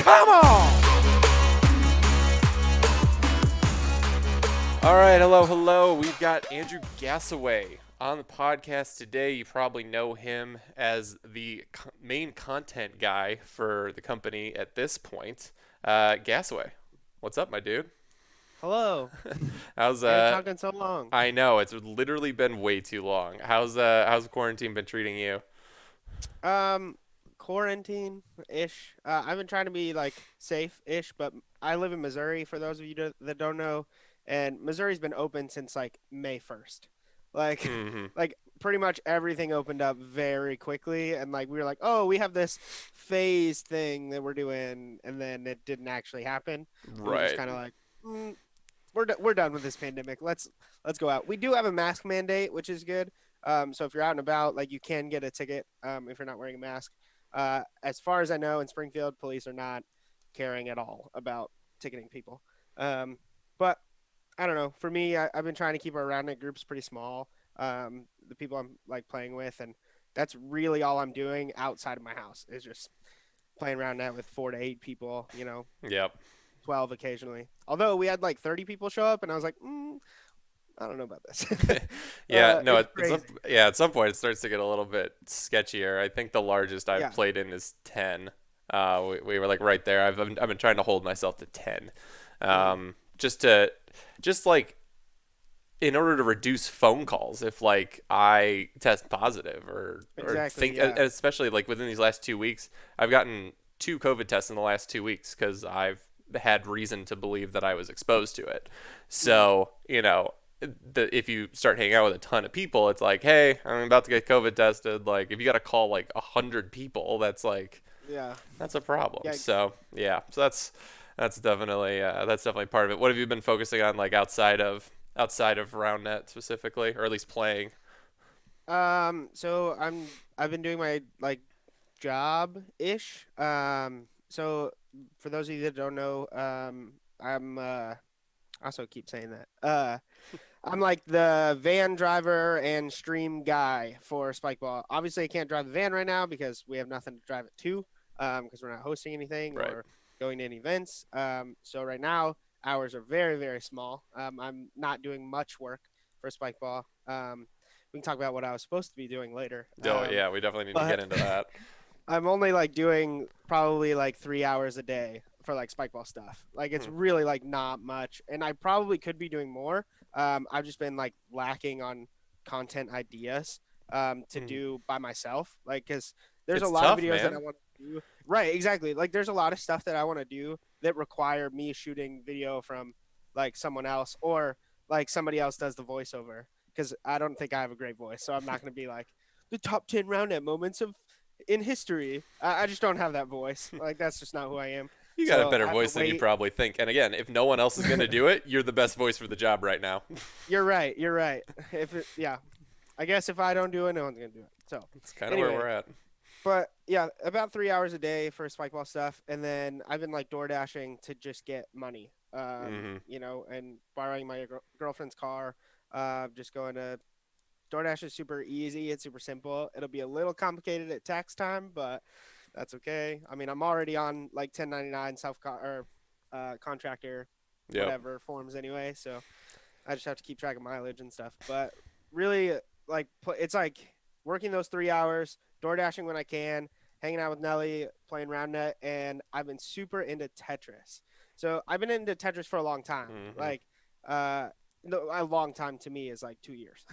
Come on! All right, hello. We've got Andrew Gasaway on the podcast today. You probably know him as the main content guy for the company at this point. Gasaway, what's up, my dude? Hello. How's I haven't talked in so long. I know it's literally been way too long. How's quarantine been treating you? Quarantine-ish. I've been trying to be like safe-ish, but I live in Missouri. For those of you that don't know, and Missouri's been open since like May 1st. Like, Hmm. like pretty much everything opened up very quickly, and like we were like, oh, we have this phase thing that we're doing, and then it didn't actually happen. We were just Right. kind of like, we're done with this pandemic. Let's go out. We do have a mask mandate, which is good. So if you're out and about, like you can get a ticket if you're not wearing a mask. As far as I know, in Springfield, police are not caring at all about ticketing people. But I don't know. For me, I've been trying to keep our Roundnet groups pretty small. The people I'm like playing with, and that's really all I'm doing outside of my house is just playing Roundnet with 4 to 8 people. 12 occasionally. Although we had like 30 people show up, and I was like, I don't know about this. Yeah, no, It's crazy. at some point it starts to get a little bit sketchier. I think the largest I've Yeah. played in is 10. We were like right there. I've been trying to hold myself to 10. Hmm. Just like in order to reduce phone calls if like I test positive or Exactly. think Yeah. especially like within these last 2 weeks, I've gotten 2 COVID tests in the last 2 weeks because I've had reason to believe that I was exposed to it. Hmm. So, if you start hanging out with a ton of people, it's like, hey, I'm about to get COVID tested. Like, if you got to call like 100 people, Yeah. that's a problem. Yikes. So yeah, so that's definitely part of it. What have you been focusing on like outside of Roundnet specifically, or at least playing? So I've been doing my like job ish. So for those of you that don't know, I'm I also keep saying that. I'm like the van driver and stream guy for Spikeball. Obviously, I can't drive the van right now because we have nothing to drive it to, because we're not hosting anything Right. or going to any events. So right now, hours are very, very small. I'm not doing much work for Spikeball. We can talk about what I was supposed to be doing later. Oh yeah, we definitely need to get But into that. I'm only like doing probably like 3 hours a day for like Spikeball stuff. Like it's Hmm. really like not much, and I probably could be doing more. I've just been like lacking on content ideas to Hmm. do by myself. Like, cause there's a It's lot of tough, videos that I man. want to do. Right, exactly. Like there's a lot of stuff that I want to do that require me shooting video from like someone else or like somebody else does the voiceover. Cause I don't think I have a great voice, so I'm not gonna be like the top 10 roundup moments of in history. I just don't have that voice. Like that's just not who I am. You got a So better I have to voice than you wait. probably think. And again, if no one else is gonna do it, you're the best voice for the job right now. You're right. You're right. Yeah, I guess if I don't do it, no one's gonna do it. So It's kind of where anyway, we're at. but yeah, about 3 hours a day for Spikeball stuff, and then I've been like door dashing to just get money. Hmm. And borrowing my girlfriend's car. Just going to DoorDash is super easy. It's super simple. It'll be a little complicated at tax time, but that's okay. I mean, I'm already on like 1099 or contractor, Yep. whatever forms anyway. So I just have to keep track of mileage and stuff. But really, like, it's like working those 3 hours, door dashing when I can, hanging out with Nelly, playing Roundnet, and I've been super into Tetris. So I've been into Tetris for a long time. Hmm. Like, uh, no, a long time to me is like 2 years.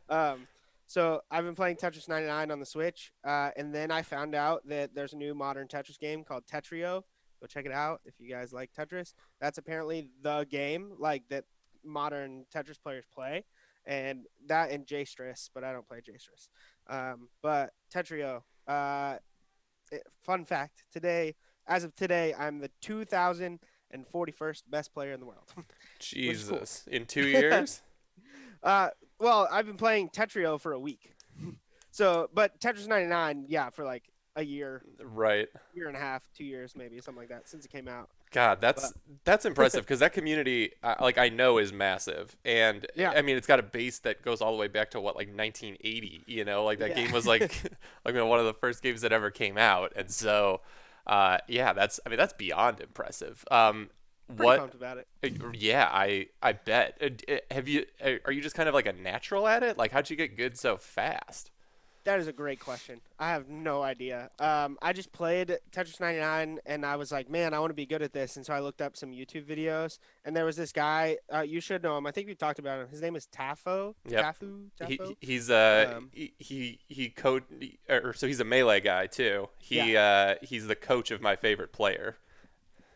Um, so I've been playing Tetris 99 on the Switch, and then I found out that there's a new modern Tetris game called Tetrio. Go check it out if you guys like Tetris. That's apparently the game like that modern Tetris players play, and that and J-Stress, but I don't play J-Stress. But Tetrio. Fun fact: today, as of today, I'm the 2041st best player in the world, which is cool. Jesus. In 2 years? Uh, well, I've been playing Tetrio for a week. So, but Tetris 99, yeah, for like a Right. year and a half, 2 years maybe, something like that since it came out. God, But that's impressive because that community, like I know, is massive, and yeah, I mean it's got a base that goes all the way back to what like 1980. Like that yeah, game was like like one of the first games that ever came out, and so Yeah, that's beyond impressive. Pretty What? pumped about it. Yeah, I bet. Have you? Are you just kind of like a natural at it? Like, how'd you get good so fast? That is a great question. I have no idea. I just played Tetris 99 and I was like, man, I want to be good at this. And so I looked up some YouTube videos and there was this guy. You should know him. I think we talked about him. His name is Tafo. Yep. Tafo. He's Um, he coach, or so he's a melee guy too. yeah, He's the coach of my favorite player.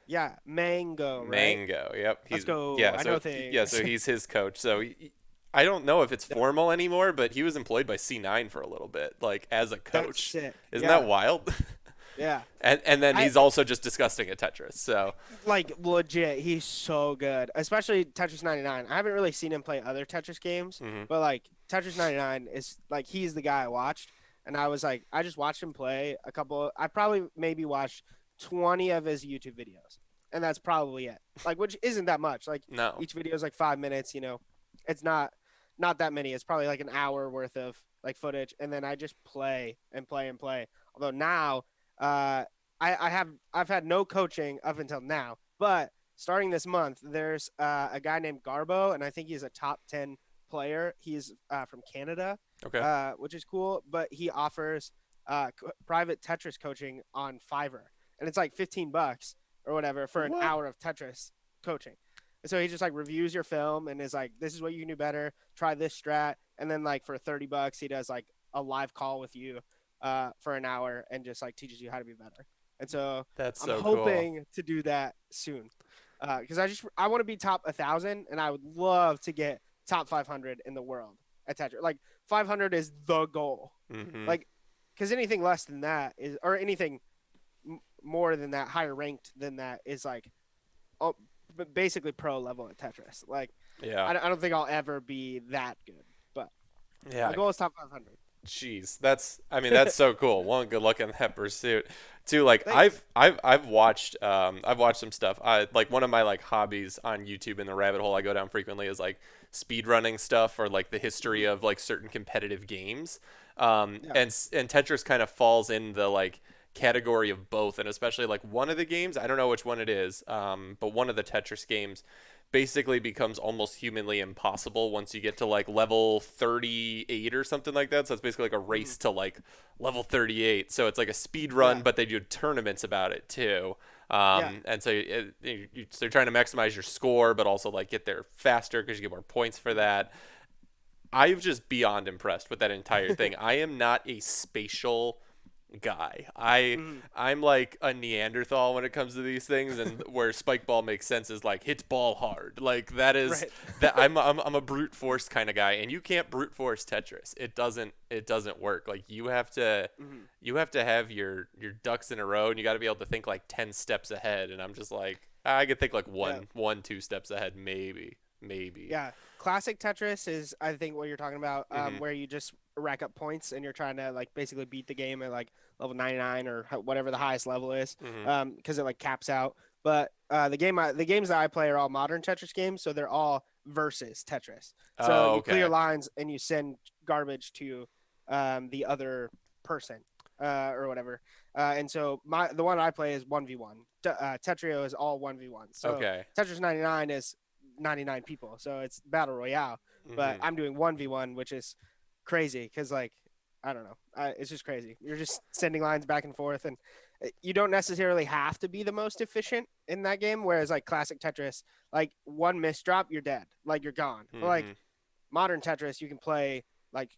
yeah, Mango, right? Mango. Yep. Let's He's go. yeah. I So know yeah. things. So he's his coach. So I don't know if it's formal anymore, but he was employed by C9 for a little bit, like as a That's coach. sick. Isn't Yeah, that wild? yeah. And then I he's also just disgusting at Tetris. So like legit. He's so good, especially Tetris 99. I haven't really seen him play other Tetris games, mhm. but like Tetris 99 is like he's the guy I watched, and I was like, I just watched him play a couple. I probably maybe watched 20 of his YouTube videos, and that's probably it. Like, which isn't that much. Like No. each video is like 5 minutes. It's not that many. It's probably like an hour worth of like footage, and then I just play and play and play. Although now, uh, I've had no coaching up until now, but starting this month, there's a guy named Garbo, and I think he's a top 10 player. He's from Canada, Okay. which is cool, but he offers private Tetris coaching on Fiverr, and it's like $15 or whatever for an What? hour of Tetris coaching. And so he just like reviews your film and is like, this is what you can do better. Try this strat. And then like for $30, he does like a live call with you for an hour and just like teaches you how to be better. And so That's I'm so cool. hoping to do that soon because I want to be top 1,000 and I would love to get top 500 in the world at Tetris. Like 500 is the goal. Mhm. Like because anything less than that is or anything more than that, higher ranked than that is like oh, basically pro level at Tetris. Like Yeah. I don't think I'll ever be that good, but Yeah. my goal is top 500. Jeez, that's so cool. One, good luck in that pursuit. Two, like Thanks. I've watched some stuff. I like one of my like hobbies on YouTube in the rabbit hole I go down frequently is like speed running stuff or like the history of like certain competitive games. Yeah. And Tetris kind of falls in the like category of both, and especially like one of the games, I don't know which one it is, but one of the Tetris games basically becomes almost humanly impossible once you get to like level 38 or something like that. So it's basically like a race to like level 38. So it's like a speed run, Yeah. but they do tournaments about it too. Yeah. And so so you're trying to maximize your score, but also like get there faster because you get more points for that. I'm just beyond impressed with that entire thing. I am not a spatial guy. Mhm. I'm like a Neanderthal when it comes to these things, and where Spikeball makes sense is like hits ball hard. Like that is Right. that I'm a brute force kind of guy, and you can't brute force Tetris. It doesn't work. Like Mhm. you have to have your ducks in a row, and you got to be able to think like 10 steps ahead. And I'm just like I could think like Yeah. one 2 steps ahead, maybe. Yeah. Classic Tetris is, I think, what you're talking about, Hmm. where you just rack up points and you're trying to like basically beat the game at like level 99 or whatever the highest level is, Hmm. because it like caps out. But the games that I play are all modern Tetris games, so they're all versus Tetris. So Oh, you clear okay. lines and you send garbage to the other person or whatever. And so the one I play is 1v1. Tetrio is all 1v1. So Okay. Tetris 99 is 99 people, so it's battle royale. But Hmm. I'm doing 1v1, which is crazy because like I don't know, it's just crazy. You're just sending lines back and forth, and you don't necessarily have to be the most efficient in that game. Whereas like classic Tetris, like one misdrop, you're dead, like you're gone. But, like Hmm. modern Tetris, you can play like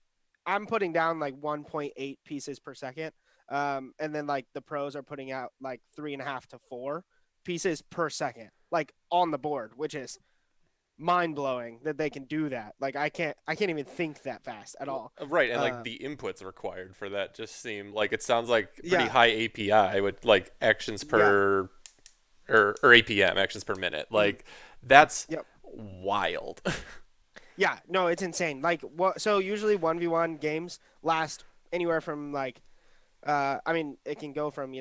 I'm putting down like 1.8 pieces per second, and then like the pros are putting out like 3.5 to 4 pieces per second, like on the board, which is mind blowing that they can do that. Like I can't even think that fast at all. Right, and like Uh, the inputs required for that just seem like it sounds like pretty yeah, high API with like actions yeah, per or APM, actions per minute. mhm, Like that's yep, wild. yeah. No, it's insane. Like what? So usually 1v1 games last anywhere from like, I mean, it can go from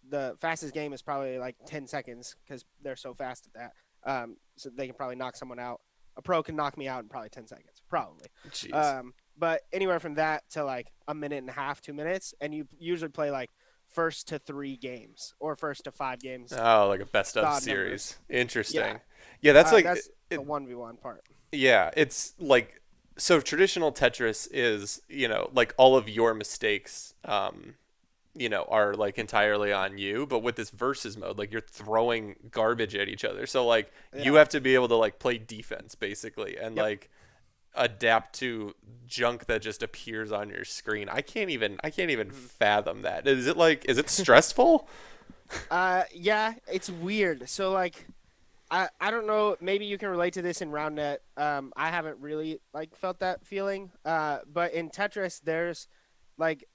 the fastest game is probably like 10 seconds because they're so fast at that. So they can probably knock someone out. A pro can knock me out in probably 10 seconds, probably. Jeez. But anywhere from that to like a minute and a half, 2 minutes, and you usually play like first to 3 games or first to 5 games. Oh, like a best The of odd numbers. series. Yeah. Interesting. Yeah, that's like That's the it, 1v1 part. yeah, it's like so traditional Tetris is, like all of your mistakes are like entirely on you, but with this versus mode, like you're throwing garbage at each other. So like you Yeah. have to be able to like play defense basically and Yep. like adapt to junk that just appears on your screen. I can't even Mhm. fathom that. Is it stressful? Yeah, it's weird. So like I don't know, maybe you can relate to this in Roundnet. I haven't really like felt that feeling. But in Tetris there's like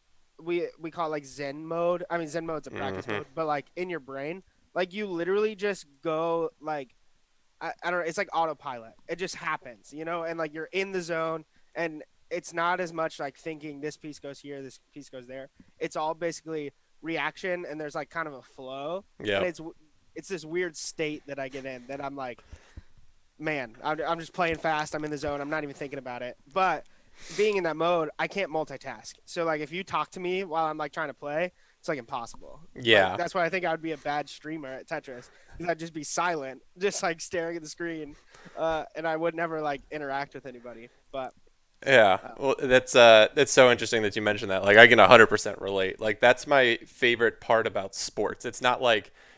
we call it like Zen mode. I mean Zen mode's a practice Hmm. mode, but like in your brain, like you literally just go like I don't know, it's like autopilot. It just happens, and like you're in the zone and it's not as much like thinking this piece goes here, this piece goes there. It's all basically reaction and there's like kind of a flow and Yep. it's this weird state that I get in that I'm like, man, I'm just playing fast. I'm in the zone. I'm not even thinking about it. But being in that mode, I can't multitask. So like if you talk to me while I'm like trying to play, it's like impossible. Like Yeah. that's why I think I would be a bad streamer at Tetris because I'd just be silent, just like staring at the screen, and I would never like interact with anybody. But Yeah, uh, well, that's so interesting that you mentioned that. Like, I can 100% relate. Like, that's my favorite part about sports. It's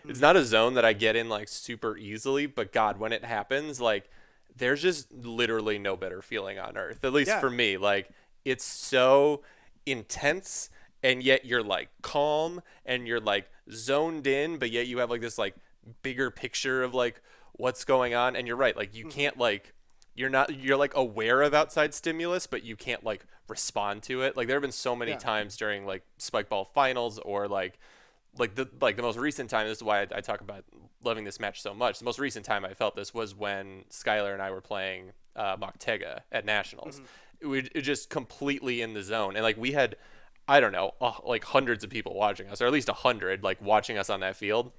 mm, not a zone that I get in like super easily, but God, when it happens, like, there's just literally no better feeling on earth. At least yeah, for me, like, it's so intense, and yet you're like calm and you're like zoned in, but yet you have like this like bigger picture of like what's going on. And you're right, like, you hmm can't like you're like aware of outside stimulus, but you can't like respond to it. Like there have been so many yeah, times during like Spikeball finals or like the most recent time. This is why I talk about loving this match so much. The most recent time I felt this was when Skylar and I were playing Moctega at Nationals. hmm It just completely in the zone, and like we had, I don't know, like hundreds of people watching us, or at least 100 like watching us on that field,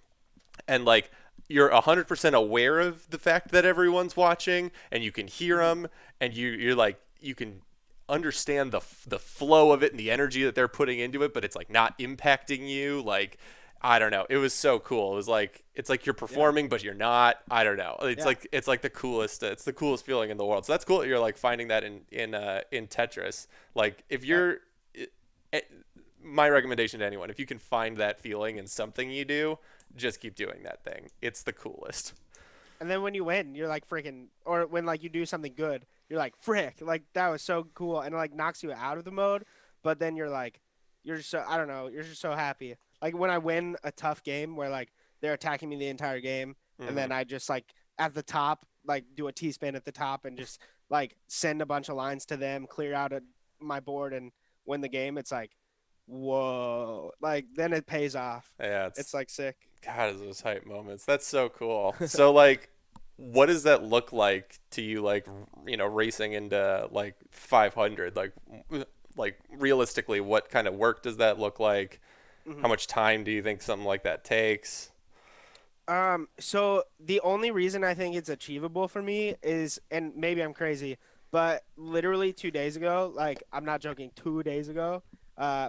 and like you're 100% aware of the fact that everyone's watching and you can hear hmm them and you're like you can understand the flow of it and the energy that they're putting into it, but it's like not impacting you. Like I don't know, it was so cool. It was like it's like you're yeah, performing but you're not. I don't know, yeah, it's like the coolest, it's the coolest feeling in the world. So that's cool that you're like finding that in Tetris. Like if yeah. you're eh, my recommendation to anyone, if you can find that feeling in something you do, just keep doing that thing. It's the coolest. And then when you win, you're like freaking, or when like you do something good, you're like frick, like that was so cool, and it like knocks you out of the mode. But then you're like, you're just so I don't know, you're just so happy. Like when I win a tough game where like they're attacking me the entire game, and Hmm. then I just like at the top like do a T spin at the top and just like send a bunch of lines to them, clear out my board and win the game. It's like, whoa, like then it pays off. Yeah, It's it's like sick. God, those hype moments. That's so cool. So like, what does that look like to you? Like, racing into like 500. Like realistically, what kind of work does that look like? How much time do you think something like that takes? So the only reason I think it's achievable for me is, and maybe I'm crazy, but literally 2 days ago, like I'm not joking, 2 days ago,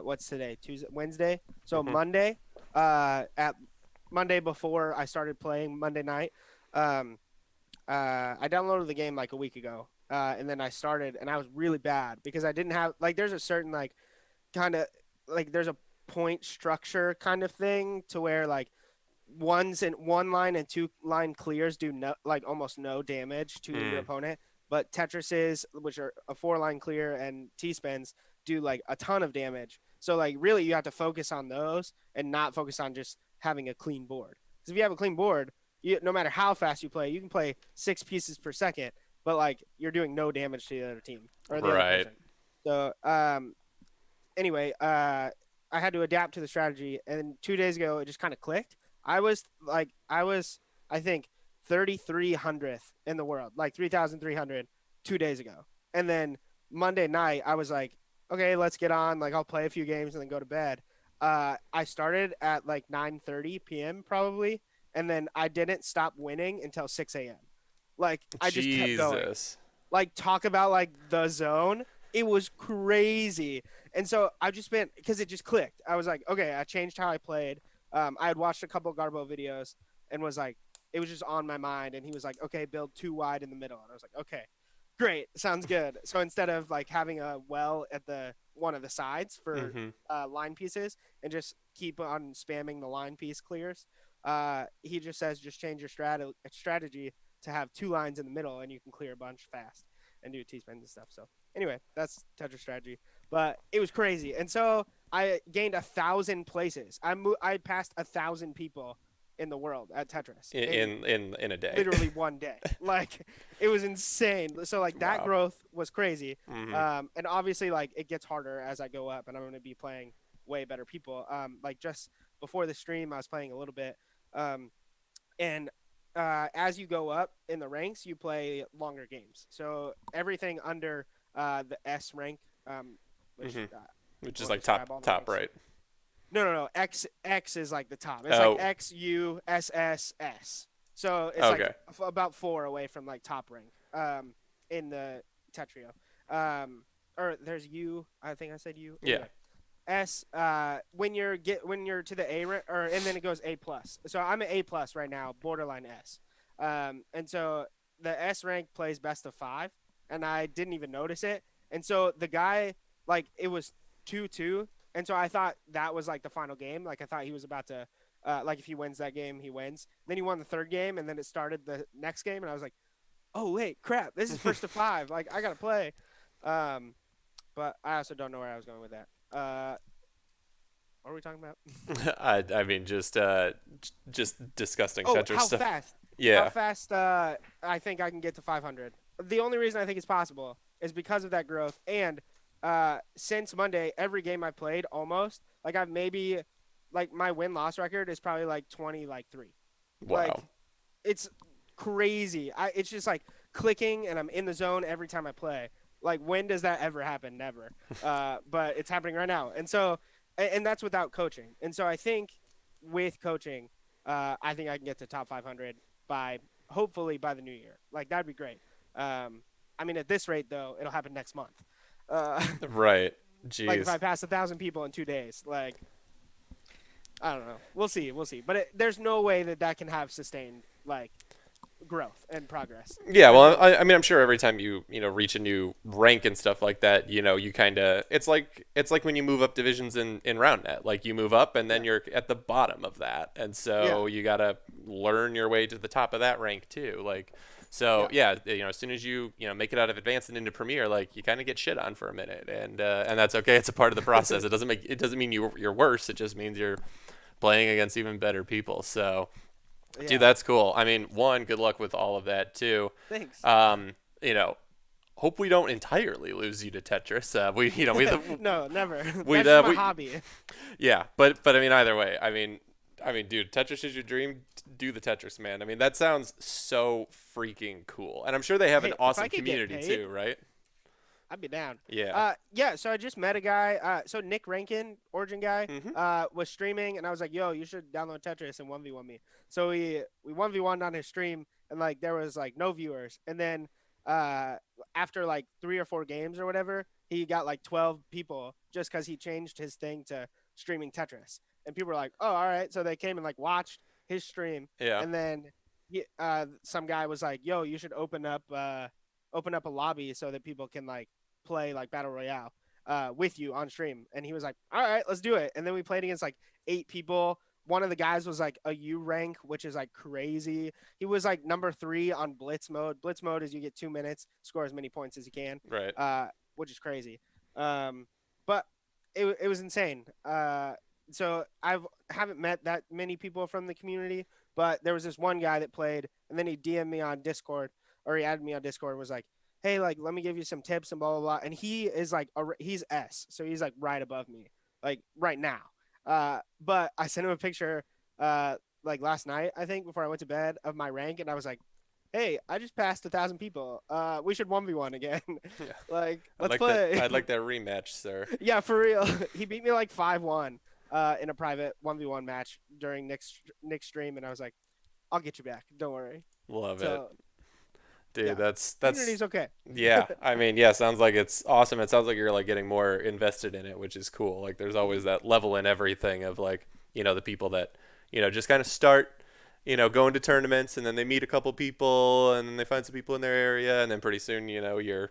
what's today? Tuesday, Wednesday. So Hmm. Monday, at Monday before I started playing Monday night, um, I downloaded the game like a week ago, and then I started, and I was really bad because I didn't have like there's a certain like kind of like there's a point structure kind of thing to where like ones in one line and two line clears do no like almost no damage to your Hmm. opponent, but Tetrises, which are a 4 line clear, and T spins do like a ton of damage. So like really you have to focus on those and not focus on just having a clean board. Because if you have a clean board, no matter how fast you play, you can play 6 pieces per second, but like you're doing no damage to the other team or the other Right. person. So anyway, I had to adapt to the strategy, and 2 days ago it just kind of clicked. I think 3300th in the world, like 3,300 2 days ago, and then Monday night I was like, okay, let's get on. Like I'll play a few games and then go to bed. I started at like 9:30 p.m. probably, and then I didn't stop winning until 6 a.m. Like I just kept going. Jesus. Like talk about like the zone. It was crazy. And so I just been because it just clicked. I was like, okay, I changed how I played. I had watched a couple of Garbo videos and was like, it was just on my mind. And he was like, okay, build 2 wide in the middle. And I was like, okay, great, sounds good. So instead of like having a well at the one of the sides for Mm-hmm. line pieces and just keep on spamming the line piece clears, he just says just change your strategy to have 2 lines in the middle and you can clear a bunch fast and do T-spins and stuff. So anyway, that's Tetris strategy. But it was crazy. And so I gained 1,000 places. I passed 1,000 people in the world at Tetris In a day. literally one day. Like it was insane. So like that Wow. growth was crazy. Mm-hmm. And obviously like it gets harder as I go up and I'm going to be playing way better people. Like just before the stream I was playing a little bit. And as you go up in the ranks, you play longer games. So everything under the S rank, which Mm-hmm. Which is or the like Skyball top ranks. right. No. X is like the top. It's Oh. like X U S S S. So it's Okay. like about 4 away from like top rank. In the Tetrio. Or there's U. I think I said U. Yeah. Anyway. S when you're to the A or and then it goes A plus. So I'm at A plus right now, borderline S. And so the S rank plays best of 5, and I didn't even notice it. And so the guy like it was 2-2, and so I thought that was like the final game. Like I thought he was about to like if he wins that game, he wins. Then he won the third game, and then it started the next game, and I was like, oh wait, crap, this is first to 5. Like I gotta play. But I also don't know where I was going with that. What are we talking about? I mean just disgusting Oh, Tetris how stuff. fast? How Yeah. fast I think I can get to 500. The only reason I think it's possible is because of that growth. And since Monday, every game I played almost, like I've maybe, like my win-loss record is probably like 20, like 3. Like Wow. it's crazy. It's just like clicking and I'm in the zone every time I play. Like when does that ever happen? Never. But it's happening right now. And so, and that's without coaching. And so I think with coaching, I think I can get to top 500 by hopefully by the new year. Like that'd be great. I mean, at this rate though, it'll happen next month. Uh, Right. like if I Jeez. pass 1,000 people in 2 days, like I don't know. We'll see. We'll see. But there's no way that can have sustained like growth and progress. Yeah, There's well, no way. I mean, I'm sure every time you reach a new rank and stuff like that, you kind of it's like when you move up divisions in Roundnet. Like you move up and Yeah. then you're at the bottom of that, and Yeah. so you gotta learn your way to the top of that rank too. Like, so Yeah. yeah, as soon as you make it out of advanced and into Premier, like you kind of get shit on for a minute, and that's okay. It's a part of the process. It doesn't mean you're worse. It just means you're playing against even better people. So. Dude, Yeah. that's cool. I mean, one, good luck with all of that too. Thanks. Um, you know, hope we don't entirely lose you to Tetris. No, never. We, That's just my we, hobby. yeah, but I mean, either way, dude, Tetris is your dream. Do the Tetris, man. I mean, that sounds so freaking cool, and I'm sure they have Hey, an if I awesome could get community paid, too, right? I'd be down. Yeah. Yeah. So I just met a guy. So Nick Rankin, Origin guy, Mhm. was streaming, and I was like, "Yo, you should download Tetris and 1v1 me." So we 1v1 on his stream, and like there was like no viewers, and then after like 3 or 4 games or whatever, he got like 12 people just because he changed his thing to streaming Tetris, and people were like, "Oh, all right." So they came and like watched his stream, Yeah. and then some guy was like, "Yo, you should open up a lobby so that people can like play like battle royale with you on stream." And he was like, all right, let's do it. And then we played against like 8 people. One of the guys was like a U rank, which is like crazy. He was like number 3 on blitz mode. Blitz mode is you get 2 minutes, score as many points as you can, Right. which is crazy. But it was insane. So I haven't met that many people from the community, but there was this one guy that played, and then he DM'd me on Discord, or he added me on Discord and was like, hey, like, let me give you some tips and blah, blah, blah. And he is like, he's S. So he's like right above me, like right now. But I sent him a picture, like last night, I think, before I went to bed of my rank. And I was like, hey, I just passed 1,000 people. We should 1v1 again. Yeah. Like, I'd let's like play. that. I'd like that rematch, sir. Yeah, for real. He beat me like 5-1 in a private 1v1 match during Nick's stream. And I was like, I'll get you back. Don't worry. Love it. So Dude, Yeah, that's community's okay. yeah. I mean, yeah, sounds like it's awesome. It sounds like you're like getting more invested in it, which is cool. Like there's always Mhm. that level in everything of like, the people that, just kind of start, going to tournaments and then they meet a couple people and then they find some people in their area and then pretty soon, you're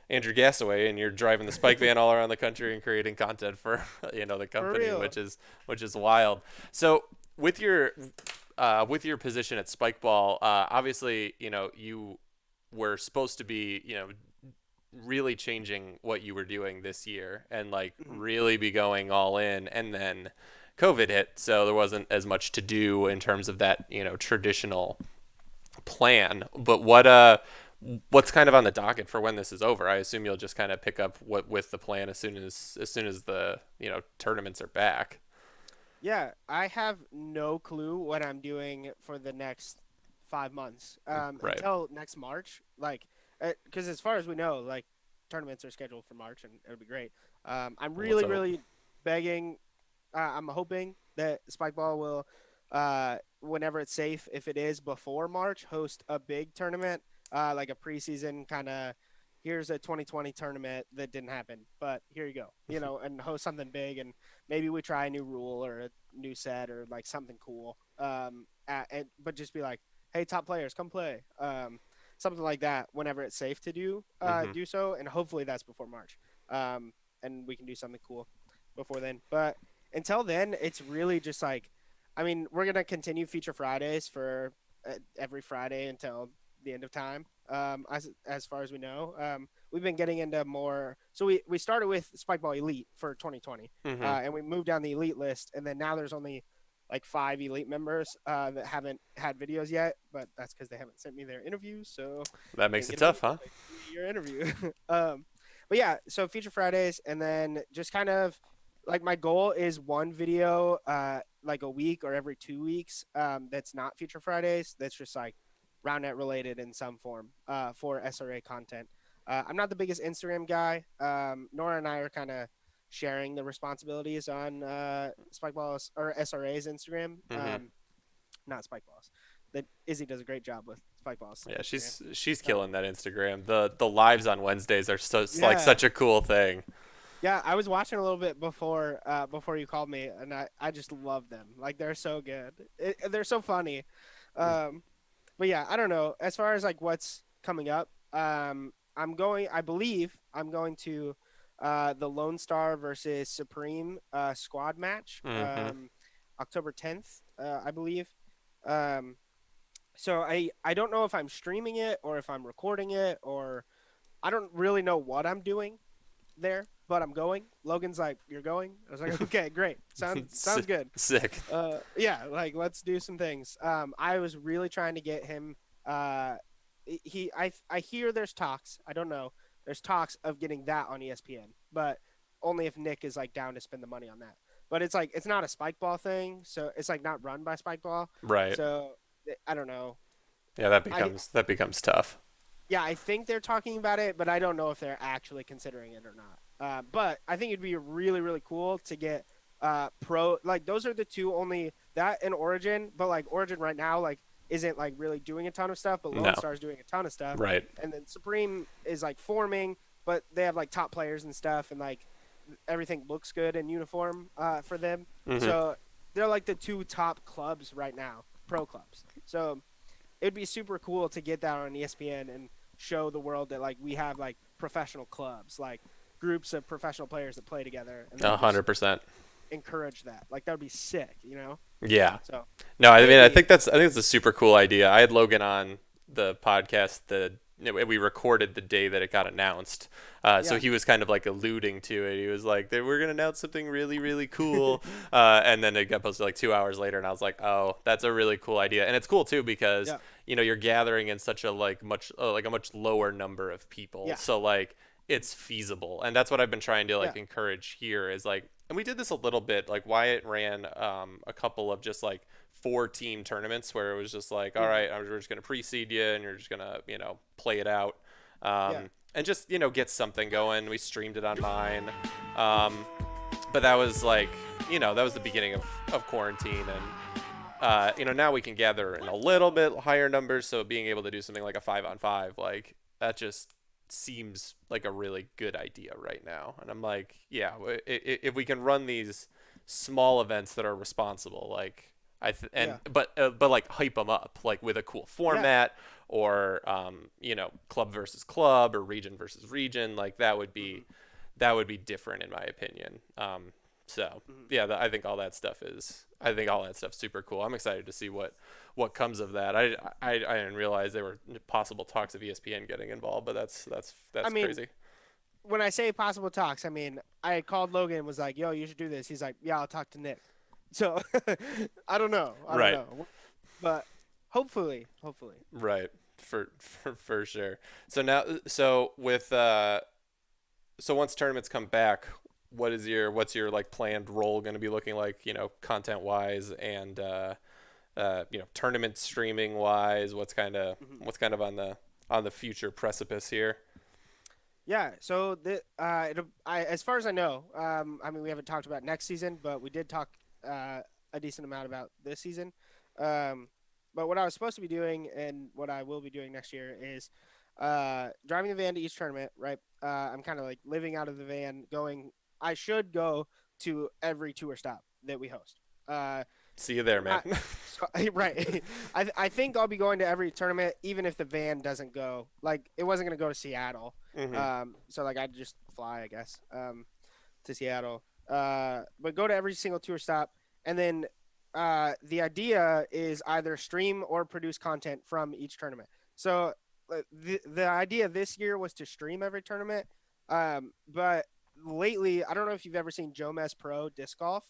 Andrew Gasaway and you're driving the spike van all around the country and creating content for, the For company, real. which is wild. So, with your position at Spikeball, obviously, you were supposed to be, really changing what you were doing this year and like Mhm. really be going all in. And then COVID hit, so there wasn't as much to do in terms of that, traditional plan. But what's kind of on the docket for when this is over? I assume you'll just kind of pick up what with the plan as soon as the tournaments are back. Yeah, I have no clue what I'm doing for the next 5 months Right. until next March. Like, because as far as we know, like tournaments are scheduled for March, and it'll be great. I'm Well, let's really, hope. really begging. I'm hoping that Spikeball will, whenever it's safe, if it is before March, host a big tournament, like a preseason kind of. Here's a 2020 tournament that didn't happen, but here you go, and host something big, and maybe we try a new rule or a new set or like something cool. But just be like, hey, top players, come play. Something like that. Whenever it's safe to Hmm. do so, and hopefully that's before March. And we can do something cool before then. But until then, it's really just like, I mean, we're gonna continue feature Fridays for every Friday until the end of time. As far as we know, we've been getting into more. So we started with Spikeball Elite for 2020, Hmm. and we moved down the Elite list, and then now there's only like 5 Elite members that haven't had videos yet, but that's because they haven't sent me their interviews, so That makes didn't it get a tough, video. huh? Like, your interview. But yeah, so feature Fridays, and then just kind of like my goal is one video like a week or every 2 weeks that's not feature Fridays. That's just like Roundnet related in some form for SRA content. I'm not the biggest Instagram guy. Nora and I are kind of sharing the responsibilities on Spikeball's or SRA's Instagram. Hmm. Not Spikeball's. That Izzy does a great job with Spikeball's Yeah, Instagram. she's Uh, killing that Instagram. The lives on Wednesdays are so it's like yeah, such a cool thing. yeah. I was watching a little bit before you called me, and I just love them. Like they're so good. They're so funny. Um, but yeah, I don't know. As far as like what's coming up, I believe I'm going to the Lone Star versus Supreme squad match, Hmm. October 10th, I believe. Um, so I don't know if I'm streaming it or if I'm recording it or I don't really know what I'm doing there, but I'm going. Logan's like, "You're going?" I was like, "Okay, great. Sounds good." Sick. Yeah, like let's do some things. I was really trying to get him. Uh, I hear there's talks. I don't know. There's talks of getting that on ESPN, but only if Nick is like down to spend the money on that. But it's like it's not a Spikeball thing, so it's like not run by Spikeball. Right. So I don't know. Yeah, that I becomes tough. Yeah, I think they're talking about it, but I don't know if they're actually considering it or not. But I think it'd be really, really cool to get pro. Like those are the two only that and Origin, but like Origin right now like isn't like really doing a ton of stuff, but No. Lone Star is doing a ton of stuff, Right. and then Supreme is like forming, but they have like top players and stuff, and like everything looks good in uniform for them. Hmm. So they're like the two top clubs right now, pro clubs. So it'd be super cool to get that on ESPN and show the world that like we have like professional clubs, like groups of professional players that play together, and A then just 100%. encourage that. Like that would be sick. Yeah. So No, I mean, I maybe, think it's a super cool idea. I had Logan on the podcast we recorded the day that it got announced. So yeah, he was kind of like alluding to it. He was like, "We're gonna announce something really, really cool," and then it got posted like 2 hours later, and I was like, "Oh, that's a really cool idea." And it's cool too because yeah, you're gathering in such a like a much lower number of people, yeah, so like it's feasible, and that's what I've been trying to yeah, like encourage here is like, and we did this a little bit. Like Wyatt ran a couple of just like 4 team tournaments where it was just like, all hmm right, we're just gonna pre-seed you, and you're just gonna play it out, yeah, and just get something going. We streamed it on mine, um, but that was like that was the beginning of quarantine, and now we can gather in a little bit higher numbers. So being able to do something like a 5-on-5, like that just seems like a really good idea right now. And I'm like, yeah, if we can run these small events that are responsible, like Yeah. but like hype them up, like with a cool Yeah. format, or club versus club or region versus region, like Hmm. that would be different in my opinion. So Hmm. yeah, I think all that stuff's super cool. I'm excited to see what comes of that. I didn't realize there were possible talks of ESPN getting involved, but I that's mean, crazy. when I say possible talks, I mean I had called Logan and was like, "Yo, you should do this." He's like, "Yeah, I'll talk to Nick." So I don't know. I don't Right, know. But hopefully. right, for sure. So now, so once tournaments come back, what's your like planned role going to be looking like? Content wise and tournament streaming wise. Mhm. What's kind of on the future precipice here? Yeah. So as far as I know, I mean we haven't talked about next season, but we did talk uh, a decent amount about this season. Um, but what I was supposed to be doing and what I will be doing next year is driving the van to each tournament. Right. I'm kind of like living out of the van, going. I should go to every tour stop that we host. Uh, See you there, man. Not so, right. I think I'll be going to every tournament, even if the van doesn't go. Like it wasn't gonna go to Seattle. Hmm. So like I'd just fly, I guess, to Seattle. But go to every single tour stop, and then the idea is either stream or produce content from each tournament. So the idea this year was to stream every tournament. But lately, I don't know if you've ever seen Joe Mess Pro Disc Golf,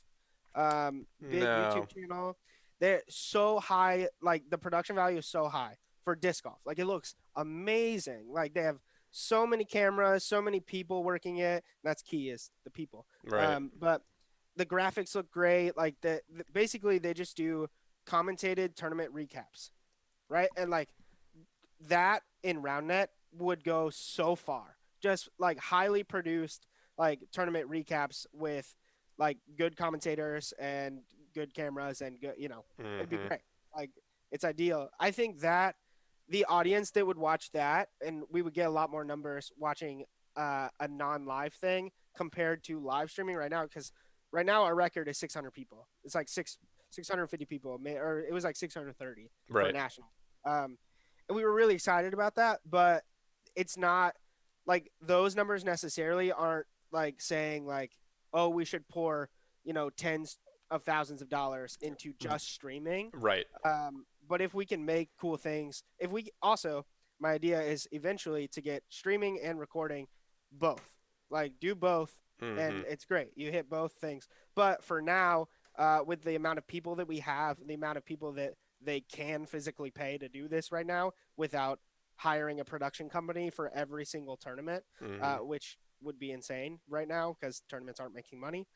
big No. YouTube channel. They're so high, like the production value is so high for disc golf. Like it looks amazing. Like they have so many cameras, so many people working it. That's key is the people. Right. But the graphics look great. Like basically they just do commentated tournament recaps, right? And like that in Roundnet would go so far. Just like highly produced like tournament recaps with like good commentators and good cameras and good, it'd be Hmm. great. Like it's ideal. I think that the audience that would watch that and we would get a lot more numbers watching a non-live thing compared to live streaming right now because right now our record is 600 people. It's like 650 people, or it was like 630 for Right. national. Um, and we were really excited about that, but it's not like those numbers necessarily aren't like saying like, oh, we should pour, tens of thousands of dollars into just streaming. Right. But if we can make cool things, if we also, my idea is eventually to get streaming and recording both, like do both, Hmm. and it's great. You hit both things. But for now, with the amount of people that we have, the amount of people that they can physically pay to do this right now without hiring a production company for every single tournament, Hmm. which would be insane right now because tournaments aren't making money.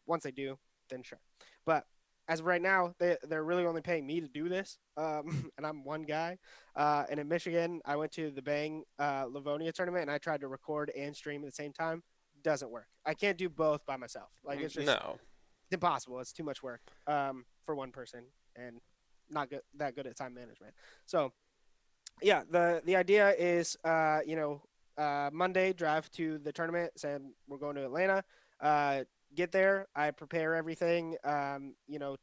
Once they do, then sure. But as of right now, they're really only paying me to do this, and I'm one guy. And in Michigan, I went to the Bang Livonia tournament, and I tried to record and stream at the same time. Doesn't work. I can't do both by myself. Like it's just No. it's impossible. It's too much work for one person, and not good that good at time management. So yeah, the idea is Monday drive to the tournament. Saying we're going to Atlanta. Get there. I prepare everything.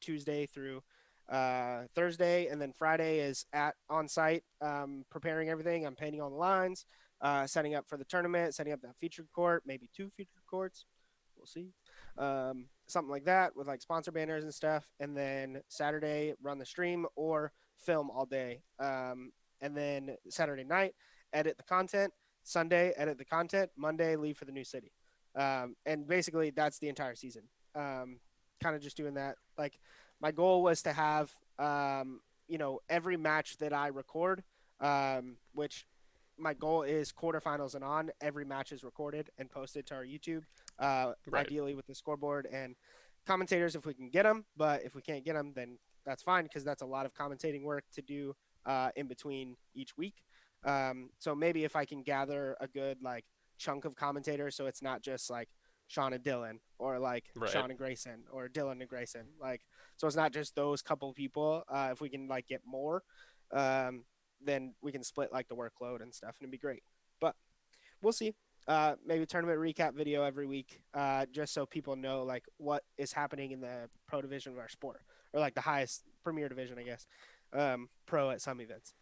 Tuesday through Thursday, and then Friday is at on site preparing everything. I'm painting all the lines, setting up for the tournament, setting up that featured court, maybe two featured courts. We'll see. Something like that with like sponsor banners and stuff. And then Saturday, run the stream or film all day. And then Saturday night, edit the content. Sunday, edit the content. Monday, leave for the new city. And basically, that's the entire season. Kind of just doing that. Like, my goal was to have, every match that I record, which my goal is quarterfinals and on. Every match is recorded and posted to our YouTube, Right. ideally with the scoreboard and commentators if we can get them. But if we can't get them, then that's fine because that's a lot of commentating work to do in between each week. So maybe if I can gather a good like chunk of commentators, so it's not just like Sean and Dylan, or like Right. Sean and Grayson, or Dylan and Grayson. Like, so it's not just those couple people. If we can like get more, um, then we can split like the workload and stuff, and it'd be great. But we'll see. Maybe tournament recap video every week, just so people know like what is happening in the pro division of our sport, or like the highest premier division, I guess. Pro at some events.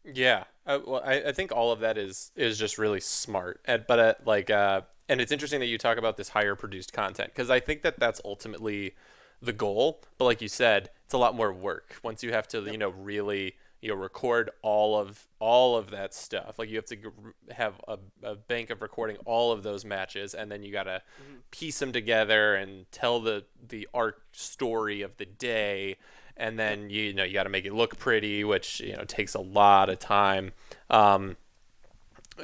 Yeah. Well, I think all of that is just really smart. And it's interesting that you talk about this higher produced content because I think that that's ultimately the goal. But like you said, it's a lot more work once you have to, Yep. really, record all of that stuff. Like you have to have a bank of recording all of those matches, and then you gotta Mm-hmm. piece them together and tell the arc story of the day, and Yep. then you got to make it look pretty, which takes a lot of time. Um,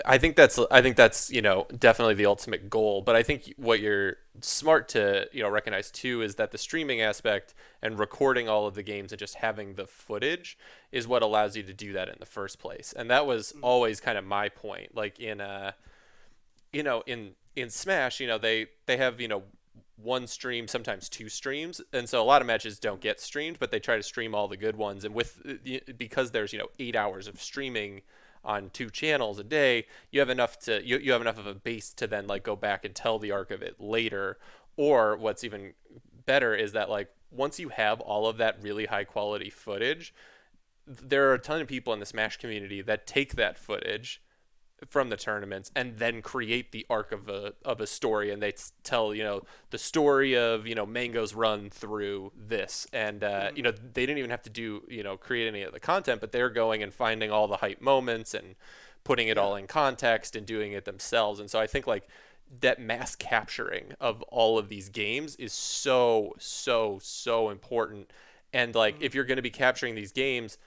I think that's definitely the ultimate goal. But I think what you're smart to recognize too is that the streaming aspect and recording all of the games and just having the footage is what allows you to do that in the first place. And that was Mm-hmm. always kind of my point. Like in Smash, they have one stream, sometimes two streams, and so a lot of matches don't get streamed, but they try to stream all the good ones. And because there's 8 hours of streaming on two channels a day, you have enough of a base to then like go back and tell the arc of it later. Or what's even better is that like once you have all of that really high quality footage, there are a ton of people in the Smash community that take that footage from the tournaments and then create the arc of a story, and they tell the story of Mango's run through this, and Mm-hmm. they didn't even have to do create any of the content, but they're going and finding all the hype moments and putting it Yeah. all in context and doing it themselves. And so I think like that mass capturing of all of these games is so so so important. And like Mm-hmm. if you're going to be capturing these games,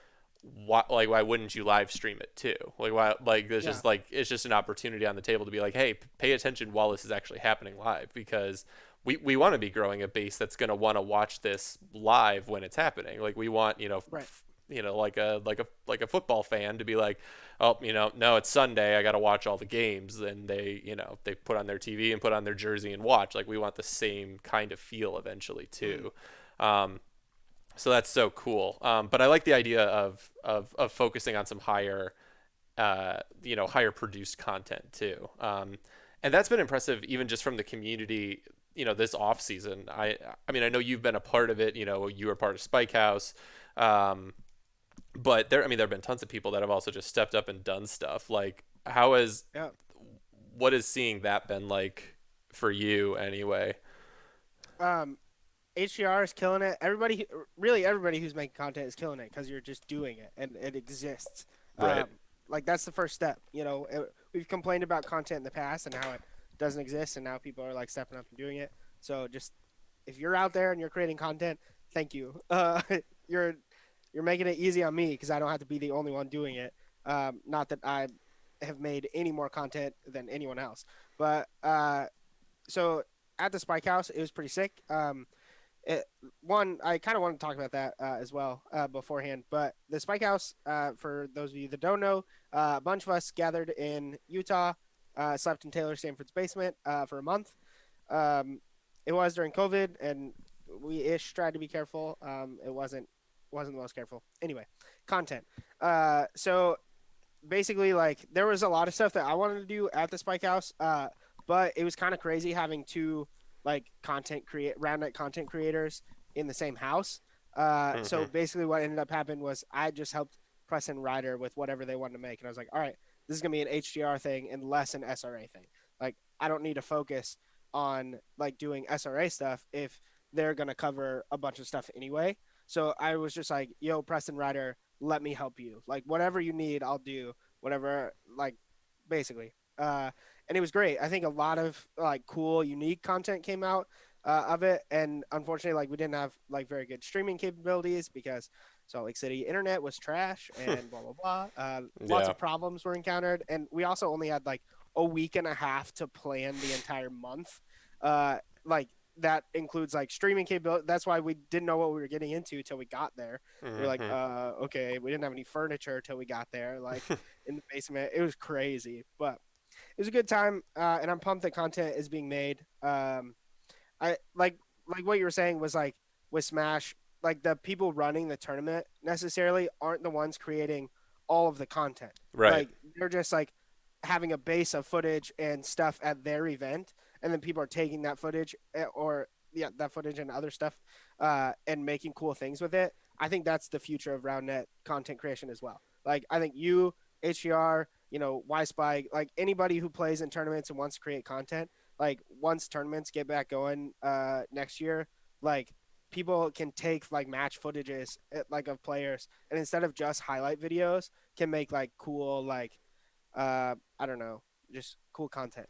why wouldn't you live stream it too? Like why like there's Yeah. just like it's just an opportunity on the table to be like, hey, pay attention while this is actually happening live, because we want to be growing a base that's going to want to watch this live when it's happening. Like we want Right. like a football fan to be like, oh, no, it's Sunday, I got to watch all the games, and they put on their TV and put on their jersey and watch. Like we want the same kind of feel eventually Mm-hmm. too. um, so that's so cool. But I like the idea of focusing on some higher produced content too. And that's been impressive even just from the community. This off season. I mean, I know you've been a part of it. You were part of Spike House. Um, but there have been tons of people that have also just stepped up and done stuff. Like, Yeah. what has seeing that been like for you anyway? Um, HDR is killing it. Really everybody who's making content is killing it because you're just doing it and it exists. Right. Like that's the first step. We've complained about content in the past and how it doesn't exist, and now people are like stepping up and doing it. So just if you're out there and you're creating content, thank you. You're you're making it easy on me because I don't have to be the only one doing it. Not that I have made any more content than anyone else, but so at the Spike House, it was pretty sick. It, one, I kind of want to talk about that as well beforehand. But the Spike House, for those of you that don't know, a bunch of us gathered in Utah, slept in Taylor Stanford's basement for a month. Um, it was during COVID, and we ish tried to be careful. It wasn't the most careful. Anyway, content. So basically, like there was a lot of stuff that I wanted to do at the Spike House, but it was kind of crazy having two like Roundnet content creators in the same house. So Hmm. basically, what ended up happening was I just helped Preston Ryder with whatever they wanted to make, and I was like, all right, this is gonna be an HDR thing and less an SRA thing. Like I don't need to focus on like doing SRA stuff if they're gonna cover a bunch of stuff anyway. So I was just like, yo, Preston Ryder, let me help you. Like whatever you need, I'll do. Whatever, like basically. And it was great. I think a lot of like cool, unique content came out of it, and unfortunately, like we didn't have like very good streaming capabilities because Salt Lake City internet was trash and blah blah blah. Lots Yeah. of problems were encountered, and we also only had like a week and a half to plan the entire month. Like that includes like streaming capability. That's why we didn't know what we were getting into till we got there. We were like, Hmm. okay, we didn't have any furniture till we got there, like in the basement. It was crazy, but it was a good time, and I'm pumped that content is being made. I like what you were saying was like with Smash, like the people running the tournament necessarily aren't the ones creating all of the content. Right. Like they're just like having a base of footage and stuff at their event, and then people are taking that footage or yeah, that footage and other stuff, and making cool things with it. I think that's the future of Roundnet content creation as well. Like I think you, HDR, Y Spike, like anybody who plays in tournaments and wants to create content, like once tournaments get back going next year, like people can take like match footages like of players, and instead of just highlight videos, can make like cool like I don't know, just cool content.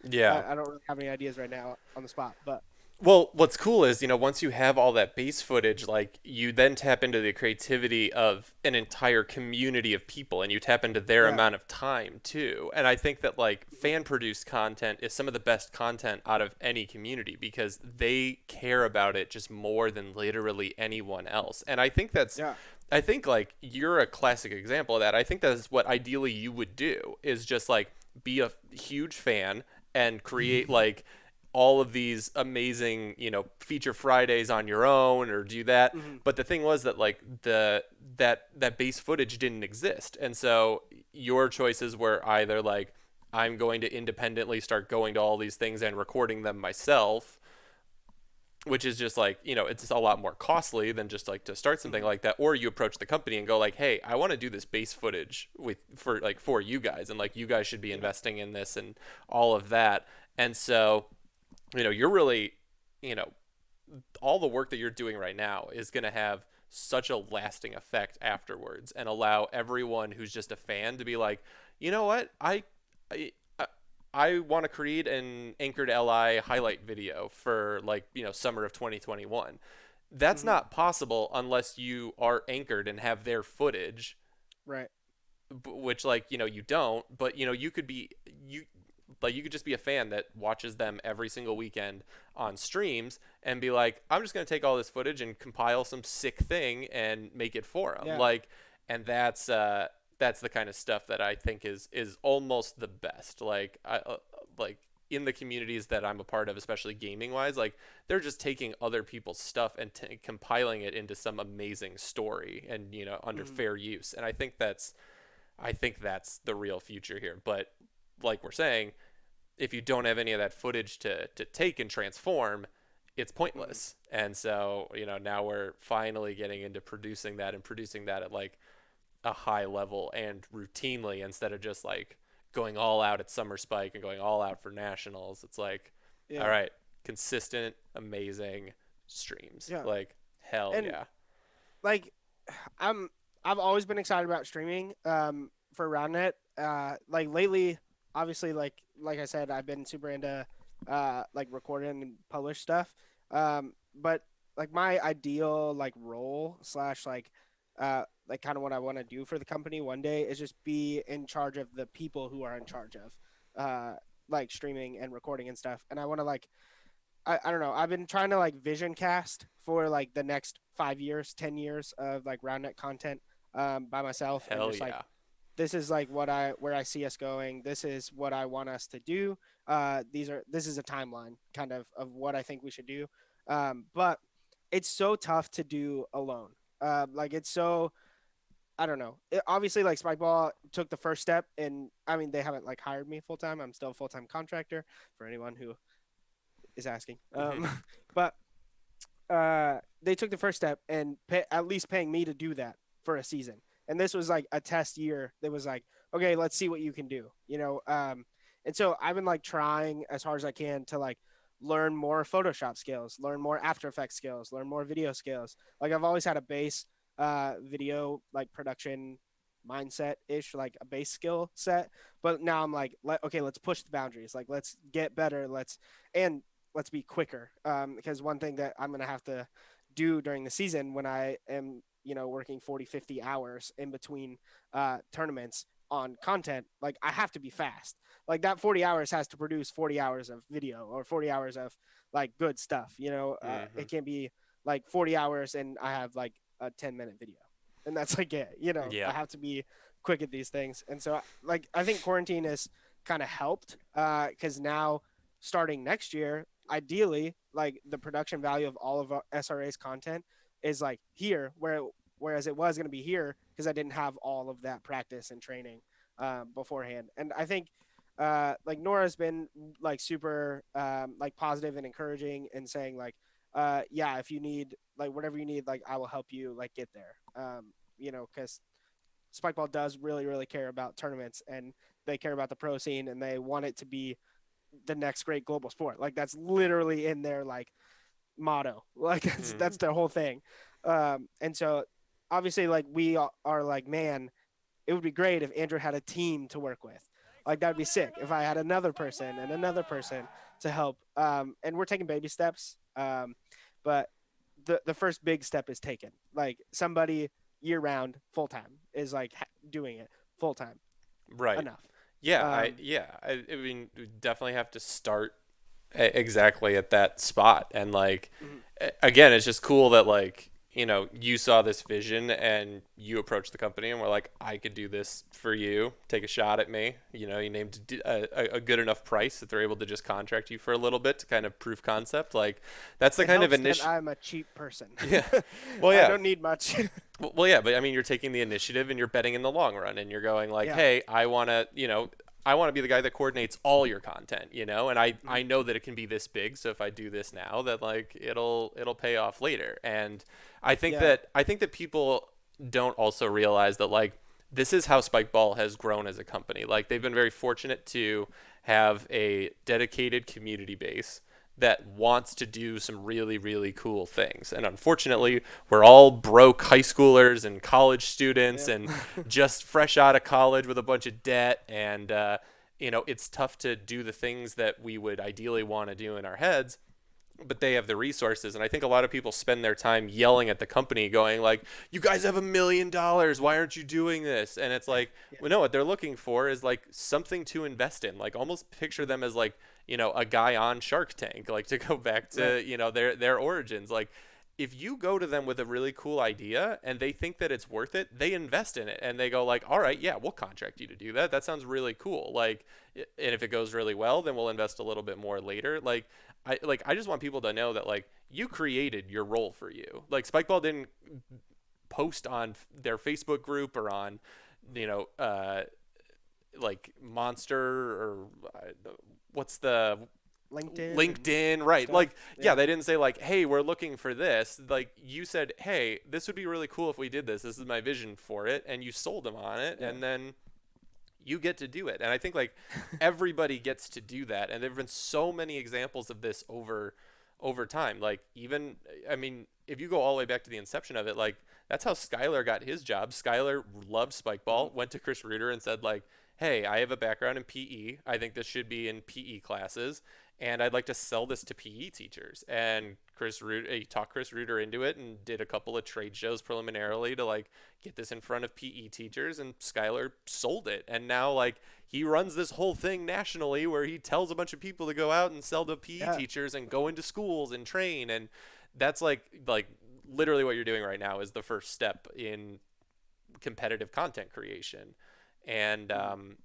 Yeah. I don't really have any ideas right now on the spot, but Well, what's cool is, once you have all that base footage, like you then tap into the creativity of an entire community of people and you tap into their yeah. amount of time too. And I think that like fan produced content is some of the best content out of any community because they care about it just more than literally anyone else. And Yeah. I think like you're a classic example of that. I think that's what ideally you would do is just like be a huge fan and create like all of these amazing, feature Fridays on your own or do that. Mm-hmm. But the thing was that like that base footage didn't exist. And so your choices were either like I'm going to independently start going to all these things and recording them myself, which is just like, it's a lot more costly than just like to start something Mm-hmm. like that. Or you approach the company and go like, hey, I want to do this base footage for you guys. And like, you guys should be Yeah. investing in this and all of that. And so, you're really, you know, all the work that you're doing right now is going to have such a lasting effect afterwards and allow everyone who's just a fan to be like, you know what? I, I want to create an Anchored LI highlight video for like, summer of 2021. That's Mm-hmm. not possible unless you are anchored and have their footage, Right. which like, you don't, but you could be you like you could just be a fan that watches them every single weekend on streams and be like, I'm just going to take all this footage and compile some sick thing and make it for them. Yeah. Like, and that's the kind of stuff that I think is almost the best. Like like in the communities that I'm a part of, especially gaming wise, like they're just taking other people's stuff and compiling it into some amazing story and under Mm-hmm. fair use. And I think that's the real future here. But like we're saying, if you don't have any of that footage to take and transform, it's Mm-hmm. pointless. And so, now we're finally getting into producing that and producing that at like a high level and routinely instead of just like going all out at Summer Spike and going all out for nationals. It's like, all Yeah. right, consistent, amazing streams. Yeah. Like, hell And yeah. like I'm I've always been excited about streaming for Roundnet. Like lately, obviously like I said, I've been super into like recording and publish stuff. But like my ideal like role slash like kind of what I want to do for the company one day is just be in charge of the people who are in charge of like streaming and recording and stuff. And I want to like I don't know. I've been trying to like vision cast for like the next 5 years, 10 years of like Roundnet content by myself, and Hell just like yeah. this is like where I see us going. This is what I want us to do. This is a timeline kind of what I think we should do. But it's so tough to do alone. Like it's so I don't know. Obviously, like Spikeball took the first step, and I mean they haven't like hired me full time. I'm still a full time contractor for anyone who is asking. Hmm. But they took the first step and at least paying me to do that for a season. And this was like a test year that was like, okay, let's see what you can do, And so I've been like trying as hard as I can to like learn more Photoshop skills, learn more After Effects skills, learn more video skills. Like I've always had a base video like production mindset ish, like a base skill set. But now I'm like, okay, let's push the boundaries. Like let's get better. And let's be quicker. Because one thing that I'm gonna have to do during the season when I am, working 40, 50 hours in between tournaments on content, like I have to be fast. Like that 40 hours has to produce 40 hours of video or 40 hours of like good stuff. Hmm. It can't be like 40 hours and I have like a 10-minute video. And that's like it. I Yeah. have to be quick at these things. And so like I think quarantine is kind of helped because now starting next year, ideally, like the production value of all of our SRA's content is like here, whereas it was going to be here because I didn't have all of that practice and training beforehand. And I think like Nora's been like super like positive and encouraging and saying like yeah, if you need like whatever you need, like I will help you like get there. You know, because Spikeball does really care about tournaments and they care about the pro scene and they want it to be the next great global sport. Like that's literally in their like motto. Like that's their whole thing. And so obviously like we are like, man, it would be great if Andrew had a team to work with. Like that'd be sick if I had another person and another person to help. And we're taking baby steps. But the first big step is taken. Like somebody year round full time is like doing it full time. Right. Enough. Yeah, Um, I mean, we definitely have to start exactly at that spot. And like, mhm. again, it's just cool that like, you know, you saw this vision and you approached the company and were like, I could do this for you. Take a shot at me. You know, you named a good enough price that they're able to just contract you for a little bit to kind of prove concept. Like, that's the It kind of helps that initial. I'm a cheap person. Yeah. Well, I yeah. don't need much. Well, yeah, but I mean, you're taking the initiative and you're betting in the long run, and you're going like, Yeah. hey, I want to, you know, I want to be the guy that coordinates all your content, you know, and I Mhm. know that it can be this big, so if I do this now, that like it'll pay off later. And Yeah. I think that people don't also realize that like this is how Spikeball has grown as a company. Like they've been very fortunate to have a dedicated community base that wants to do some really cool things. And Mhm. unfortunately, we're all broke high schoolers and college students Yep. and just fresh out of college with a bunch of debt. And, you know, it's tough to do the things that we would ideally want to do in our heads, but they have the resources. And I think a lot of people spend their time yelling at the company going like, you guys have $1 million, why aren't you doing this? And it's like, Yeah. well, no, what they're looking for is like something to invest in. Like almost picture them as like, you know, a guy on Shark Tank, like to go back Right. to, you know, their origins. Like if you go to them with a really cool idea and they think that it's worth it, they invest in it and they go like, all right, yeah, we'll contract you to do that. That sounds really cool. Like, and if it goes really well, then we'll invest a little bit more later. I just want people to know that like you created your role for you. Like Spikeball didn't post on their Facebook group or on, you know, like Monster or what's the LinkedIn and LinkedIn, right? stuff. Like, yeah, Yeah. they didn't say like, "Hey, we're looking for this." Like, you said, "Hey, this would be really cool if we did this. This is my vision for it," and you sold them on it, Yeah. and then you get to do it. And I think like everybody gets to do that. And there've been so many examples of this over time. Like even I mean, if you go all the way back to the inception of it, like that's how Skylar got his job. Skylar loved Mhm. Spikeball, went to Chris Reuter and said like, "Hey, I have a background in PE. I think this should be in PE classes, and I'd like to sell this to PE teachers." And Chris Reuter, he talked Chris Reuter into it and did a couple of trade shows preliminarily to like get this in front of PE teachers, and Skylar sold it. And now like he runs this whole thing nationally where he tells a bunch of people to go out and sell to PE Yeah. teachers and go into schools and train. And that's like literally what you're doing right now is the first step in competitive content creation. And Mhm.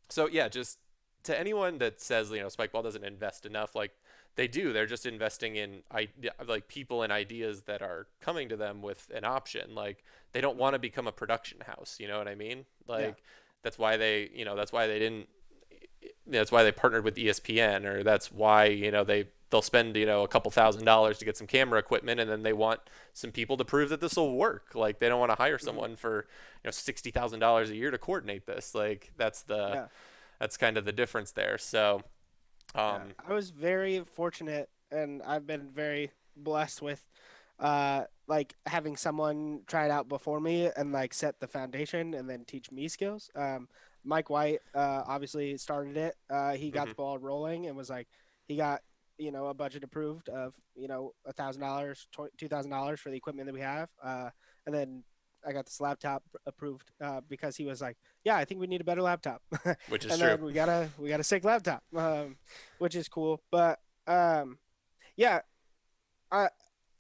so yeah, just to anyone that says, you know, Spikeball doesn't invest enough, like they do. They're just investing in like people and ideas that are coming to them with an option. Like they don't want Mhm. to become a production house. You know what I mean? Yeah. Like that's why they, you know, that's why they didn't. That's why they partnered with ESPN, or that's why, you know, they'll spend, you know, a couple $1,000s to get some camera equipment, and then they want some people to prove that this will work. Like they don't want to hire Mhm. someone for, you know, $60,000 a year to coordinate this. Like Yeah. that's kind of the difference there. So Yeah. um, I was very fortunate and I've been very blessed with like having someone try it out before me and like set the foundation and then teach me skills. Mike White obviously started it. He got mhm. the ball rolling and was like he got a budget approved of $1,000, $2,000 for the equipment that we have. And then I got this laptop approved because he was like, yeah, I think we need a better laptop. Which is And true. then we got a sick laptop, which is cool. But yeah, I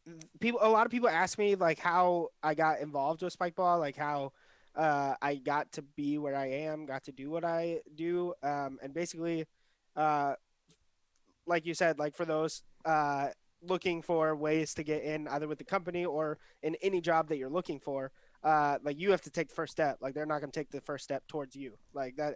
a lot of people ask me like how I got involved with Spikeball, like how I got to be where I am, got to do what I do, and basically, uh, like you said, like for those looking for ways to get in either with the company or in any job that you're looking for, like you have to take the first step. Like they're not going to take the first step towards you. Like that,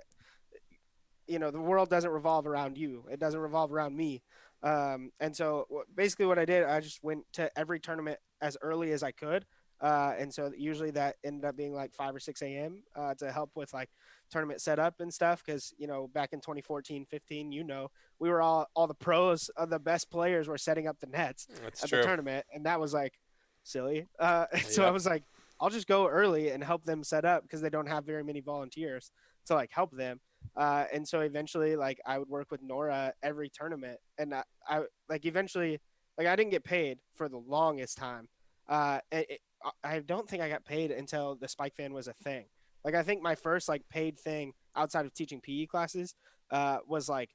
the world doesn't revolve around you. It doesn't revolve around me. And so basically what I did, I just went to every tournament as early as I could. And so usually that ended up being like 5 or 6 a.m. To help with like tournament setup and stuff. Cause back in 2014, 15, we were all the pros, the best players were setting up the nets That's at the true. tournament. And that was like silly. So I Yep. was like, I'll just go early and help them set up because they don't have very many volunteers to like help them. And so eventually, like I would work with Nora every tournament, and I like eventually, like I didn't get paid for the longest time. I don't think I got paid until the Spike Fan was a thing. Like I think my first like paid thing outside of teaching PE classes, was like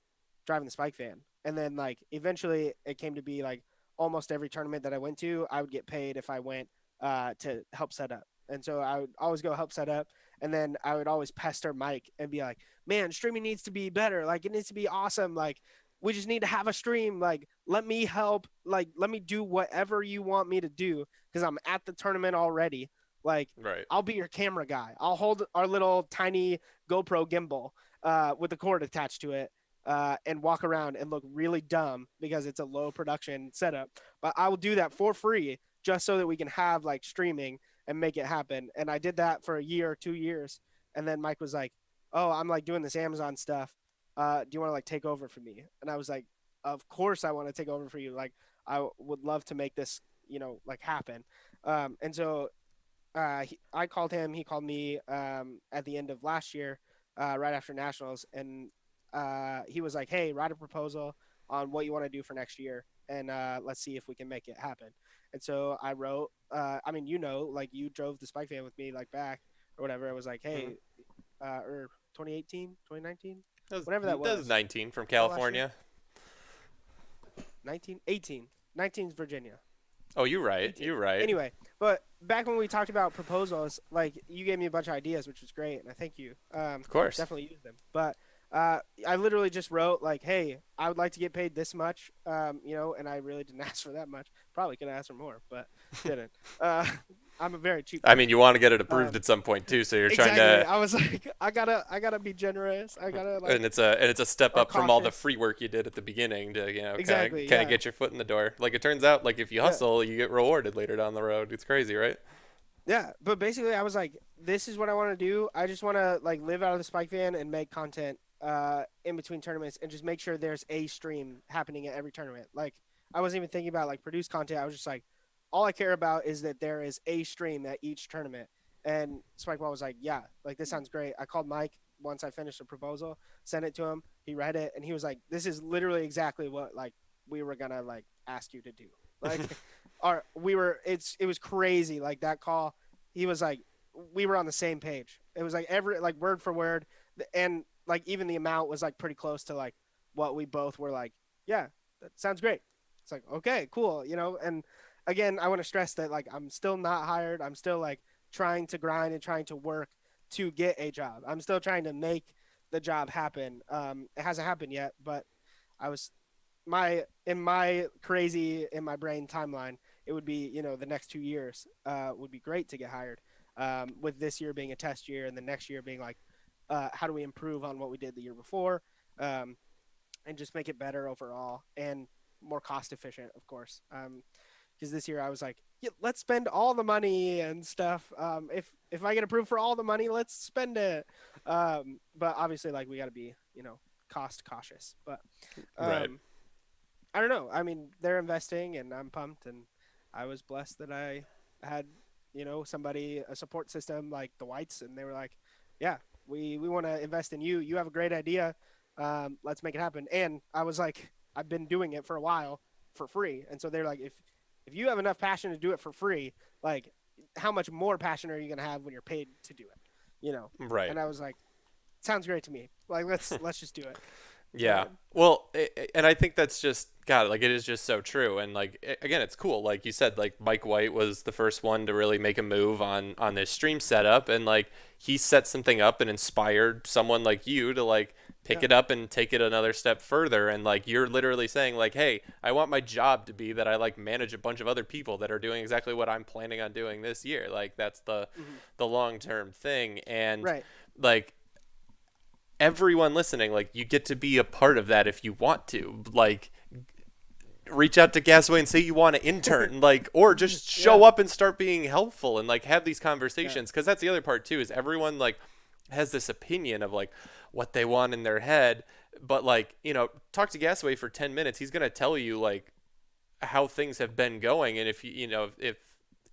driving the Spike Fan, and then like eventually it came to be like almost every tournament that I went to, I would get paid if I went to help set up. And so I would always go help set up, and then I would always pester Mike and be like, man, streaming needs to be better. Like it needs to be awesome. Like we just need to have a stream. Like let me help. Like let me do whatever you want me to do because I'm at the tournament already. Like Right. I'll be your camera guy. I'll hold our little tiny GoPro gimbal with a cord attached to it. And walk around and look really dumb because it's a low production setup. But I will do that for free just so that we can have like streaming and make it happen. And I did that for a year, 2 years. And then Mike was like, oh, I'm like doing this Amazon stuff. Do you want to like take over for me? And I was like, of course I want to take over for you. Like I would love to make this, like happen. And so I called him. He called me at the end of last year, right after nationals, and he was like, "Hey, write a proposal on what you want to do for next year, and let's see if we can make it happen." And so I wrote. I mean, like you drove the Spike Van with me, like back or whatever. It was like, Hmm. "Hey," or 2018, 2019, That was, whatever that that was was. 19 from Was that last year? California. 19, 18. 19 is Virginia. Oh, you're right. 18. You're right. Anyway, but back when we talked about proposals, like you gave me a bunch of ideas, which was great, and I thank you. Of course. Definitely use them. But I literally just wrote like, "Hey, I would like to get paid this much," and I really didn't ask for that much. Probably could have asked for more, but didn't. Uh, I'm a very cheap I mean, you person. want to get it approved Um, at some point too, so you're trying exactly. to, I was like, I gotta be generous. I gotta like, and it's a step or up from all the cautious. free work you did at the beginning to kind of Exactly. kind of Yeah. get your foot in the door. Like it turns out, like if you Yeah. hustle, you get rewarded later down the road. It's crazy, right? Yeah, but basically, I was like, "This is what I want to do. I just want to like live out of the Spike Van and make content in between tournaments, and just make sure there's a stream happening at every tournament." Like, I wasn't even thinking about like produce content. I was just like, all I care about is that there is a stream at each tournament. And Spikeball was like, "Yeah, like this sounds great." I called Mike once I finished the proposal, sent it to him. He read it, and he was like, "This is literally exactly what like we were gonna like ask you to do." Like, it was crazy. Like that call, he was like, we were on the same page. It was like every like word for word, and like even the amount was like pretty close to like what we both were like. Yeah, that sounds great. It's like okay, cool, And again, I want to stress that like I'm still not hired. I'm still like trying to grind and trying to work to get a job. I'm still trying to make the job happen. It hasn't happened yet, but I was my crazy in my brain timeline, it would be the next 2 years would be great to get hired. With this year being a test year and the next year being like, how do we improve on what we did the year before, um, and just make it better overall and more cost efficient, of course. Because this year I was like, yeah, let's spend all the money and stuff. If I get approved for all the money, let's spend it. But obviously, like we got to be cost cautious. But Right. um, I don't know. I mean, they're investing, and I'm pumped. And I was blessed that I had, somebody, a support system like the Whites, and they were like, "Yeah, we want to invest in you. You have a great idea. Let's make it happen." And I was like, "I've been doing it for a while for free," and so they're like, "If you have enough passion to do it for free, like, how much more passion are you gonna have when you're paid to do it?" Right. And I was like, "Sounds great to me. Like, let's just do it." Yeah. Well, and I think that's just God, like it is just so true. And like again, it's cool. Like you said, like Mike White was the first one to really make a move on this stream setup, and like he set something up and inspired someone like you to like pick Yeah. it up and take it another step further. And like you're literally saying like, hey, I want my job to be that I like manage a bunch of other people that are doing exactly what I'm planning on doing this year. Like that's Hmm. the long term thing. And Right. like everyone listening, like you get to be a part of that if you want to. Like reach out to Gasaway and say you want to intern, like, or just Yeah. show up and start being helpful and like have these Yeah. conversations. Because that's the other part too, is everyone like has this opinion of like what they want in their head, but like talk to Gasaway for 10 minutes, he's gonna tell you like how things have been going, and if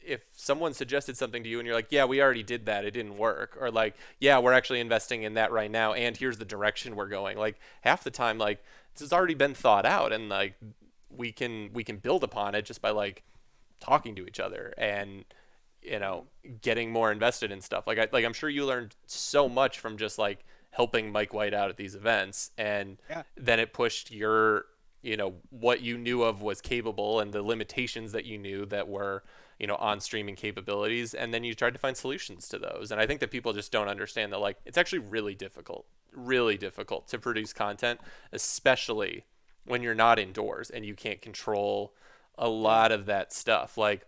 if someone suggested something to you and you're like, yeah, we already did that, it didn't work, or like, yeah, we're actually investing in that right now and here's the direction we're going, like half the time like this has already been thought out, and like we can build upon it just by like talking to each other and Hmm. getting more invested in stuff. I'm sure you learned so much from just like helping Mike White out at these events, and Yeah. then it pushed your what you knew of was capable and the limitations that you knew that were on streaming capabilities, and then you tried to find solutions to those. And I think that people just don't understand that like it's actually really difficult to produce content, especially when you're not indoors and you can't control a Yeah. lot of that stuff. Like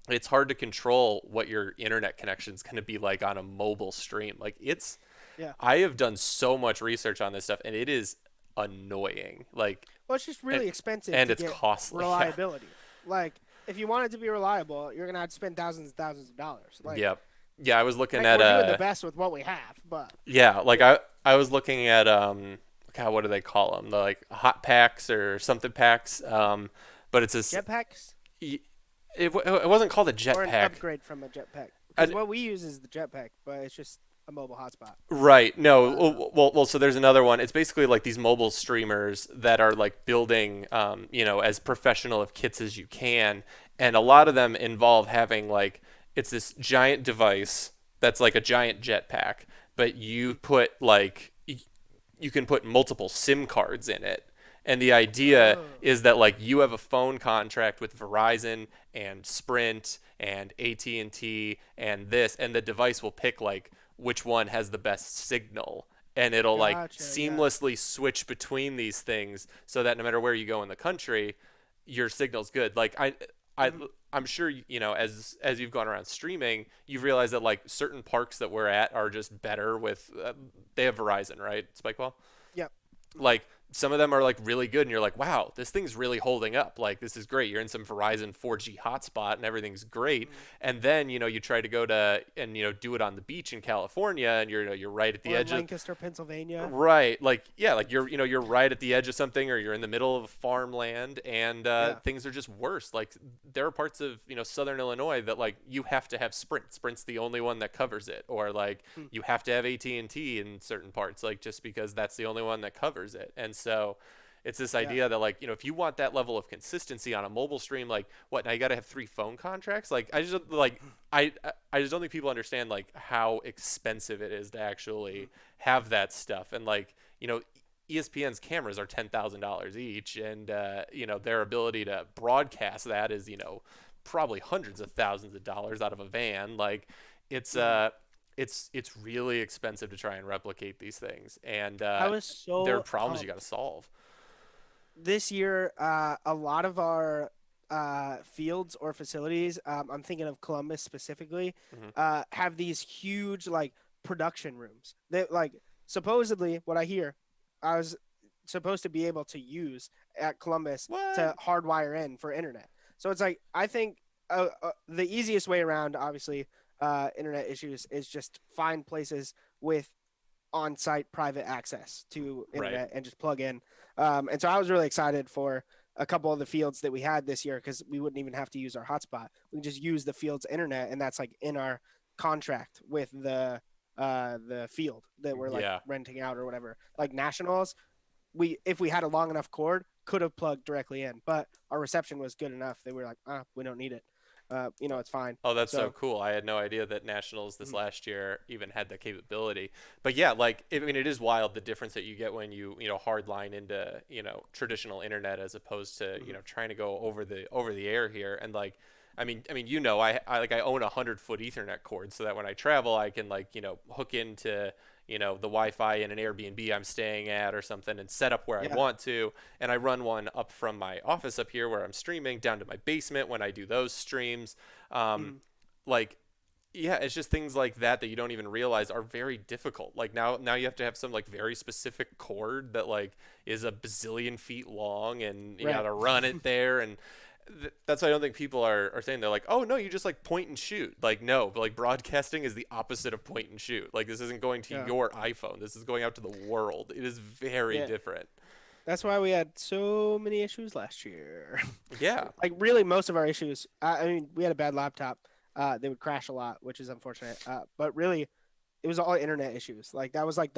it's hard to control what your internet connection is going to be like on a mobile stream. Like Yeah. I have done so much research on this stuff and it is annoying. Like, Well, it's just and, really expensive and to it's get costly. Yeah. reliability. Like, if you want it to be reliable, you're gonna have to spend thousands and thousands of dollars. Like, Yep. Yeah. I was looking like at, we're doing the best with what we have, but yeah, like yeah. I was looking at, God, what do they call them? The like hot packs or something packs. But it's this, Jetpacks it wasn't called a or an jetpack. upgrade from a jetpack, because I, what we use is the jetpack, but it's just a mobile hotspot. Right. No. Uh, Well. So there's another one. It's basically like these mobile streamers that are like building, as professional of kits as you can, and a lot of them involve having like it's this giant device that's like a giant jetpack, but you put like you can put multiple SIM cards in it. And the idea oh, is that like you have a phone contract with Verizon and Sprint and AT&T and this, and the device will pick like which one has the best signal, and it'll like gotcha. Yeah. seamlessly switch between these things so that no matter where you go in the country, your signal's good. Like I Hmm. I'm sure as you've gone around streaming, you've realized that like certain parks that we're at are just better with they have Verizon, right? Spikeball? Yep. Hmm. Like some of them are like really good and you're like, wow, this thing's really holding up, like this is great, you're in some Verizon 4G hotspot and everything's great. Hmm. And then you try to go to and do it on the beach in California, and you're right at the Or in edge of Lancaster, Pennsylvania. right, like yeah, like you're right at the edge of something, or you're in the middle of farmland, and Yeah. things are just worse. Like there are parts of southern Illinois that like you have to have Sprint's the only one that covers it, or like Hmm. you have to have AT&T in certain parts, like just because that's the only one that covers it. And so it's this Yeah. idea that like if you want that level of consistency on a mobile stream, like what, now you got to have 3 phone contracts. Like I just don't think people understand like how expensive it is to Hmm. actually have that stuff. And like ESPN's cameras are $10,000 each, and their ability to broadcast that is probably hundreds of thousands of dollars out of a van. Like it's Hmm. it's really expensive to try and replicate these things, and I was there are so problems you got to solve. this year, a lot of our fields or facilities, I'm thinking of Columbus specifically, Hmm. have these huge like production rooms. They like supposedly what I hear, I was supposed to be able to use at Columbus What? to hardwire in for internet. So it's like I think the easiest way around, obviously, internet issues is just find places with on-site private access to Right. internet and just plug in. And so I was really excited for a couple of the fields that we had this year because we wouldn't even have to use our hotspot. We can just use the field's internet, and that's like in our contract with the field that we're like Yeah. renting out or whatever. Like Nationals, we if we had a long enough cord, could have plugged directly in, but our reception was good enough that we were like, we don't need it. it's fine. Oh, that's so So cool. I had no idea that Nationals this mhm, last year even had that capability. But yeah, like I mean it is wild the difference that you get when you hardline into, traditional internet as opposed to, mhm. trying to go over the air here. And like I mean, I own a 100-foot Ethernet cord so that when I travel I can like, hook into, the Wi-Fi in an Airbnb I'm staying at or something and set up where I Yeah. want to. And I run one up from my office up here where I'm streaming down to my basement when I do those streams. Um, Mhm. like yeah, it's just things like that you don't even realize are very difficult. Like now you have to have some like very specific cord that like is a bazillion feet long and you got Right. to run it there. And that's why I don't think people are saying they're like, oh no, you just like point and shoot. Like no, but like broadcasting is the opposite of point and shoot. Like this isn't going to Yeah. your iPhone, this is going out to the world. It is very Yeah. different. That's why we had so many issues last year. Yeah. Like really, most of our issues. I mean, we had a bad laptop. They would crash a lot, which is unfortunate. But really, it was all internet issues. Like that was like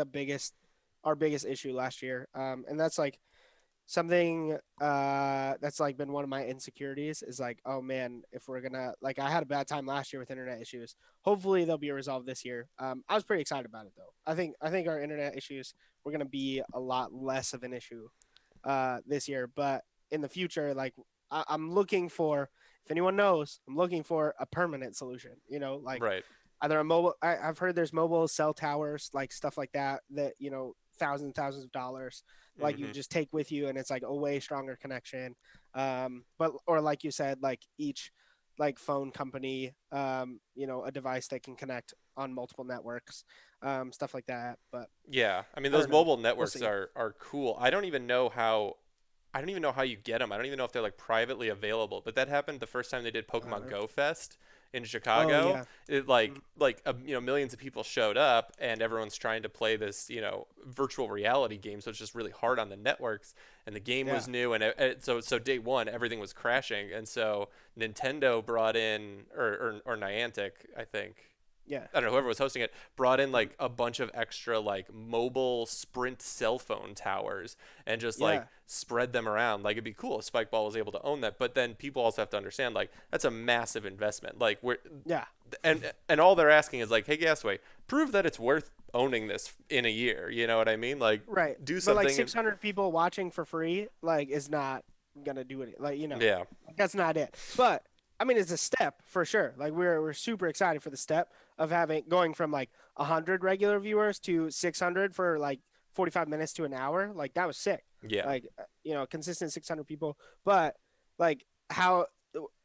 our biggest issue last year. And that's like something that's like been one of my insecurities is like, oh man, if we're gonna like, I had a bad time last year with internet issues. Hopefully they'll be resolved this year. I was pretty excited about it though. I think our internet issues were gonna be a lot less of an issue this year, but in the future, like I'm looking for, if anyone knows, I'm looking for a permanent solution. Like Right. either a mobile. I've heard there's mobile cell towers, like stuff like that, that thousands and thousands of dollars, like you Hmm. just take with you, and it's like a way stronger connection. But or like you said, like each like phone company, a device that can connect on multiple networks, stuff like that. But Yeah, I mean I those don't know. mobile We'll networks see. are cool. I don't even know how you get them. I don't even know if they're like privately available. But that happened the first time they did Pokemon Uh, Go Fest in oh Chicago. yeah. It Mhm. millions of people showed up and everyone's trying to play this, virtual reality game. So it's just really hard on the networks. And the game was Yeah. new, and so day one everything was crashing. And so Nintendo brought in or Niantic, I think. Yeah. I don't know, whoever was hosting it brought in Mhm. like a bunch of extra like mobile Sprint cell phone towers and just like Yeah. spread them around. Like it'd be cool if Spikeball was able to own that, but then people also have to understand like that's a massive investment. Like we're Yeah. and all they're asking is like, hey Gasway, prove that it's worth owning this in a year. You know what I mean? Like Right. do But like something. 600 people watching for free, like, is not gonna do it. Like, Yeah, that's not it. But I mean, it's a step for sure. Like, we're super excited for the step of going from like 100 regular viewers to 600 for like 45 minutes to an hour. Like, that was sick. yeah, Like, consistent 600 people. But like, how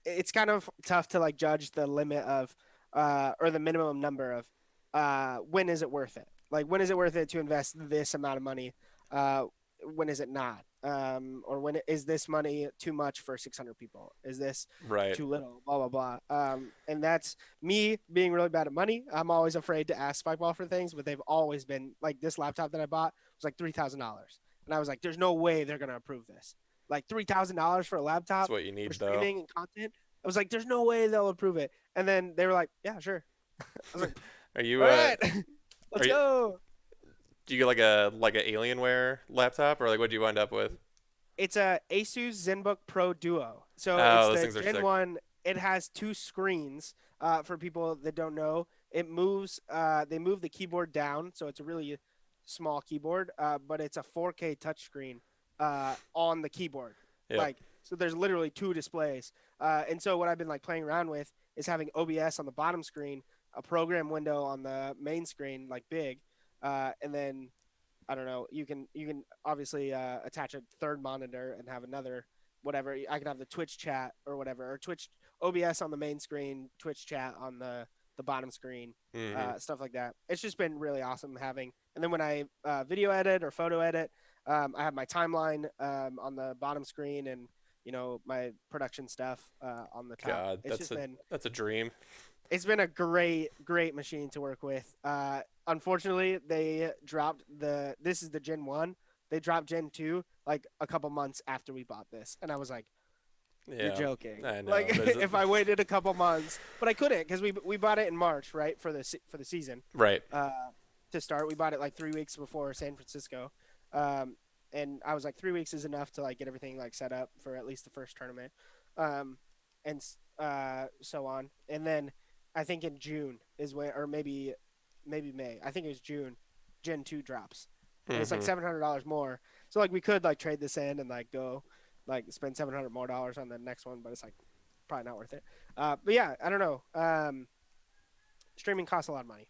it's kind of tough to like judge the limit of or the minimum number of when is it worth it? Like, when is it worth it to invest this amount of money? Uh, when is it not? Or is this money too much for 600 people? Is this right. too little? Blah blah blah. And that's me being really bad at money. I'm always afraid to ask Spikeball for things, but they've always been like, this laptop that I bought was like $3,000, and I was like, there's no way they're gonna approve this. Like $3,000 for a That's laptop what you for need though. streaming and content. I was like, there's no way they'll approve it. And then they were like, yeah, sure. I was like, Are you all right, are let's you go. do you get like a Alienware laptop or like what do you wind up with? It's a Asus ZenBook Pro Duo. So it's Oh, those the things are Gen sick. 1. It has two screens. For people that don't know, it moves. They move the keyboard down, so it's a really small keyboard. But it's a 4K touchscreen on the keyboard. Yep. Like, so, there's literally two displays. And so what I've been like playing around with is having OBS on the bottom screen, a program window on the main screen, like big, and then I don't know. You can obviously attach a third monitor and have another whatever. I can have the Twitch chat or whatever, or Twitch OBS on the main screen, Twitch chat on the bottom screen, Hmm. stuff like that. It's just been really awesome having. And then when I video edit or photo edit, I have my timeline on the bottom screen, and my production stuff on the top. God, It's just been that's a dream. it's been a great machine to work with. Unfortunately, they dropped this is the Gen 1. They dropped Gen 2 like a couple months after we bought this. And I was like, you're Yeah, joking. I know. Like, There's a, if I waited a couple months, but I couldn't because we bought it in March, right? For the season. right. Uh, to start, we bought it like 3 weeks before San Francisco. Um, and I was like, 3 weeks is enough to like get everything like set up for at least the first tournament. Um, and so on. And then I think in June is when, or maybe May. I think it was June. Gen 2 drops, and it's like Mm-hmm. $700 more. So like we could like trade this in and like go like spend $700 more on the next one, but it's like probably not worth it. But yeah, I don't know. Streaming costs a lot of money.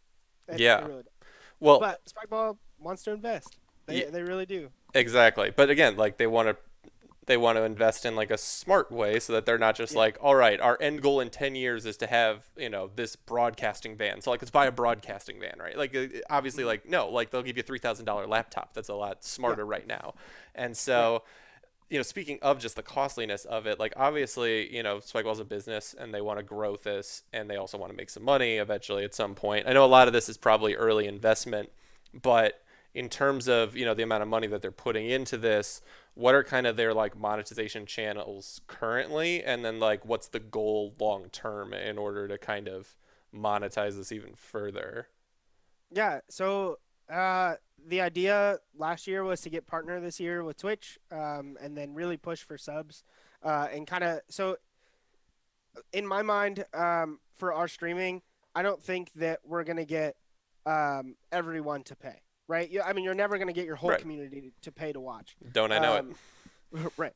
It Yeah. really does. Well, But Spikeball wants to invest. yeah, They really do. exactly. But again, like they want to invest in like a smart way so that they're not just Yeah. like, all right, our end goal in 10 years is to have, this broadcasting van. So like let's buy a broadcasting van, right? Like obviously Hmm. like no, like they'll give you $3,000 laptop. That's a lot Yeah. smarter right now. And Right. so, speaking of just the costliness of it, like obviously, Spikeball's a business and they want to grow this and they also want to make some money eventually at some point. I know a lot of this is probably early investment, but in terms of, the amount of money that they're putting into this, what are kind of their like monetization channels currently? And then like what's the goal long term in order to kind of monetize this even further? Yeah. So uh, the idea last year was to get partner this year with Twitch, and then really push for subs, and kind of so in my mind, for our streaming, I don't think that we're gonna get everyone to pay. Right? I mean, you're never gonna get your whole Right. community to pay to watch. Don't I know it? Um, right.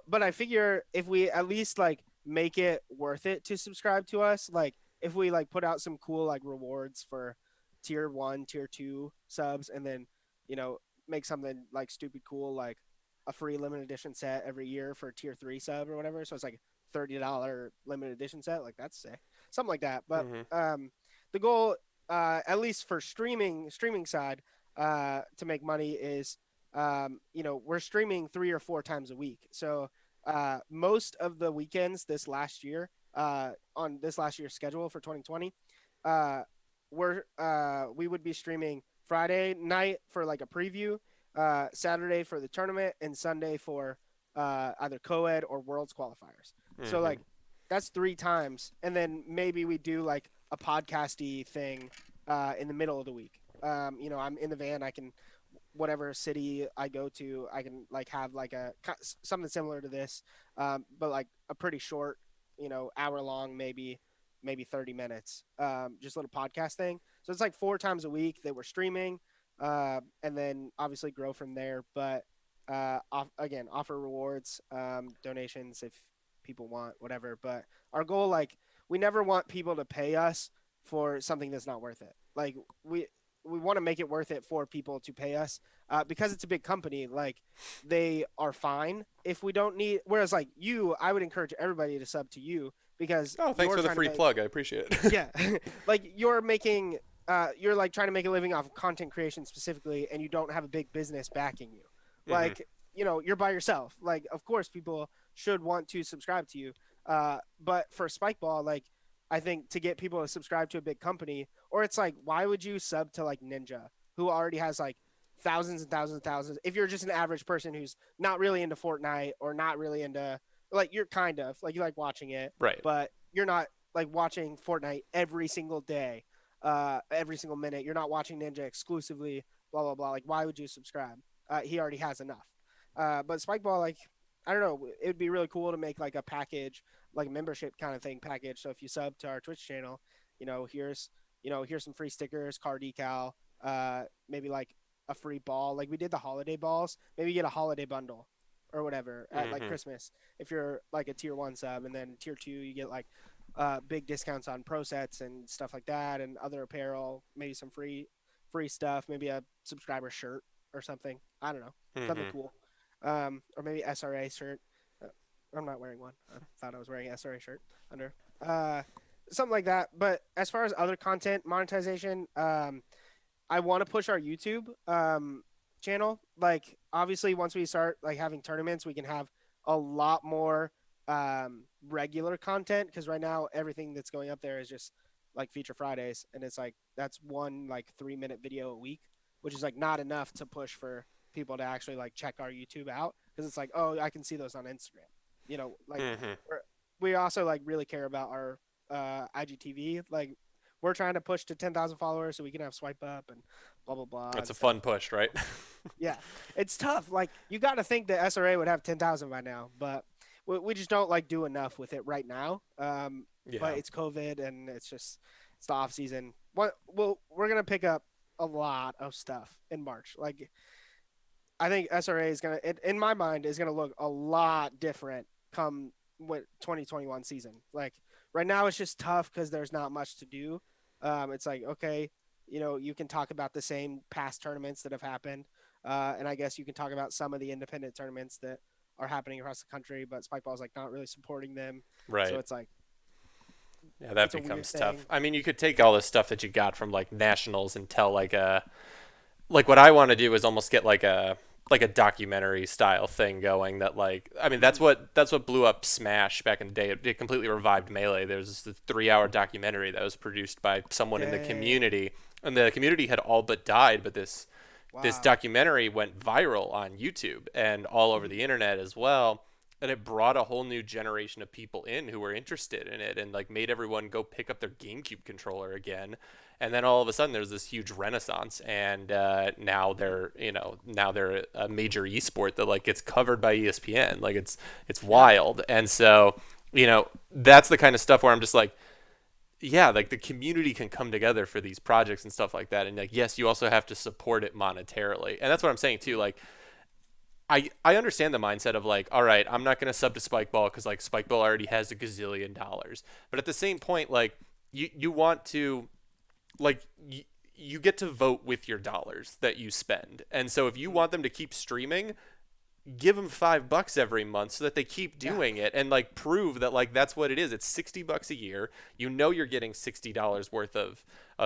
But I figure if we at least like make it worth it to subscribe to us, like if we like put out some cool like rewards for tier one, tier two subs, and then you know make something like stupid cool, like a free limited edition set every year for tier three sub or whatever. So it's like $30 limited edition set, like that's sick, something like that. But Mm-hmm. the goal, at least for streaming side, to make money is we're streaming 3 or 4 times a week. So most of the weekends this last year, on this last year's schedule for 2020, uh, we would be streaming Friday night for like a preview, Saturday for the tournament, and Sunday for either co-ed or worlds qualifiers. So Mm-hmm. like that's 3 times, and then maybe we do like a podcasty thing in the middle of the week. I'm in the van. I can whatever city I go to, I can like have like something similar to this, but like a pretty short, hour long, maybe 30 minutes, just a little podcast thing. So it's like 4 times a week that we're streaming, and then obviously grow from there. But offer rewards, donations if people want, whatever. But our goal, like, we never want people to pay us for something that's not worth it. Like we want to make it worth it for people to pay us, because it's a big company. Like they are fine if we don't need. Whereas like you, I would encourage everybody to sub to you because Oh, thanks you're for the trying to free make. plug. I appreciate it. Yeah, like you're like trying to make a living off of content creation specifically, and you don't have a big business backing you. Mm-hmm. Like you're by yourself. Like of course people should want to subscribe to you, but for Spikeball, like I think to get people to subscribe to a big company, or it's like why would you sub to like Ninja, who already has like thousands and thousands and thousands, if you're just an average person who's not really into Fortnite or not really into, like, you're kind of like you like watching it, Right. but you're not like watching Fortnite every single day, every single minute. You're not watching Ninja exclusively, blah blah blah. Like, why would you subscribe? He already has enough. But Spikeball, like, I don't know, it would be really cool to make like a package, like a membership kind of thing package. So if you sub to our Twitch channel, here's some free stickers, car decal, maybe like a free ball. Like we did the holiday balls. Maybe you get a holiday bundle or whatever at like Mm-hmm. Christmas if you're like a tier one sub, and then tier two you get like big discounts on pro sets and stuff like that, and other apparel, maybe some free stuff, maybe a subscriber shirt or something. I don't know, something Mm-hmm. cool, or maybe SRA shirt. Uh, I'm not wearing one. I thought I was wearing an SRA shirt under. Uh, Something like that. But as far as other content monetization, I want to push our YouTube channel. Like, obviously, once we start like having tournaments, we can have a lot more regular content. Because right now, everything that's going up there is just like feature Fridays, and it's like that's one like 3 minute video a week, which is like not enough to push for people to actually like check our YouTube out. Because it's like, oh, I can see those on Instagram. Like Mm-hmm. we also like really care about our IGTV. Like we're trying to push to 10,000 followers so we can have swipe up and blah blah blah That's and a stuff. fun push, right? Yeah, it's tough. Like you got to think that SRA would have 10,000 by now, but we just don't like do enough with it right now. But Yeah. it's COVID and it's the off season. We're gonna pick up a lot of stuff in March. Like I think SRA is gonna, in my mind, is gonna look a lot different come with 2021 season. Like right now, it's just tough because there's not much to do. It's like okay, you can talk about the same past tournaments that have happened, and I guess you can talk about some of the independent tournaments that are happening across the country, but Spikeball's like not really supporting them. So Right. it's like Yeah, that it's a weird becomes tough. thing. I mean, you could take all this stuff that you got from like nationals and tell like what I want to do is almost get like a documentary style thing going that like I mean Mhm. that's what blew up Smash back in the day. It completely revived Melee. There was this 3 hour documentary that was produced by someone in the Dang! community, and the community had all but died, but this Wow. documentary went viral on YouTube and all over Mhm. the internet as well. And it brought a whole new generation of people in who were interested in it and like made everyone go pick up their GameCube controller again. And then all of a sudden there's this huge renaissance, and now Mhm. they're a major esport that like gets covered by ESPN. Like it's Yeah. wild. And so that's the kind of stuff where I'm just like, yeah, like the community can come together for these projects and stuff like that. And like, yes, you also have to support it monetarily. And that's what I'm saying too. Mhm. Like, I understand the mindset of like, all right, I'm not going to sub to Spikeball because like Spikeball already has a gazillion dollars. But at the same point, like, you want to, like, you get to vote with your dollars that you spend. And so if you Mhm. want them to keep streaming, give them $5 every month so that they keep Yeah. doing it and like prove that like that's what it is. It's $60 a year. You're getting $60 worth of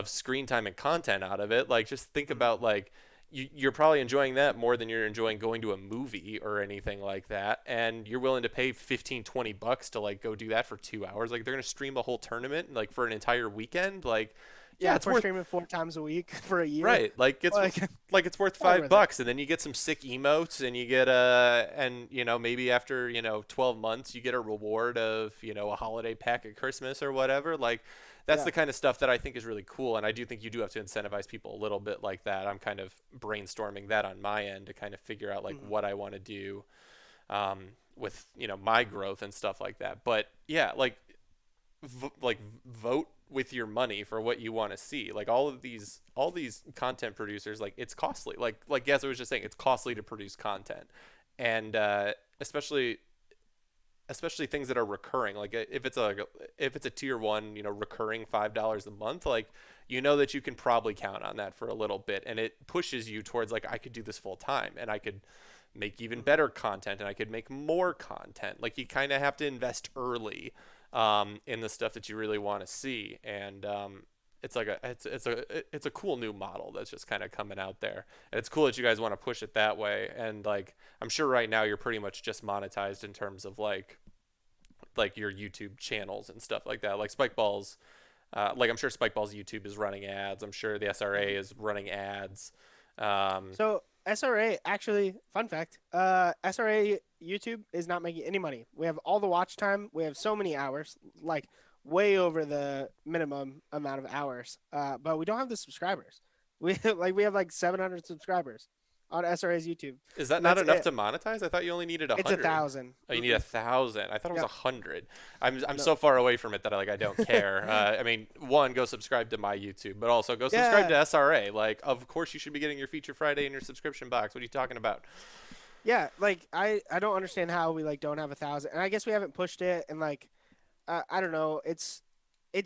screen time and content out of it. Like just think Mhm. about like you're probably enjoying that more than you're enjoying going to a movie or anything like that, and you're willing to pay 15-20 bucks to like go do that for 2 hours. Like they're gonna stream a whole tournament like for an entire weekend. Like yeah, Yeah, if it's we're worth. streaming 4 times a week for a year, Right, like it's like like it's worth probably five worth it. bucks, and then you get some sick emotes, and you get and maybe after 12 months you get a reward of a holiday pack at Christmas or whatever. Like that's Yeah. the kind of stuff that I think is really cool, and I do think you do have to incentivize people a little bit like that. I'm kind of brainstorming that on my end to kind of figure out like Mhm. what I want to do with my growth and stuff like that. But yeah, like like vote with your money for what you want to see. Like all these content producers, like it's costly. Like Gaz was just saying, it's costly to produce content, and especially things that are recurring. Like if it's a tier one, recurring $5 a month, like that you can probably count on that for a little bit, and it pushes you towards like I could do this full time, and I could make even Mhm. better content, and I could make more content. Like you kind of have to invest early in the stuff that you really want to see, and it's a cool new model that's just kind of coming out there, and it's cool that you guys want to push it that way. And like I'm sure right now you're pretty much just monetized in terms of like your YouTube channels and stuff like that. Like Spikeballs, like I'm sure Spikeball's YouTube is running ads. I'm sure the SRA Mhm. is running ads. Um, So SRA actually, fun fact, SRA YouTube is not making any money. We have all the watch time. We have so many hours, like way over the minimum amount of hours. But we don't have the subscribers. We we have like 700 subscribers on SRA's YouTube, is that and not that's enough it. to monetize? I thought you only needed a It's a hundred. thousand. Oh, you need a Mm-mm. thousand. I thought it was Yep. 100. I'm No. so far away from it that I don't care. I mean, one, go subscribe to my YouTube, but also go subscribe Yeah. to SRA. Like, of course you should be getting your feature Friday in your subscription box. What are you talking about? Yeah. Like I don't understand how we like don't have 1,000, and I guess we haven't pushed it, and like I don't know. It's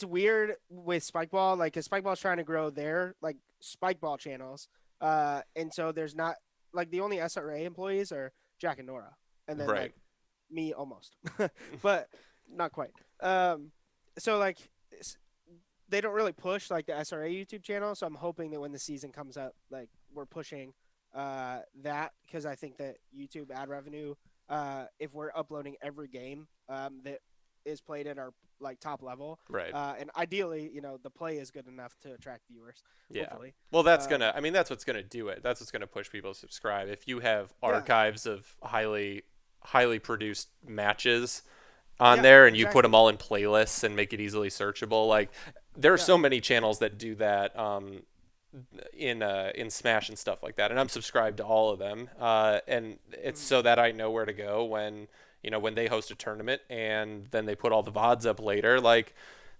weird with Spikeball, like, 'cause Spikeball's trying to grow their like Spikeball channels, and so there's not like the only SRA employees are Jack and Nora, and then Right. like me almost, but not quite. Um, so like they don't really push like the SRA YouTube channel, so I'm hoping that when the season comes up, like we're pushing that because I think that YouTube ad revenue, if we're uploading every game that is played at our like top level, Right. and ideally, the play is good enough to attract viewers. Yeah. Hopefully, Well, um, I mean, that's what's gonna do it. That's what's gonna push people to subscribe. If you have yeah, archives of highly produced matches on yeah, there, and you put them exactly, all in playlists and make it easily searchable, like there are yeah, so many channels that do that in Smash and stuff like that, and I'm subscribed to all of them, and it's mhm, so that I know where to go when when they host a tournament and then they put all the VODs up later, like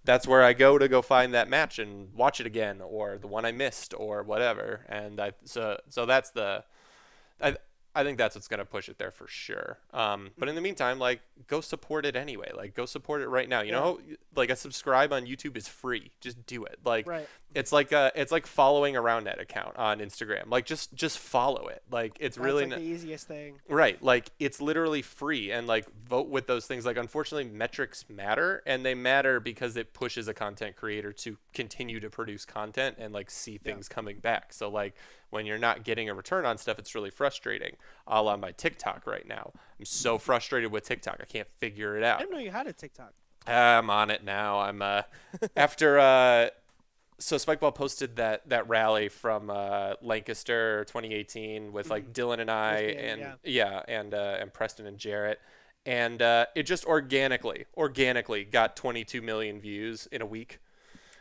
that's where I go to go find that match and watch it again, or the one I missed, or whatever. And so that's I I think that's what's gonna push it there for sure. But in the meantime, like go support it anyway. Like go support it right now. You Yeah. know, like a subscribe on YouTube is free. Just do it. Like Right. it's like following a Roundnet account on Instagram. Like just follow it. Like it's That's really like the easiest thing. right. Like it's literally free, and like vote with those things. Like unfortunately metrics matter, and they matter because it pushes a content creator to continue to produce content and like see Yeah. things coming back. So like when you're not getting a return on stuff, it's really frustrating. A la my TikTok right now. I'm so frustrated with TikTok. I can't figure it I out. didn't know you had a TikTok. I'm on it now. I'm after so Spikeball posted that rally from Lancaster 2018 with like Dylan and I First game, and yeah. and Preston and Jarrett, and it just organically got 22 million views in a week,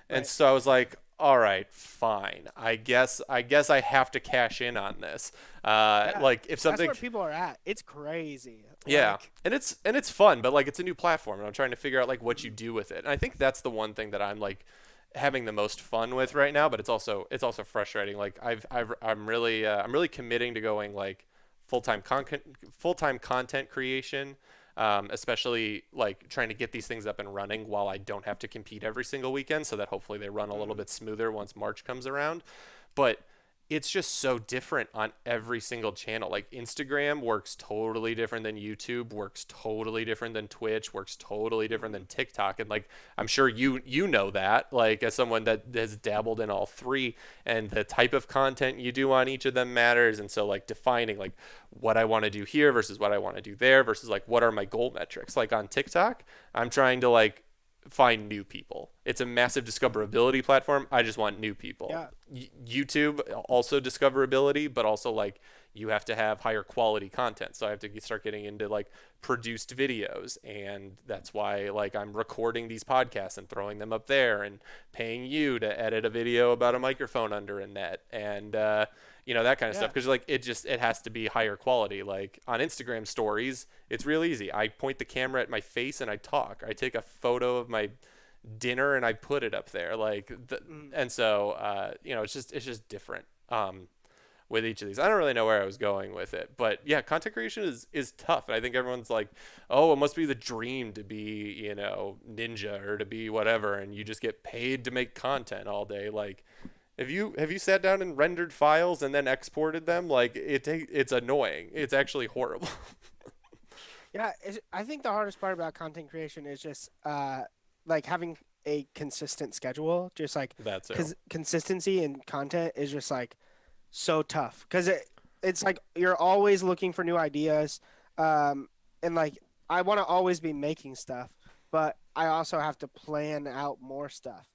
and Right. so I was like, all right, fine. I guess I have to cash in on this. Yeah. Like if That's something where people are at. It's crazy. yeah, Like, and it's fun, but like it's a new platform, and I'm trying to figure out like what you do with it. And I think that's the one thing that I'm like having the most fun with right now. But it's also frustrating. Like I'm really committing to going like full time content creation, especially like trying to get these things up and running while I don't have to compete every single weekend, so that hopefully they run a little bit smoother once March comes around. But it's just so different on every single channel. Like Instagram works totally different than YouTube, works totally different than Twitch, works totally different than TikTok. And like I'm sure you know that, like as someone that has dabbled in all three, and the type of content you do on each of them matters. And so like defining like what I want to do here versus what I want to do there versus like what are my goal metrics. Like on TikTok, I'm trying to like find new people. It's a massive discoverability platform. I just want new people. yeah. YouTube also discoverability, but also like you have to have higher quality content. So I have to start getting into like produced videos, and that's why like I'm recording these podcasts and throwing them up there and paying you to edit a video about a microphone under a net, and that kind of Yeah. stuff, because like it has to be higher quality. Like on Instagram stories, it's real easy. I point the camera at my face and I talk. I take a photo of my dinner and I put it up there. Mm. And so it's just different with each of these. I don't really know where I was going with it, but yeah, content creation is tough, and I think everyone's like, oh, it must be the dream to be ninja or to be whatever, and you just get paid to make content all day. Like have you sat down and rendered files and then exported them? Like it's annoying. It's actually horrible. Yeah. I think the hardest part about content creation is just like having a consistent schedule. Just like That's it. because consistency in content is just like so tough because it's like you're always looking for new ideas, and like I want to always be making stuff, but I also have to plan out more stuff.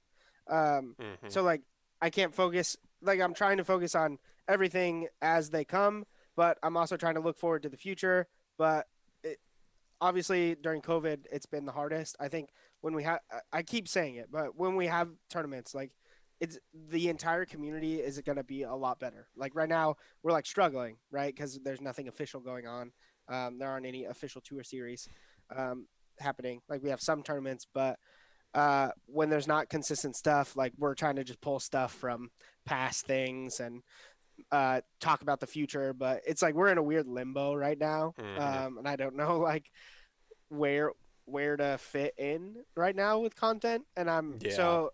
Hmm. So like I can't focus. Like I'm trying to focus on everything as they come, but I'm also trying to look forward to the future. But obviously during COVID, it's been the hardest. I think when we have, I keep saying it, but when we have tournaments, like it's the entire community is going to be a lot better. Like right now, we're like struggling, right? Because there's nothing official going on. There aren't any official tour series happening. Like we have some tournaments, but when there's not consistent stuff, like we're trying to just pull stuff from past things and talk about the future. But it's like we're in a weird limbo right now, Hmm. and I don't know like where where to fit in right now with content. And I'm Yeah. so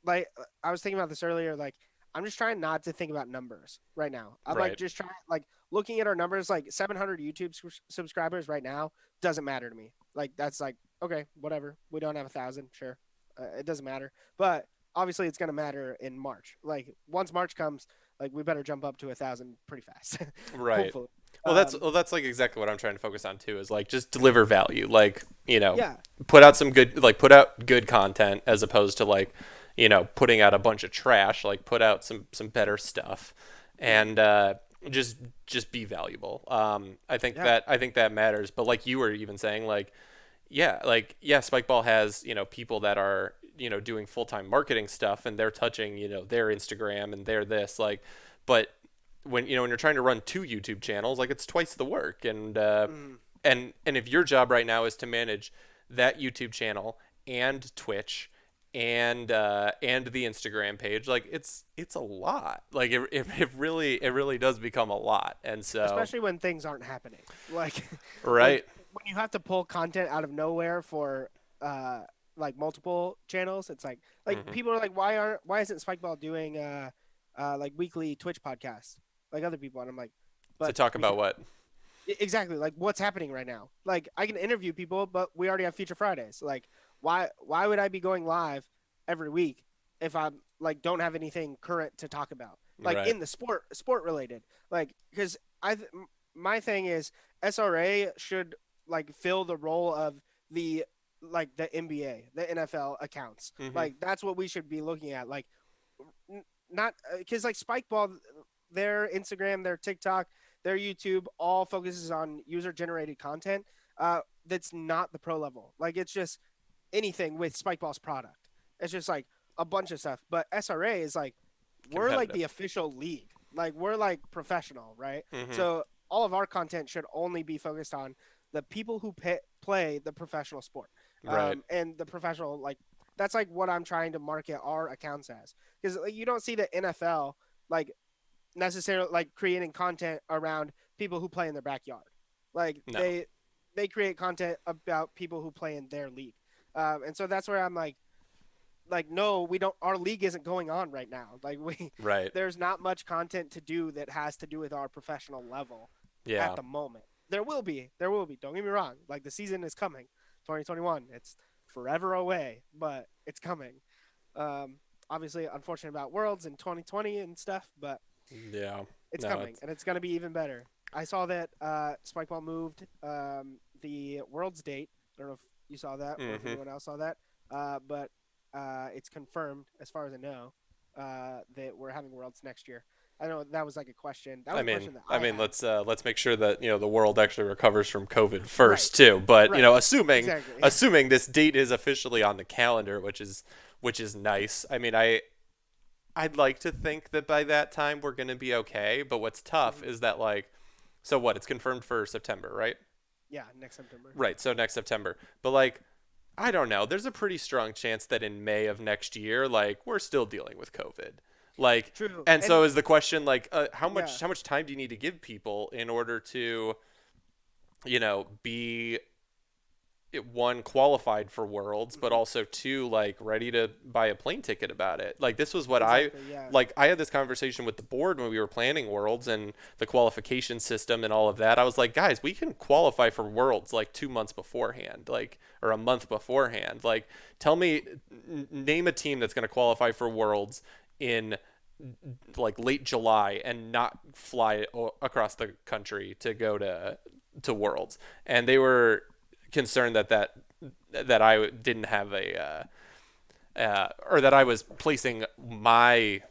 like I was thinking about this earlier. Like I'm just trying not to think about numbers right now. I'm like Right. just trying like looking at our numbers. Like 700 YouTube subscribers right now doesn't matter to me. Like that's like okay, whatever. We don't have 1,000, sure, it doesn't matter. But obviously, it's gonna matter in March. Like once March comes, like we better jump up to 1,000 pretty fast. Right. Hopefully. Well, that's Um, well, that's like exactly what I'm trying to focus on too. Is like just deliver value. Like yeah, put out good content as opposed to like putting out a bunch of trash. Like put out some better stuff, mm, and just just be valuable. yeah, I think that matters. But like you were even saying, yeah, Spikeball has people that are doing full time marketing stuff, and they're touching their Instagram and their this but when you're trying to run two YouTube channels, like it's twice the work, and mm, and if your job right now is to manage that YouTube channel and Twitch and the Instagram page, like it's a lot. Like it really does become a lot. And so especially when things aren't happening. Like when right. when you have to pull content out of nowhere for uh like multiple channels, it's like Hmm. people are like, why isn't Spikeball doing like weekly Twitch podcasts like other people? And I'm like, To but talk we about should what? exactly like what's happening right now. Like I can interview people, but we already have Feature Fridays. Like why would I be going live every week if I'm like don't have anything current to talk about? Like Right. in the sport related. Like because my thing is SRA should like fill the role of the like the NBA, the NFL accounts. Hmm. Like that's what we should be looking at. Like not because like Spikeball, their Instagram, their TikTok, their YouTube all focuses on user generated content. That's not the pro level. Like it's just anything with Spikeball's product. It's just like a bunch of stuff. But SRA is like we're like the Competitive. official league. Like we're like professional, right? Hmm. So all of our content should only be focused on the people who play the professional sport, Right. and the professional like that's like what I'm trying to market our accounts as because like, you don't see the NFL like necessarily like creating content around people who play in their backyard. Like No. they create content about people who play in their league, and so that's where I'm like no, we don't. Our league isn't going on right now. Like we Right. there's not much content to do that has to do with our professional level at Yeah. the moment. There will be. There will be. Don't get me wrong. Like the season is coming, 2021. It's forever away, but it's coming. Um, obviously, unfortunate about Worlds in 2020 and stuff, but Yeah. it's No. coming and it's gonna be even better. I saw that Spikeball moved the Worlds date. I don't know if you saw that or if Hmm. anyone else saw that, but it's confirmed as far as I know that we're having Worlds next year. I know that was like a question. That I was a mean, question that I I mean, had. let's make sure that the world actually recovers from COVID Right. first too. But Right. assuming Exactly. assuming this date is officially on the calendar, which is nice. I mean, I'd like to think that by that time we're gonna be okay. But what's tough Mhm. is that like, so what? It's confirmed for September, right? Yeah, next September. Right. So next September. But like, I don't know. There's a pretty strong chance that in May of next year, like, we're still dealing with COVID. Like, True. and And so is the question like, how yeah. much time do you need to give people in order to, be one qualified for Worlds, but Mhm. also two like ready to buy a plane ticket about it. Like this was what I Exactly. Yeah. like. I had this conversation with the board when we were planning Worlds and the qualification system and all of that. I was like, guys, we can qualify for Worlds like 2 months beforehand, like or a month beforehand. Like, tell me, name a team that's going to qualify for Worlds in like late July and not fly across the country to go to Worlds, and they were concerned that I didn't have or that I was placing my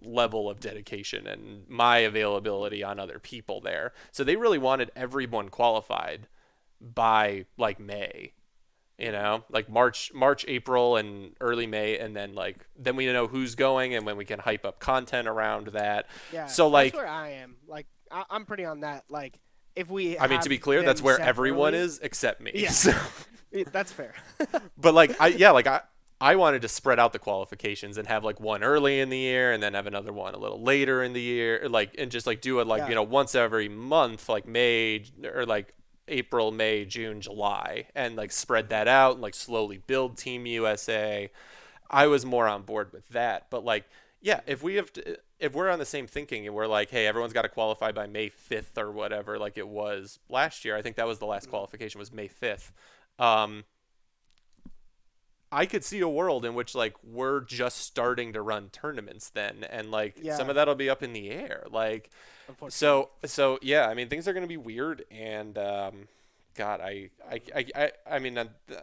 level of dedication and my availability on other people there. So they really wanted everyone qualified by like May, Mhm. like March, April, and early May, and then we know who's going, and when we can hype up content around that. Yeah. So That's like, where I am. Like I'm pretty on that. Like if we I mean, have to be clear, that's them where set everyone early. is except me. Yeah. So, That's fair. but like, I wanted to spread out the qualifications and have like one early in the year and then have another one a little later in the year, like, and just like do it like Yeah. once every month, like May or like April, May, June, July, and like spread Mhm. that out and like slowly build Team USA. I was more on board with that. But like, yeah, Mhm. if we're on the same thinking and we're like, hey, everyone's got to qualify by May 5th or whatever, like it was last year. I think that was the last Mhm. qualification was May 5th. Um, I could see a world in which like we're just starting to run tournaments then, and like some Yeah. of that'll be up in the air. Like, Unfortunately. so yeah, I mean things are gonna be weird, and God, I mean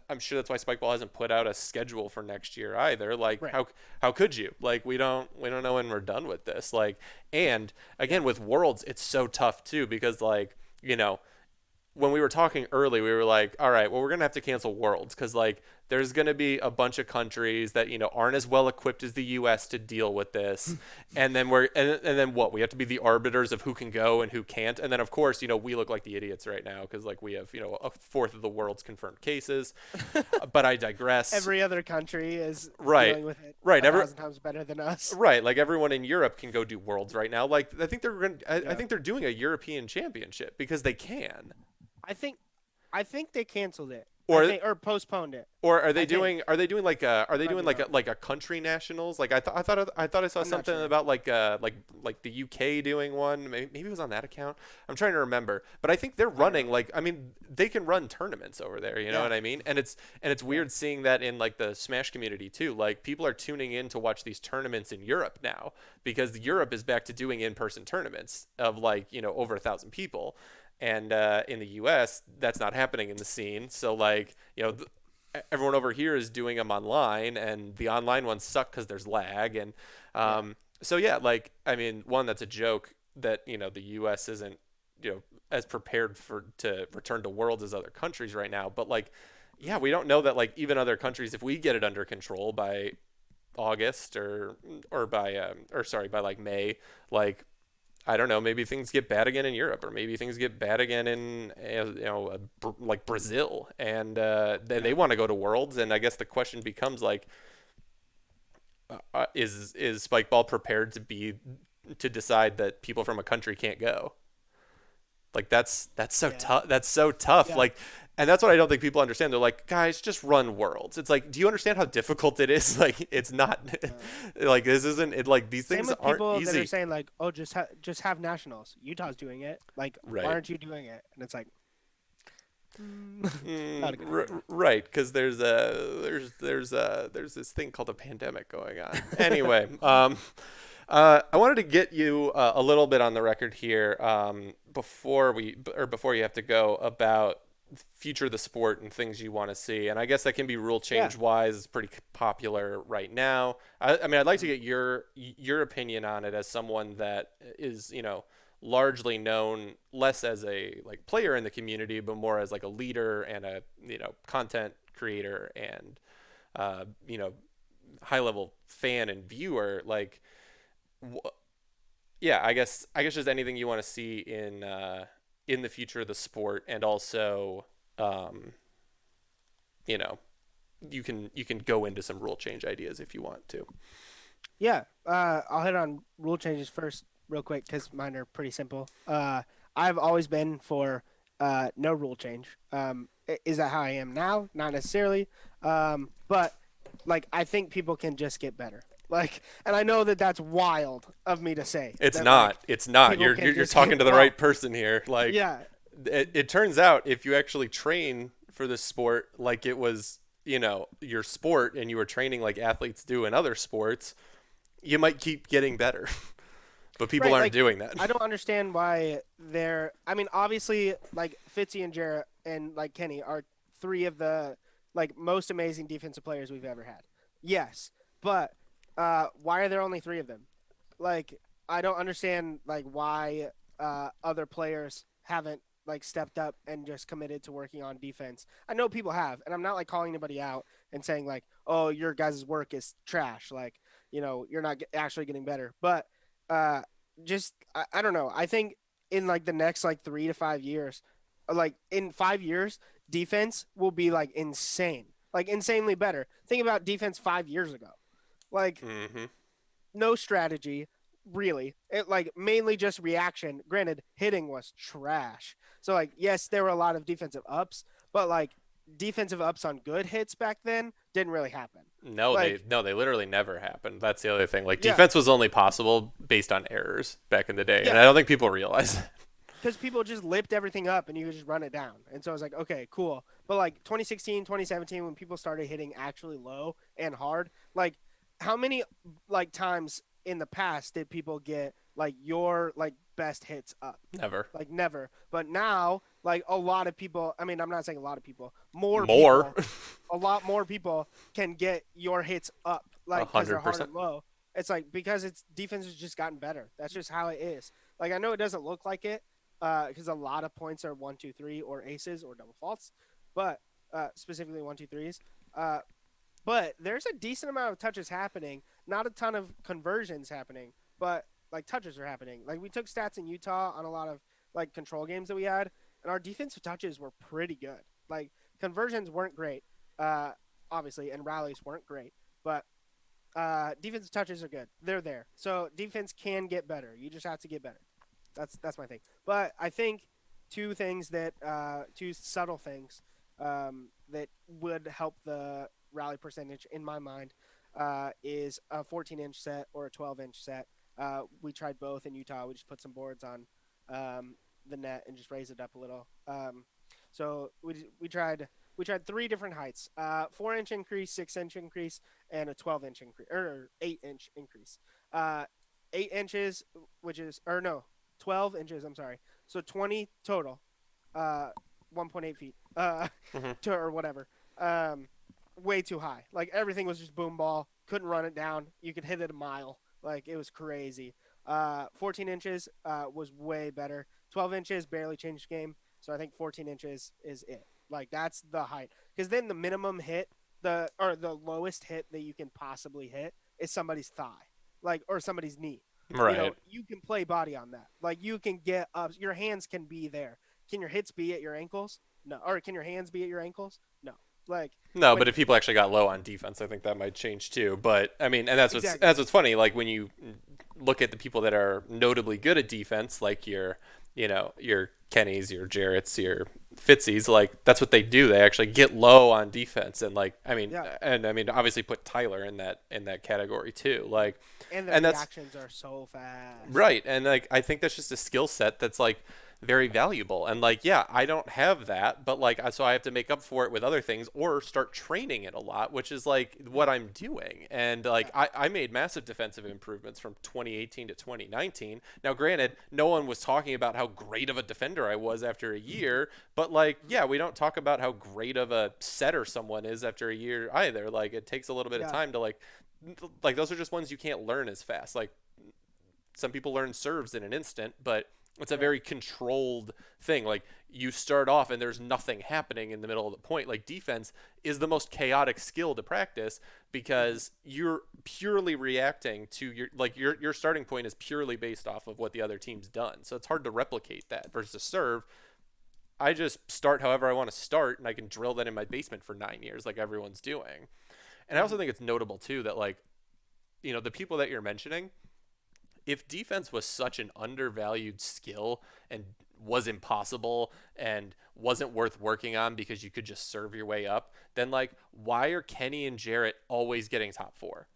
I'm sure that's why Spikeball hasn't put out a schedule for next year either. Like Right. how could you? Like we don't know when we're done with this. Like, and Yeah. again with Worlds, it's so tough too because like when we were talking early, we were like, all right, well, we're gonna have to cancel Worlds because like there's going to be a bunch of countries that, aren't as well equipped as the US to deal with this. And then and then what? We have to be the arbiters of who can go and who can't. And then of course, we look like the idiots right now because like we have, a fourth of the world's confirmed cases. But I digress. Every other country is Right. dealing with it Right. a thousand times better than us. Right, like everyone in Europe can go do worlds right now. Like I think I Yeah. think they're doing a European championship because they can. I think they canceled it Or or postponed it. or are they I think. doing like are they Might doing be wrong. like a country nationals? Like I thought I saw I'm not something sure. about like the UK doing one. Maybe it was on that account. I'm trying to remember. But I think they're running like I mean they can run tournaments over there, you know Yeah. what I mean? And it's weird seeing that in like the Smash community too. Like people are tuning in to watch these tournaments in Europe now because Europe is back to doing in-person tournaments of like, over 1,000 people. And in the U.S., that's not happening in the scene. So like, everyone over here is doing them online, and the online ones suck because there's lag. And so yeah, like I mean, one that's a joke that the U.S. isn't as prepared to return to worlds as other countries right now. But like, yeah, we don't know that like even other countries, if we get it under control by August or by like May, like I don't know, maybe things get bad again in Europe, or maybe things get bad again in like Brazil, and they want to go to Worlds, and I guess the question becomes like, is Spikeball prepared to decide that people from a country can't go? Like that's so Yeah. tough. That's so tough. Yeah. Like, and that's what I don't think people understand. They're like, guys, just run Worlds. It's like, do you understand how difficult it is? Like, it's not like this isn't it. Like these Same things with aren't people that easy. are saying like, oh, just have nationals. Utah's doing it. Like, Right. why aren't you doing it? And it's like, not a good idea. Right, because there's this thing called a pandemic going on. Anyway, I wanted to get you a little bit on the record here before you have to go about future of the sport and things you want to see, and I guess that can be rule change wise. It's pretty popular right now. I mean, I'd like to get your opinion on it as someone that is largely known less as a like player in the community, but more as like a leader and a content creator and high level fan and viewer. Like, yeah, I guess just anything you want to see in the future of the sport, and also you know you can go into some rule change ideas if you want to. Yeah, I'll hit on rule changes first, real quick, because mine are pretty simple. I've always been for no rule change. Is that how I am now? Not necessarily, but like I think people can just get better. Like, and I know that that's wild of me to say. It's that, not. like, It's not. people You're can you're just talking get to the well. right person here. Like, Yeah, it turns out if you actually train for this sport like it was, your sport, and you were training like athletes do in other sports, you might keep getting better. But people right, aren't like, doing that. I don't understand why they're. I mean, obviously, like Fitzy and Jarrett and like Kenny are three of the like most amazing defensive players we've ever had. Yes, but why are there only three of them? Like, I don't understand like why other players haven't like stepped up and just committed to working on defense. I know people have, and I'm not like calling anybody out and saying like, oh, your guys' work is trash. Like, you're not actually getting better, but just I don't know. I think in like the next like 3 to 5 years, like in 5 years, defense will be like insane, like insanely better. Think about defense 5 years ago, like Hmm. no strategy, really. It like mainly just reaction. Granted, hitting was trash. So like yes, there were a lot of defensive ups, but like defensive ups on good hits back then didn't really happen. No, Like they literally never happened. That's the other thing. Like yeah, defense was only possible based on errors back in the day, and yeah. I don't think people realize that. Because people just lipped everything up and you could just run it down. And so I was like, okay, cool. But like 2016, 2017, when people started hitting actually low and hard, like how many like times in the past did people get like your like best hits up? Never. Like never. But now, like a lot of people, I mean, I'm not saying a lot of people, more More. people, a lot more people can get your hits up, like because they're hard 100%. and low. It's like because it's defense has just gotten better. That's just how it is. Like I know it doesn't look like it, because a lot of points are 1, 2, 3 or aces or double faults, but specifically 1, 2, 3s. Uh, but there's a decent amount of touches happening. Not a ton of conversions happening, but like touches are happening. Like we took stats in Utah on a lot of like control games that we had, and our defensive touches were pretty good. Like conversions weren't great, uh, obviously, and rallies weren't great, but defensive touches are good. They're there. So defense can get better. You just have to get better. That's my thing. But I think two subtle things that would help the rally percentage in my mind is a 14-inch set or a 12-inch set. We tried both in Utah. We just put some boards on the net and just raised it up a little. So we tried three different heights: 4-inch increase, 6-inch increase, and a 12-inch increase or 8-inch increase. 8 inches, which is 12 inches. I'm sorry. So 20 total. 1.8 feet. Or whatever. Way too high. Like everything was just boom ball. Couldn't run it down. You could hit it a mile. Like it was crazy. 14 inches was way better. 12 inches barely changed the game. So I think 14 inches is it. Like that's the height. Because then the minimum hit, the lowest hit that you can possibly hit is somebody's thigh, like or somebody's knee. Right. You can play body on that. Like you can get up. Your hands can be there. Can your hits be at your ankles? No. Or can your hands be at your ankles? No. Like no, but if people actually got low on defense, I think that might change too. But I mean, and exactly. that's what's funny. Like when you look at the people that are notably good at defense, like your Kennys, your Jarretts, your Fitzies, like that's what they do. They actually get low on defense, and like I mean, obviously put Tyler in that category too. Like, and the reactions are so fast. Right, and like I think that's just a skill set that's like very valuable. And like, yeah, I don't have that, but like, so I have to make up for it with other things or start training it a lot, which is like what I'm doing. And like, I made massive defensive improvements from 2018 to 2019. Now, granted, no one was talking about how great of a defender I was after a year, but like, yeah, we don't talk about how great of a setter someone is after a year either. Like, it takes a little bit of time to like those are just ones you can't learn as fast. Like, some people learn serves in an instant, but it's a very controlled thing. Like you start off and there's nothing happening in the middle of the point. Like defense is the most chaotic skill to practice because you're purely reacting to your starting point is purely based off of what the other team's done. So it's hard to replicate that versus serve. I just start however I want to start and I can drill that in my basement for 9 years like everyone's doing. And I also think it's notable too that like, the people that you're mentioning, if defense was such an undervalued skill and was impossible and wasn't worth working on because you could just serve your way up, then like why are Kenny and Jarrett always getting top 4?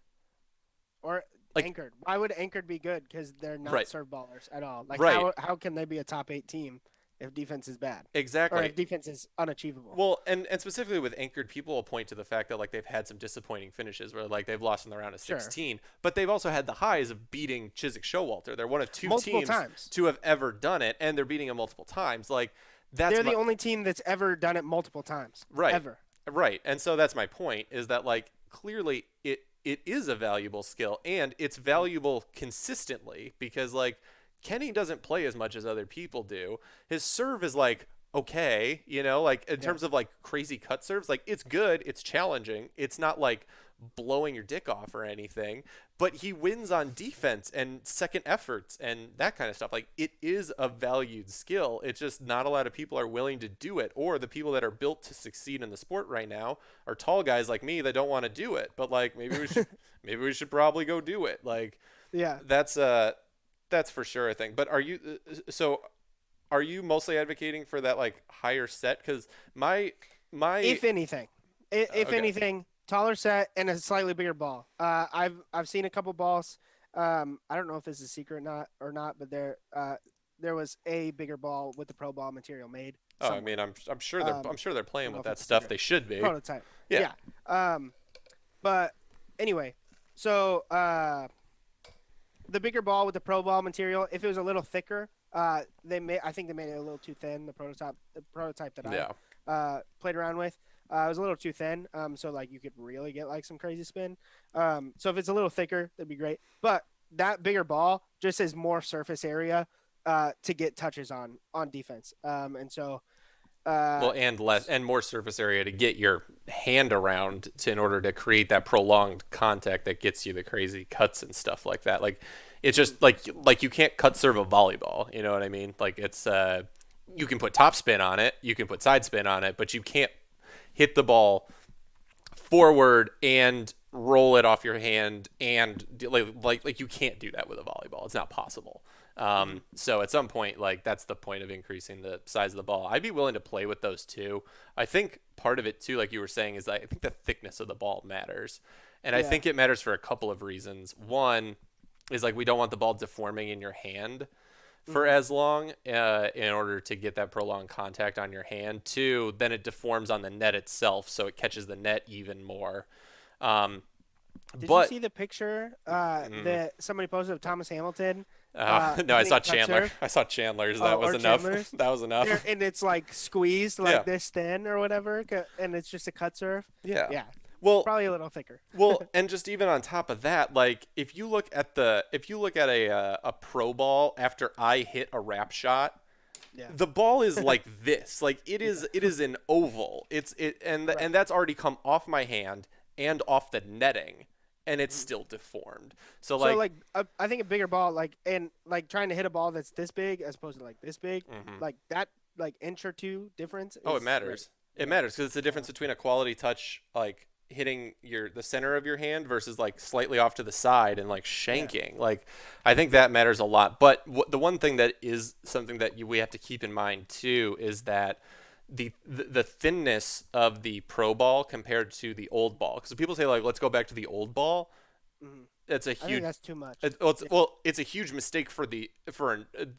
Or like, anchored. Why would anchored be good? Because they're not serve ballers at all. Like how can they be a top 8 team if defense is bad? Exactly. Or if defense is unachievable. Well, and specifically with anchored, people will point to the fact that like they've had some disappointing finishes where like they've lost in the round of 16, but they've also had the highs of beating Chiswick Showalter. They're one of 2 teams to have ever done it, and they're beating him multiple times. Like they're the only team that's ever done it multiple times. Right. Ever. Right. And so that's my point is that like clearly it is a valuable skill and it's valuable consistently because like Kenny doesn't play as much as other people do. His serve is like okay, like in terms of like crazy cut serves, like it's good, it's challenging, it's not like blowing your dick off or anything, but he wins on defense and second efforts and that kind of stuff. Like it is a valued skill. It's just not a lot of people are willing to do it, or the people that are built to succeed in the sport right now are tall guys like me that don't want to do it, but like maybe we should probably go do it. Like that's for sure a thing. But are you mostly advocating for that like higher set? Because my if anything, taller set and a slightly bigger ball. I've seen a couple balls. I don't know if this is a secret or not, but there was a bigger ball with the pro ball material made. Somewhere. I mean, I'm sure they're playing with that stuff. They should be prototype. Yeah. But anyway, so the bigger ball with the pro ball material, if it was a little thicker, I think they made it a little too thin. The prototype that I played around with. It was a little too thin, so like you could really get like some crazy spin. So if it's a little thicker, that'd be great. But that bigger ball just has more surface area to get touches on defense. And so Uh, Well, and less and more surface area to get your hand around in order to create that prolonged contact that gets you the crazy cuts and stuff like that. Like it's just like you can't cut serve a volleyball, you know what I mean? Like it's you can put topspin on it, you can put side spin on it, but you can't hit the ball forward and roll it off your hand and like you can't do that with a volleyball. It's not possible. So at some point, like that's the point of increasing the size of the ball. I'd be willing to play with those too. I think part of it too, like you were saying, is I think the thickness of the ball matters, and I yeah. think it matters for a couple of reasons. One is like we don't want the ball deforming in your hand for Mhm. as long in order to get that prolonged contact on your hand. Two, then it deforms on the net itself, so it catches the net even more. Um, Did you but see the picture mm, that somebody posted of Thomas Hamilton no, I hitting saw a cut Chandler. serve? I saw Chandler's. Oh, That was or enough. Chandler's? That was enough. There, and it's like squeezed Yeah. like this thin or whatever, and it's just a cut serve. Yeah. Yeah, Well, probably a little thicker. and just even on top of that, like if you look at a pro ball after I hit a wrap shot, Yeah, the ball is like this. Like yeah, it is an oval. right. And that's already come off my hand and off the netting, and it's Mhm. still deformed. So So like, like I think a bigger ball, like, and like trying to hit a ball that's this big as opposed to like this big, mhm. like that, like inch or two difference Oh, it is great. matters. It Yeah, matters because it's the yeah, difference between a quality touch, like hitting the center of your hand versus like slightly off to the side and like yeah. shanking. Like I think that matters a lot. But the one thing that is something that we have to keep in mind too is that the thinness of the pro ball compared to the old ball. Because people say like, let's go back to the old ball. Hmm. It's a I think huge that's too much. Yeah, well, it's a huge mistake for the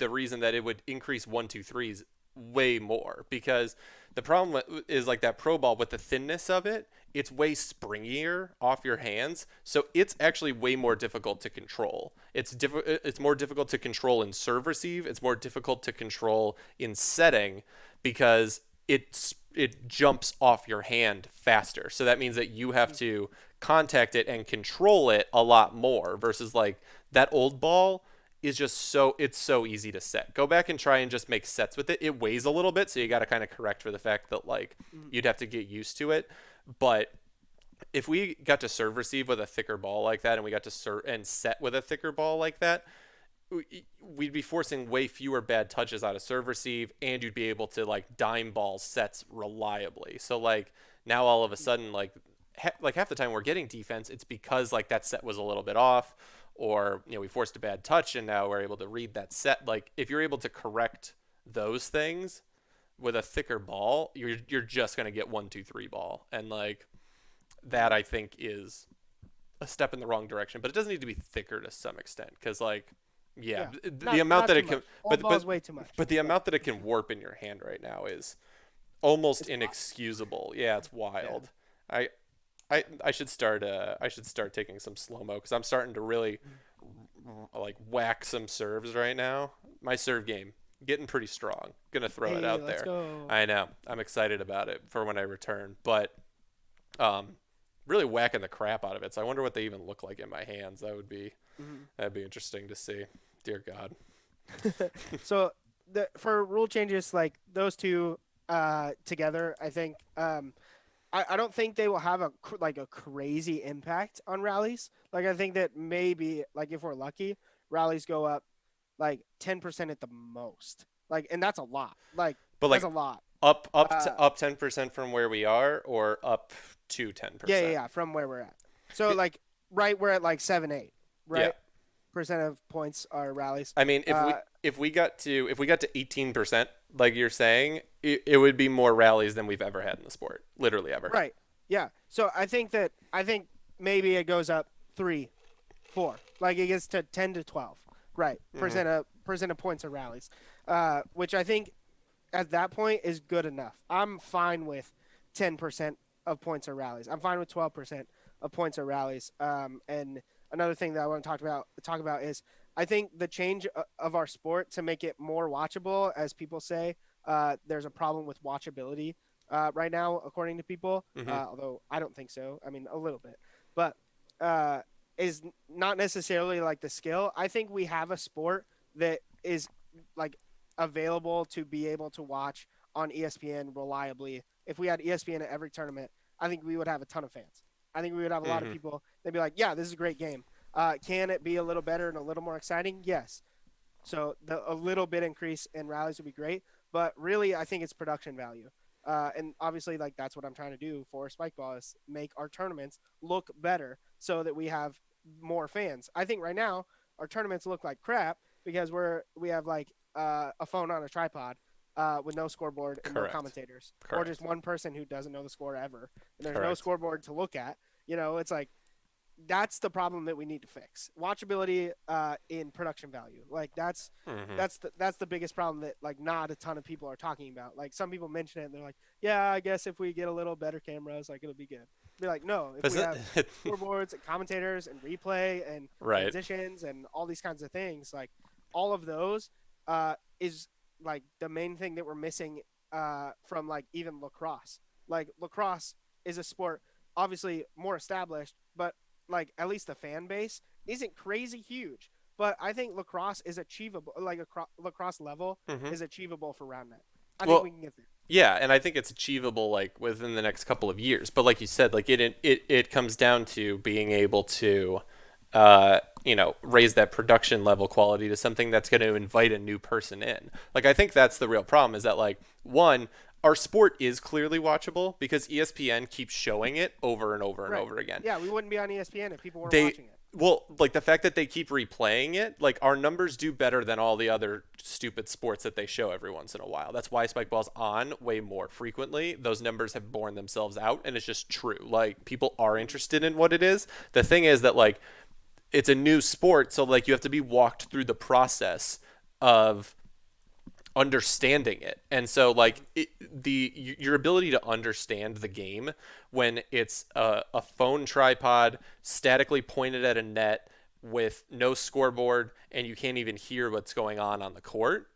reason that it would increase 1 2 3s way more because the problem is like that pro ball with the thinness of it, it's way springier off your hands, so it's actually way more difficult to control. It's more difficult to control in serve receive. It's more difficult to control in setting because it jumps off your hand faster. So that means that you have to contact it and control it a lot more versus like that old ball is just it's so easy to set. Go back and try and just make sets with it. It weighs a little bit, so you got to kind of correct for the fact that like mhm, you'd have to get used to it. But if we got to serve receive with a thicker ball like that and we got to serve and set with a thicker ball like that, we'd be forcing way fewer bad touches out of serve receive, and you'd be able to like dime ball sets reliably. So like now all of a sudden like half the time we're getting defense, it's because like that set was a little bit off, or we forced a bad touch and now we're able to read that set. Like if you're able to correct those things with a thicker ball, you're just gonna get 1 2 3 ball, and like that I think is a step in the wrong direction. But it doesn't need to be thicker to some extent because like yeah, yeah. the amount Not that too it can much. Old ball but is way too much. but the But amount that it can warp in your hand right now is almost it's wild. inexcusable. Yeah, it's Yeah. wild. I I should start taking some slow mo because I'm starting to really like whack some serves right now. My serve game getting pretty strong. Gonna throw it Hey, out let's there. go. I know. I'm excited about it for when I return, but um, really whacking the crap out of it. So I wonder what they even look like in my hands. Mhm. That'd be interesting to see. Dear God. So for rule changes like those two together, I think I don't think they will have like a crazy impact on rallies. Like I think that maybe like if we're lucky, rallies go up like 10% at the most. Like, and that's a lot. Like But that's like a lot. to Uh, up 10% from where we are, or up to yeah, 10%. yeah, from where we're at. So like right, we're at like 7 8, Yeah. right? Percent of points are rallies. I mean, Uh, if we got to 18%, like you're saying, it would be more rallies than we've ever had in the sport, literally ever. right. Yeah. So I think maybe it goes up 3, 4. Like it gets to 10 to 12. Right. Hmm. Percent of points are rallies. Which I think at that point is good enough. I'm fine with 10% of points are rallies. I'm fine with 12% of points are rallies. And another thing that I want to talk about is I think the change of our sport to make it more watchable, as people say, there's a problem with watchability right now, according to people. Hmm. Although I don't think so. I mean, a little bit, but uh, is not necessarily like the skill. I think we have a sport that is like available to be able to watch on ESPN reliably, if we had ESPN at every tournament, I think we would have a ton of fans. I think we would have a lot of Hmm. people. They'd be like, "Yeah, this is a great game. Can it be a little better and a little more exciting? Yes." So a little bit increase in rallies would be great, but really, I think it's production value. And obviously, like that's what I'm trying to do for Spikeball is make our tournaments look better so that we have more fans. I think right now our tournaments look like crap because we have like a phone on a tripod with no scoreboard and no Correct. commentators, or just Correct. one person who doesn't know the score ever, and there's no Correct. scoreboard to look at. It's like that's the problem that we need to fix. Watchability in production value. Like Hmm. that's the biggest problem that like not a ton of people are talking about. Like some people mention it and they're like, yeah, I guess if we get a little better cameras, like it'll be good. Be like, no, if Is we have it? scoreboards and commentators and replay and Right. transitions and all these kinds of things, like all of those is like the main thing that we're missing from like even lacrosse. Like lacrosse is a sport obviously more established, but like at least the fan base isn't crazy huge. But I think lacrosse is achievable. Like a lacrosse level Hmm. is achievable for Roundnet. I think we Well, can get there. yeah, and I think it's achievable like within the next couple of years. But like you said, like it comes down to being able to, raise that production level quality to something that's going to invite a new person in. Like I think that's the real problem is that like one, our sport is clearly watchable because ESPN keeps showing it over and over and Right. over again. Yeah, we wouldn't be on ESPN if people weren't They watching it. well, like the fact that they keep replaying it, like our numbers do better than all the other stupid sports that they show every once in a while. That's why Spikeball's on way more frequently. Those numbers have borne themselves out, and it's just true. Like people are interested in what it is. The thing is that like it's a new sport, so like you have to be walked through the process of understanding it. And so like your ability to understand the game when it's a phone tripod statically pointed at a net with no scoreboard and you can't even hear what's going on the court,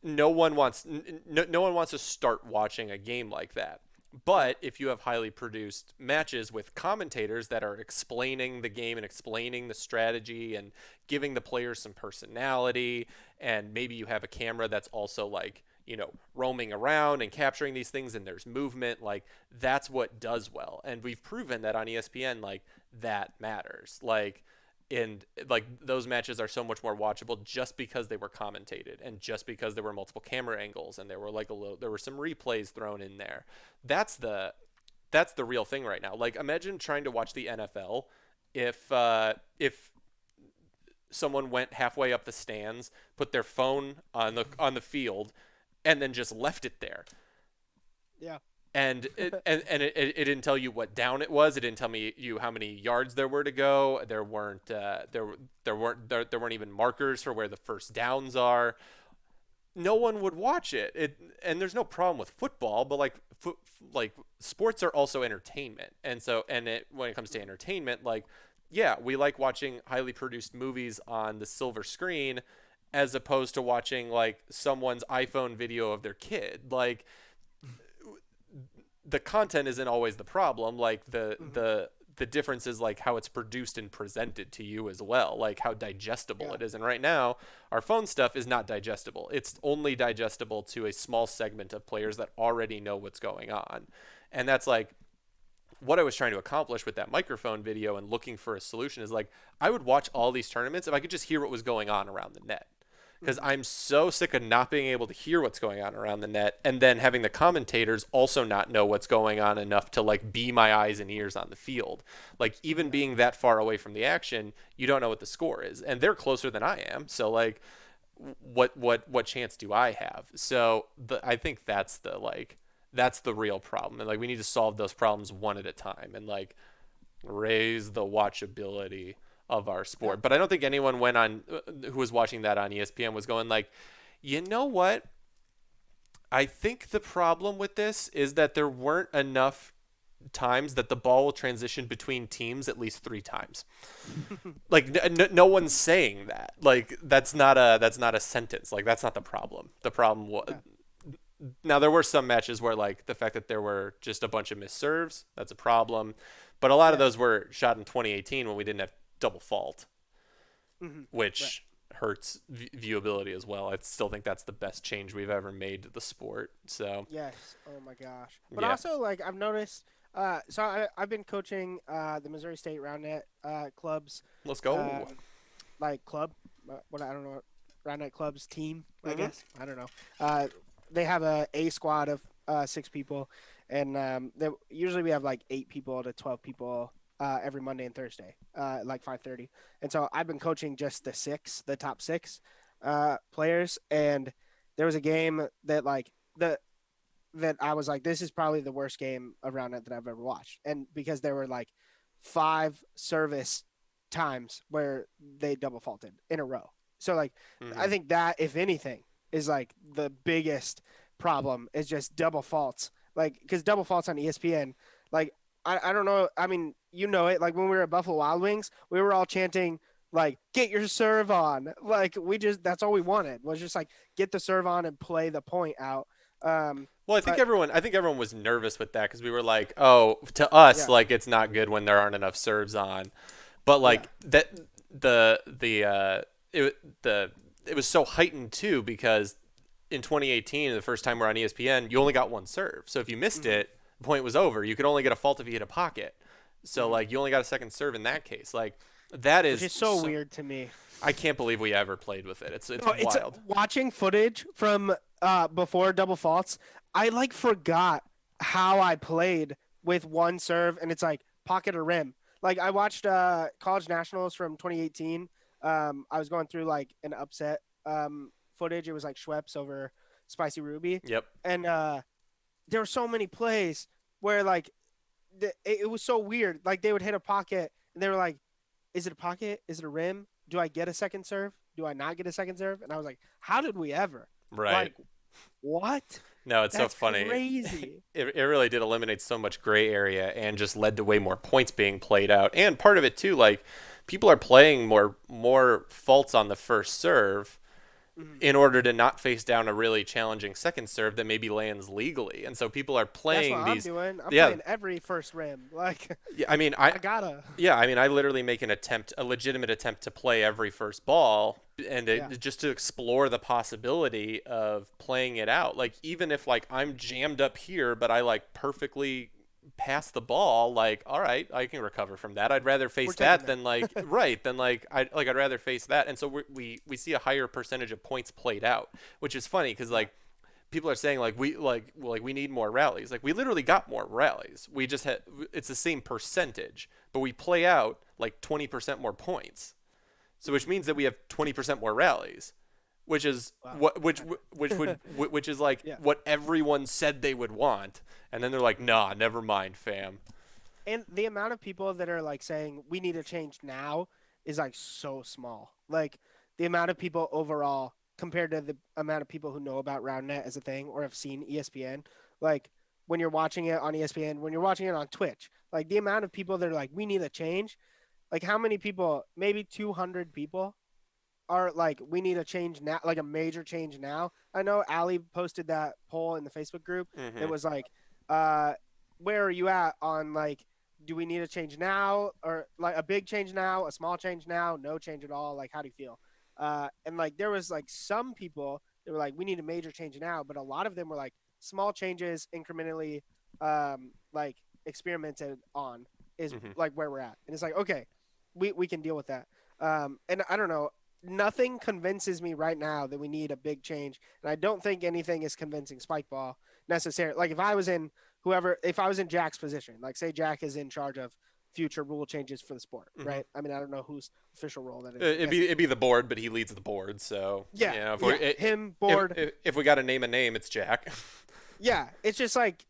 no one wants to start watching a game like that. Yeah. But if you have highly produced matches with commentators that are explaining the game and explaining the strategy and giving the players some personality, and maybe you have a camera that's also like, roaming around and capturing these things and there's movement, like that's what does well. And we've proven that on ESPN, like that matters. And like those matches are so much more watchable just because they were commentated and just because there were multiple camera angles and there were there were some replays thrown in there. That's the real thing right now. Like imagine trying to watch the NFL if someone went halfway up the stands, put their phone on the field, and then just left it there. Yeah. And it didn't tell you what down it was. It didn't tell you how many yards there were to go. There weren't even markers for where the first downs are. No one would watch it. And there's no problem with football, but like sports are also entertainment. And so when it comes to entertainment, like yeah, we like watching highly produced movies on the silver screen as opposed to watching like someone's iPhone video of their kid. Like the content isn't always the problem. Like Hmm. the difference is like how it's produced and presented to you as well, like how digestible Yeah. it is. And right now, our phone stuff is not digestible. It's only digestible to a small segment of players that already know what's going on. And that's like what I was trying to accomplish with that microphone video and looking for a solution is like I would watch all these tournaments if I could just hear what was going on around the net, because Hmm. I'm so sick of not being able to hear what's going on around the net and then having the commentators also not know what's going on enough to like be my eyes and ears on the field. Like even Yeah. being that far away from the action, you don't know what the score is and they're closer than I am. So like what chance do I have? So I think that's the real problem. And like we need to solve those problems one at a time and like raise the watchability of our Yeah. sport. But I don't think anyone went on who was watching that on ESPN was going like, you know what? I think the problem with this is that there weren't enough times that the ball will transition between teams at least three times. Like no one's saying that. Like that's not a sentence. Like that's not the problem. The problem was Yeah. now there were some matches where like the fact that there were just a bunch of missed serves, that's a problem. But a lot of Yeah. those were shot in 2018 when we didn't have double fault, Hmm. Right. which hurts viewability as well. I still think that's the best change we've ever made to the sport. So Yes. Oh my gosh. But yeah, also, like, I've noticed. So I've been coaching the Missouri State Roundnet clubs, let's go. um, like club. What I don't know, Roundnet clubs team. I Hmm. guess I don't know. Uh, they have a squad of 6 people, and usually we have like 8 people to 12 people every Monday and Thursday, like 5:30. And so I've been coaching just the top six players, and there was a game that like the that I was like, this is probably the worst game around it that I've ever watched. And because there were like 5 service times where they double faulted in a row. So like I Hmm. think that if anything is like the biggest problem is just double faults. Like because double faults on ESPN, like I don't know. I mean, you know it. Like when we were at Buffalo Wild Wings, we were all chanting like get your serve on. Like we just that's all we wanted was just like get the serve on and play the point out. Um, Well, but I think everyone was nervous with that because we were like, oh, to us, yeah, like it's not good when there aren't enough serves on, but yeah, like that the it was so heightened too because in 2018, the first time we're on ESPN, you only got one serve. So if you missed hmm it, the point was over. You could only get a fault if you hit a pocket. So hmm like you only got a second serve in that case. Like that which is is so so. weird to me. I can't believe we ever played with it. It's No, it's wild. watching footage from before double faults. I like forgot how I played with one serve, and it's like pocket or rim. Like I watched college nationals from 2018. I was going through like an upset footage. It was like Schweppes over Spicy Ruby, Yep. and there were so many plays where like it was so weird. Like they would hit a pocket, and they were like, "Is it a pocket? Is it a rim? Do I get a second serve? Do I not get a second serve?" And I was like, "How did we ever? Right. Like, what? No, it's so That's funny. crazy." It really did eliminate so much gray area and just led to way more points being played out. And part of it too, like people are playing more faults on the first serve Mhm. in order to not face down a really challenging second serve that maybe lands legally. And so people are That's what playing I'm these. doing. I'm Yeah, playing every first rim. Like, yeah. I mean, I gotta. I literally make an attempt, a legitimate attempt to play every first ball, and Yeah. just to explore the possibility of playing it out. Like even if like I'm jammed up here, but I like perfectly pass the ball, like all right, I can recover from that. I'd rather We're face taking that that. than like right than I'd rather face that. And so we see a higher percentage of points played out, which is funny because Yeah. like people are saying like we need more rallies. Like we literally got more rallies. We just had it's the same percentage, but we play out like 20% more points. So which Mhm. means that we have 20% more rallies, which is Wow. what Okay. which is like Yeah. what everyone said they would want, and then they're like, Mhm. "Nah, never mind, fam." And the amount of people that are like saying we need to change now is like so small. Like the amount of people overall compared to the amount of people who know about RoundNet as a thing or have seen ESPN, like when you're watching it on ESPN, when you're watching it on Twitch, like the amount of people that are like we need a change, like how many people, maybe 200 people are like we need a change now, like a major change now. I know Ali posted that poll in the Facebook group that Mhm. was like uh where are you at on like do we need a change now or like a big change now, a small change now, no change at all, like how do you feel? And like there was like some people that were like we need a major change now, but a lot of them were like small changes incrementally like experimented on is Mhm. like where we're at. And it's like okay, we can deal with that. And I don't know, nothing convinces me right now that we need a big change, and I don't think anything is convincing Spikeball necessarily. Like if I was in Jack's position, like say Jack is in charge of future rule changes for the sport, Mhm. right? I mean, I don't know whose official role that is. I guess It'd be the board, but he leads the board, so yeah, you know if we yeah, him board, if we got to name a name, it's Jack. yeah. It's just like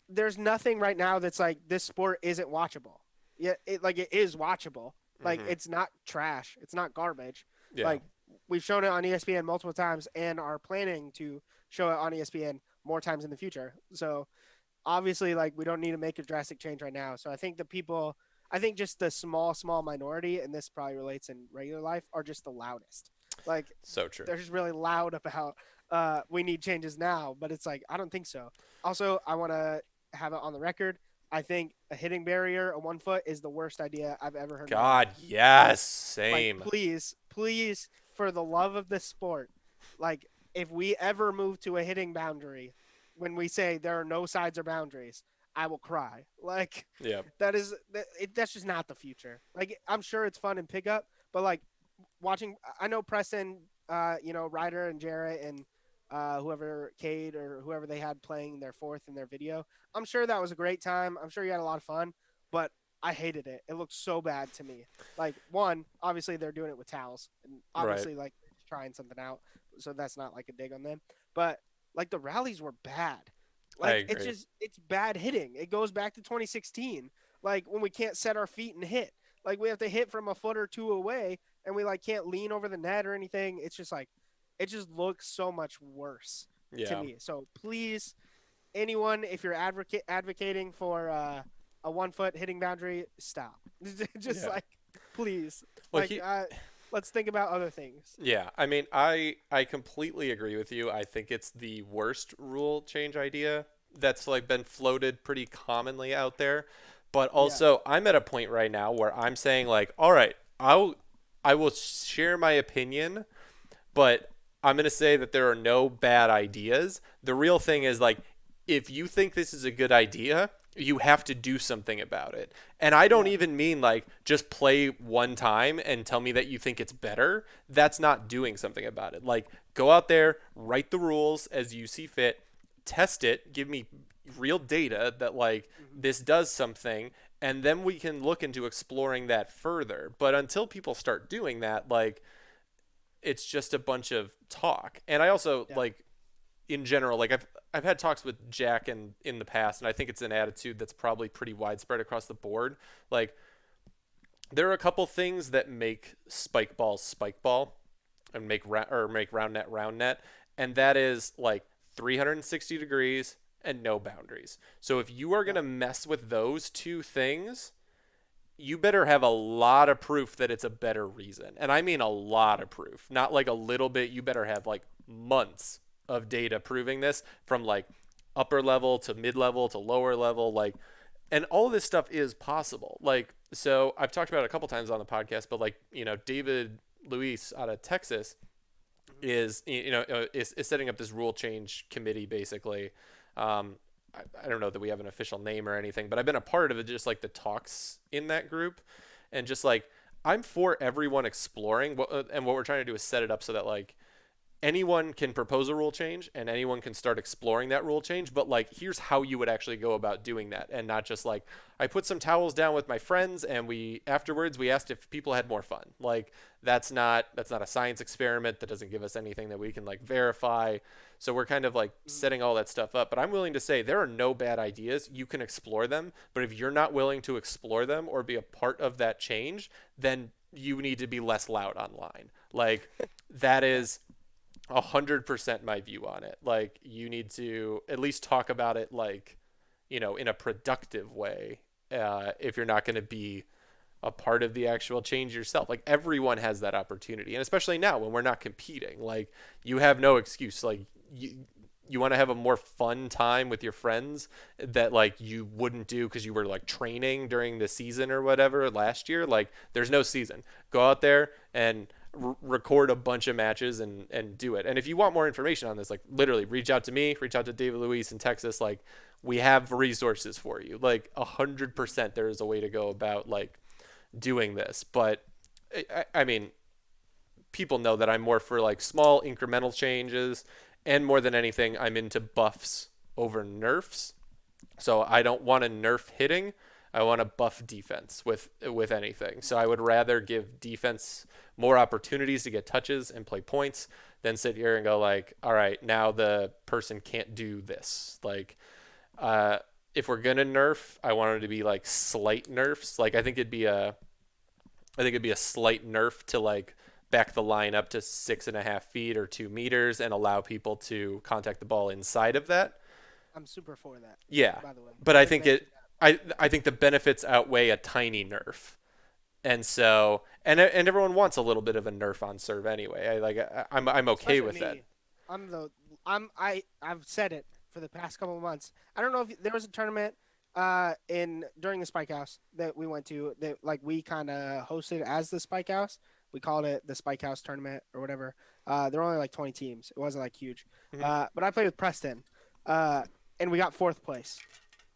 there's nothing right now that's like this sport isn't watchable. Yeah, it is watchable. Like Mhm. it's not trash. It's not garbage. Yeah. Like we've shown it on ESPN multiple times and are planning to show it on ESPN more times in the future. So obviously like we don't need to make a drastic change right now. So I think just the small minority, and this probably relates in regular life, are just the loudest. Like So true. they're just really loud about we need changes now, but it's like I don't think so. Also, I want to have it on the record. I think a hitting barrier, a 1 foot, is the worst idea I've ever heard in my life. God, yes, Like, same. please for the love of the sport, like if we ever move to a hitting boundary, when we say there are no sides or boundaries, I will cry. Like Yeah. that's just not the future. Like I'm sure it's fun in pickup, but like watching, I know Preston, Ryder and Jarrett and whoever Cade or whoever they had playing their fourth in their video. I'm sure that was a great time. I'm sure you had a lot of fun, but I hated it. It looked so bad to me. Like one, obviously they're doing it with towels, and Right. obviously like trying something out, so that's not like a dig on them. But like the rallies were bad. I Like agree. it's bad hitting. It goes back to 2016. Like when we can't set our feet and hit. Like we have to hit from a foot or two away, and we like can't lean over the net or anything. It's just like it just looks so much worse to Yeah. me. So please, anyone, if you're advocating for a 1 foot hitting boundary, stop. Just Yeah. like please, Well, like let's think about other things. yeah. I mean, I completely agree with you. I think it's the worst rule change idea that's like been floated pretty commonly out there. But Yeah, also, I'm at a point right now where I'm saying like, all right, I will share my opinion, but I'm going to say that there are no bad ideas. The real thing is like if you think this is a good idea, you have to do something about it. And I don't yeah, even mean like just play one time and tell me that you think it's better. That's not doing something about it. Like go out there, write the rules as you see fit, test it, give me real data that like hmm this does something, and then we can look into exploring that further. But until people start doing that, like it's just a bunch of talk. And I also yeah, like in general, like I've had talks with Jack in the past, and I think it's an attitude that's probably pretty widespread across the board. Like there are a couple things that make Spikeball Spikeball and make Roundnet Roundnet, and that is like 360 degrees and no boundaries. So if you are yeah, gonna mess with those two things, you better have a lot of proof that it's a better reason. And I mean a lot of proof, not like a little bit. You better have like months of data proving this from like upper level to mid level to lower level. Like, and all of this stuff is possible. Like, so I've talked about it a couple times on the podcast, but like, David Luis out of Texas hmm is setting up this rule change committee basically. I don't know that we have an official name or anything, but I've been a part of it, just like the talks in that group, and just like I'm for everyone exploring. And what we're trying to do is set it up so that like anyone can propose a rule change and anyone can start exploring that rule change, but like here's how you would actually go about doing that, and not just like I put some towels down with my friends and we afterwards we asked if people had more fun. Like that's not a science experiment. That doesn't give us anything that we can like verify. So we're kind of like setting all that stuff up, but I'm willing to say there are no bad ideas. You can explore them, but if you're not willing to explore them or be a part of that change, then you need to be less loud online. Like that yeah, is 100% my view on it. Like you need to at least talk about it like, in a productive way. If you're not going to be a part of the actual change yourself, like everyone has that opportunity, and especially now when we're not competing, like you have no excuse. Like you want to have a more fun time with your friends that like you wouldn't do because you were like training during the season or whatever last year. Like there's no season. Go out there and record a bunch of matches and do it. And if you want more information on this, like literally reach out to me, reach out to David Luis in Texas. Like we have resources for you. Like 100% there is a way to go about like doing this. But I mean, people know that I'm more for like small incremental changes, and more than anything, I'm into buffs over nerfs. So I don't want to nerf hitting. I want to buff defense with anything. So I would rather give defense more opportunities to get touches and play points than sit here and go like, all right, now the person can't do this. Like, uh, if we're gonna nerf, I want it to be like slight nerfs. Like I think it'd be a slight nerf to like back the line up to 6.5 feet or 2 meters and allow people to contact the ball inside of that. I'm super for that. Yeah, By the way, but I I would think mention it. I think the benefits outweigh a tiny nerf, and so and everyone wants a little bit of a nerf on serve anyway. I'm okay especially with that. me. I'm the I've said it for the past couple of months. I don't know if there was a tournament in during the Spike House that we went to that like we kind of hosted as the Spike House. We called it the Spike House tournament or whatever. There were only like 20 teams. It wasn't like huge. Mhm. But I played with Preston, and we got fourth place.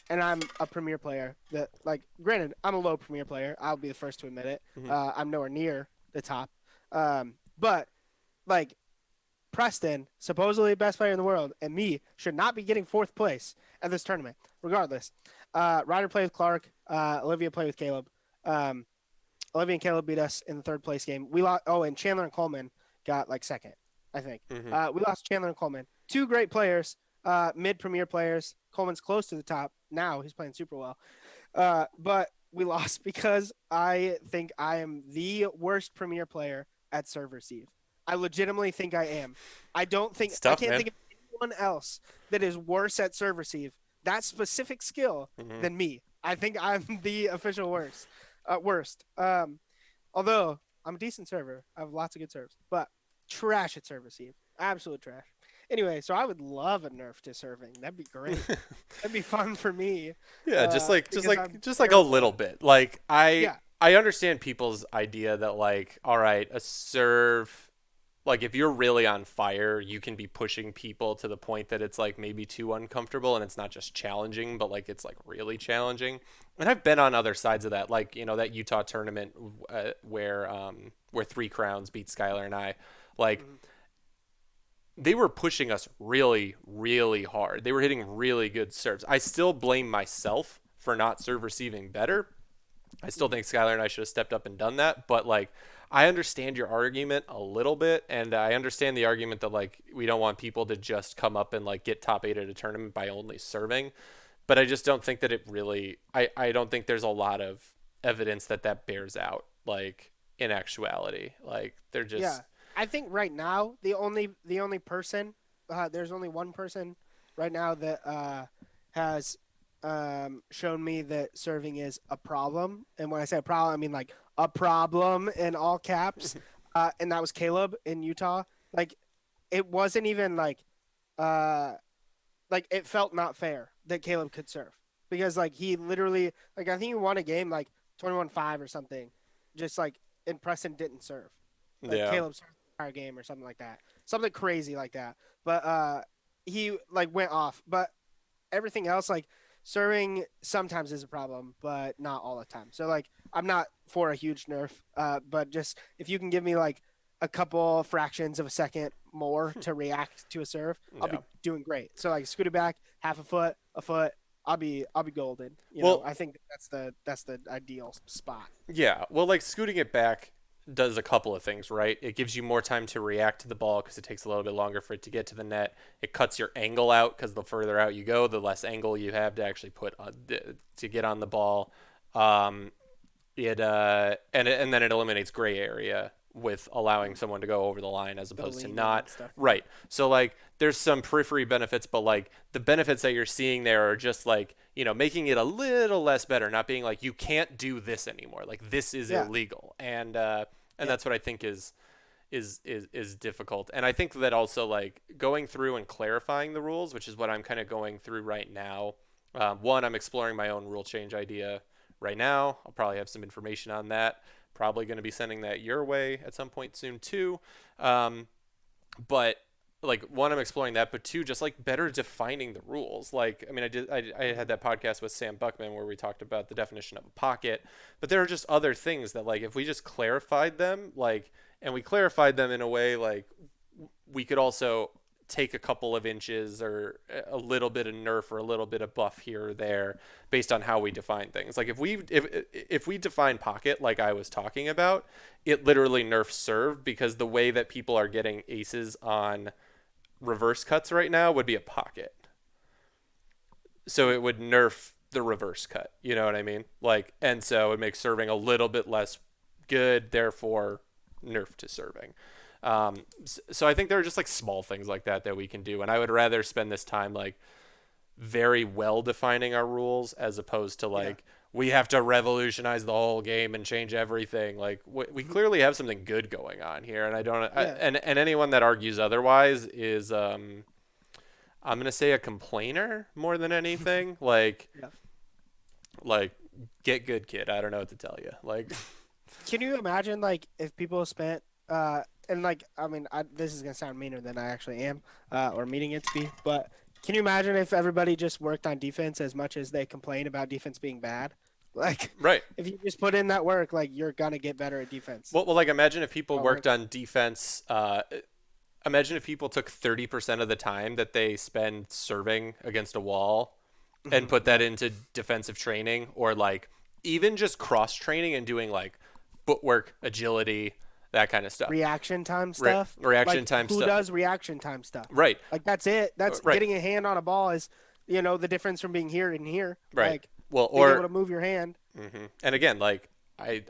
And I'm a premier player. That like, granted, I'm a low premier player. I'll be the first to admit it. Mhm. I'm nowhere near the top. But like Preston, supposedly best player in the world, and me should not be getting fourth place at this tournament. Regardless, Ryder played with Clark. Olivia played with Caleb. Um, Olivia and Caleb beat us in the third place game. We lost. Oh, and Chandler and Coleman got like second, I think. Mhm. We lost Chandler and Coleman. Two great players, mid premier players. Coleman's close to the top now. He's playing super well. But we lost because I think I am the worst premier player at serve receive. I legitimately think I am. It's I tough, can't man. think of anyone else that is worse at serve receive, that specific skill, Mhm. than me. I think I'm the official worst. Although I'm a decent server, I have lots of good serves, but trash at serve receive, absolute trash. Anyway, so I would love a nerf to serving. That'd be great. That'd be fun for me, Yeah, just like just because like I'm just like a terrible little at it. bit. Like Yeah, I understand people's idea that like, all right, a serve, like if you're really on fire, you can be pushing people to the point that it's like maybe too uncomfortable and it's not just challenging, but like it's like really challenging. And I've been on other sides of that, like, you know, that Utah tournament where Three Crowns beat Skylar and I. Like mhm. they were pushing us really, really hard. They were hitting really good serves. I still blame myself for not serve receiving better. I still Mhm. think Skylar and I should have stepped up and done that. But like, I understand your argument a little bit, and I understand the argument that like we don't want people to just come up and like get top 8 at a tournament by only serving. But I just don't think that it really. I don't think there's a lot of evidence that that bears out. Like in actuality, like they're Yeah, just. I think right now the only person, there's only one person right now that has shown me that serving is a problem. And when I say a problem, I mean like a problem in all caps. And that was Caleb in Utah. Like it wasn't even uh like it felt not fair that Caleb could serve, because like he literally, like, I think he won a game like 21-5 or something, just like, and Preston didn't serve. Like Yeah. Caleb served the entire game or something like that, something crazy like that. But he like went off. But everything else, like serving sometimes is a problem, but not all the time. So like I'm not for a huge nerf, but just if you can give me like a couple fractions of a second more to react to a serve, I'll Yeah. be doing great. So like scoot it back half a foot, I'll be golden. Well, I think that's the ideal spot. yeah. Well, like scooting it back does a couple of things, right? It gives you more time to react to the ball because it takes a little bit longer for it to get to the net. It cuts your angle out because the further out you go, the less angle you have to actually put on, to get on the ball. Um, and then it eliminates gray area with allowing someone to go over the line as Go opposed to lean in not. and stuff. Yeah. Right. So like there's some periphery benefits, but like the benefits that you're seeing there are just like, you know, making it a little less better, not being like you can't do this anymore. Like this is Yeah. illegal. And Yeah. that's what I think is difficult. And I think that also like going through and clarifying the rules, which is what I'm kind of going through right now. One, I'm exploring my own rule change idea right now. I'll probably have some information on that. Probably going to be sending that your way at some point soon too. Um, but like one, I'm exploring that, but two, just like better defining the rules. Like, I mean, I had that podcast with Sam Buckman where we talked about the definition of a pocket, but there are just other things that like if we just clarified them, like, and we clarified them in a way like we could also take a couple of inches or a little bit of nerf or a little bit of buff here or there based on how we define things. Like if we define pocket like I was talking about, it literally nerfs serve because the way that people are getting aces on reverse cuts right now would be a pocket. So it would nerf the reverse cut. You know what I mean? Like, and so it makes serving a little bit less good, therefore nerf to serving. So I think there are just like small things like that that we can do, and I would rather spend this time like very well defining our rules as opposed to Yeah. like we have to revolutionize the whole game and change everything. Like we clearly have something good going on here, and I don't. Yeah. And anyone that argues otherwise is I'm gonna say a complainer more than anything. Like Yeah. like get good, kid. I don't know what to tell you. Like Can you imagine like if people spent and like I mean this is gonna sound meaner than I actually am or meaning it to be, but can you imagine if everybody just worked on defense as much as they complain about defense being bad? Like Right. if you just put in that work, like you're gonna get better at defense. Well, like imagine if people Oh, worked on defense. Imagine if people took 30% of the time that they spend serving against a wall and put that yeah. into defensive training, or like even just cross training and doing like footwork, agility, that kind of stuff. Reaction time stuff. Reaction Like time who stuff. does reaction time stuff? Right. Like that's it. That's Right. getting a hand on a ball is, the difference from being here and here. Right. Like Well, being able or to move your hand. and again, like I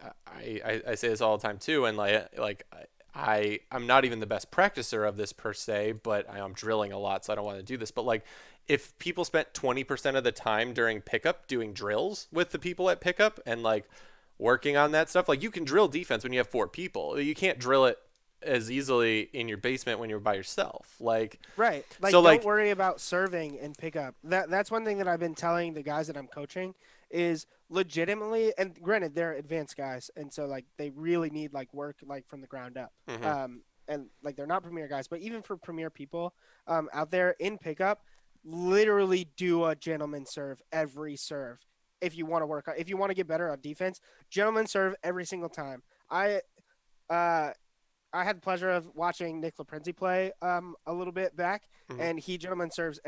say this all the time too, and I'm not even the best practicer of this per se, but I'm drilling a lot, so I don't want to do this. But like, if people spent 20% of the time during pickup doing drills with the people at pickup and like working on that stuff, like you can drill defense when you have 4 people. You can't drill it as easily in your basement when you're by yourself. Like, Right. Like so don't like, worry about serving and pickup. That's one thing that I've been telling the guys that I'm coaching is legitimately, and granted they're advanced guys and so like they really need like work like from the ground up. And like they're not premier guys, but even for premier people out there in pickup, literally do a gentleman serve every serve. If you want to work on, if you want to get better on defense, gentleman serve every single time. Uh I had the pleasure of watching Nick LaPrenzi play a little bit back, and he gentleman serves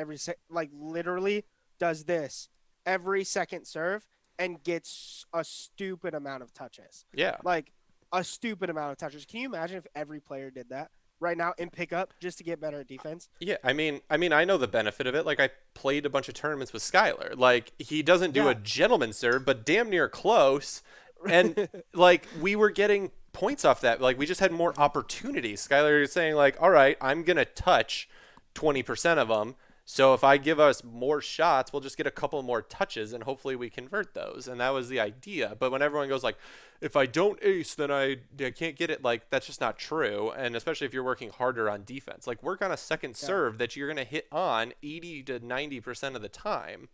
like literally does this every second serve and gets a stupid amount of touches. yeah. Like a stupid amount of touches. Can you imagine if every player did that right now in pickup just to get better at defense? Yeah, I know the benefit of it. Like I played a bunch of tournaments with Skylar. Like he doesn't do a gentleman serve, but damn near close. And like we were getting points off that. Like we just had more opportunities. Skylar is saying like, "All right, I'm going to touch 20% of them. So if I give us more shots, we'll just get a couple more touches and hopefully we convert those." And that was the idea. But when everyone goes like, if I don't ace, then I can't get it. Like that's just not true. And especially if you're working harder on defense, like work on a second serve that you're going to hit on 80 to 90% of the time.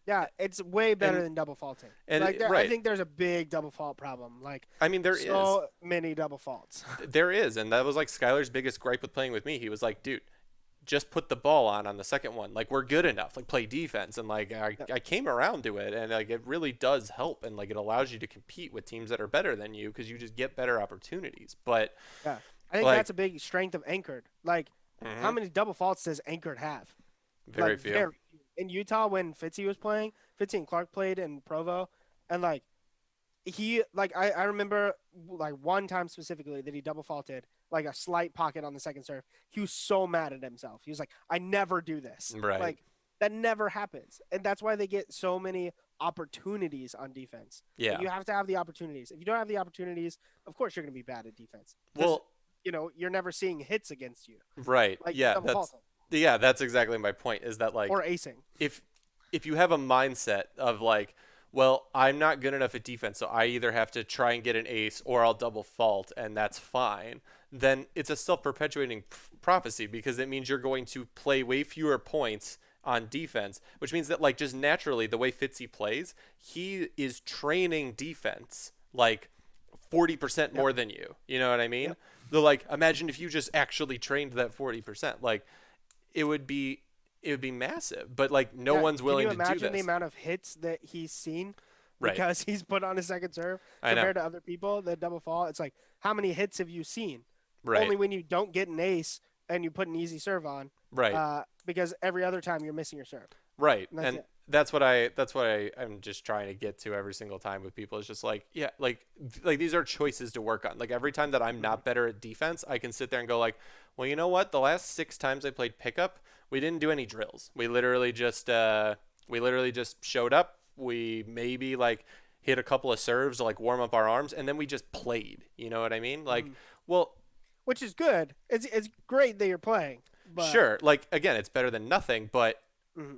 Yeah, it's way better than double faulting. And like right. I think there's a big double fault problem. Like there is so many double faults. There is, and that was like Skylar's biggest gripe with playing with me. He was like, "Dude, just put the ball on the second one. Like we're good enough. Like play defense." And like I came around to it, and like it really does help, and like it allows you to compete with teams that are better than you because you just get better opportunities. But yeah, I think like, that's a big strength of Anchored. Like how many double faults does Anchored have? Very like, few. In Utah, when Fitzy was playing, Fitzy and Clark played in Provo, and like he like I remember like one time specifically that he double faulted like a slight pocket on the second serve. He was so mad at himself. He was like, I never do this. Right. Like that never happens. And that's why they get so many opportunities on defense. Yeah. Like, you have to have the opportunities. If you don't have the opportunities, of course you're going to be bad at defense. Well, you're never seeing hits against you. Right. Like, Yeah. That's exactly my point. Is that like or acing. If you have a mindset of like, well, I'm not good enough at defense, so I either have to try and get an ace or I'll double fault, and that's fine, then it's a self-perpetuating prophecy because it means you're going to play way fewer points on defense, which means that like just naturally the way Fitzy plays, he is training defense like 40% more than you. You know what I mean? So like imagine if you just actually trained that 40%. Like it would be massive, but like no one's willing to do this. Can you imagine the amount of hits that he's seen because he's put on a second serve compared to other people that double fault? It's like, how many hits have you seen? Right. Only when you don't get an ace and you put an easy serve on. Right. Because every other time you're missing your serve. Right. And that's what I'm just trying to get to every single time with people. It's just like, yeah, like these are choices to work on. Like every time that I'm not better at defense, I can sit there and go like, well, you know what? The last 6 times I played pickup, we didn't do any drills. We literally just showed up. We maybe like hit a couple of serves to like warm up our arms, and then we just played. You know what I mean? Like, well, which is good. It's great that you're playing. But... Sure. Like again, it's better than nothing, but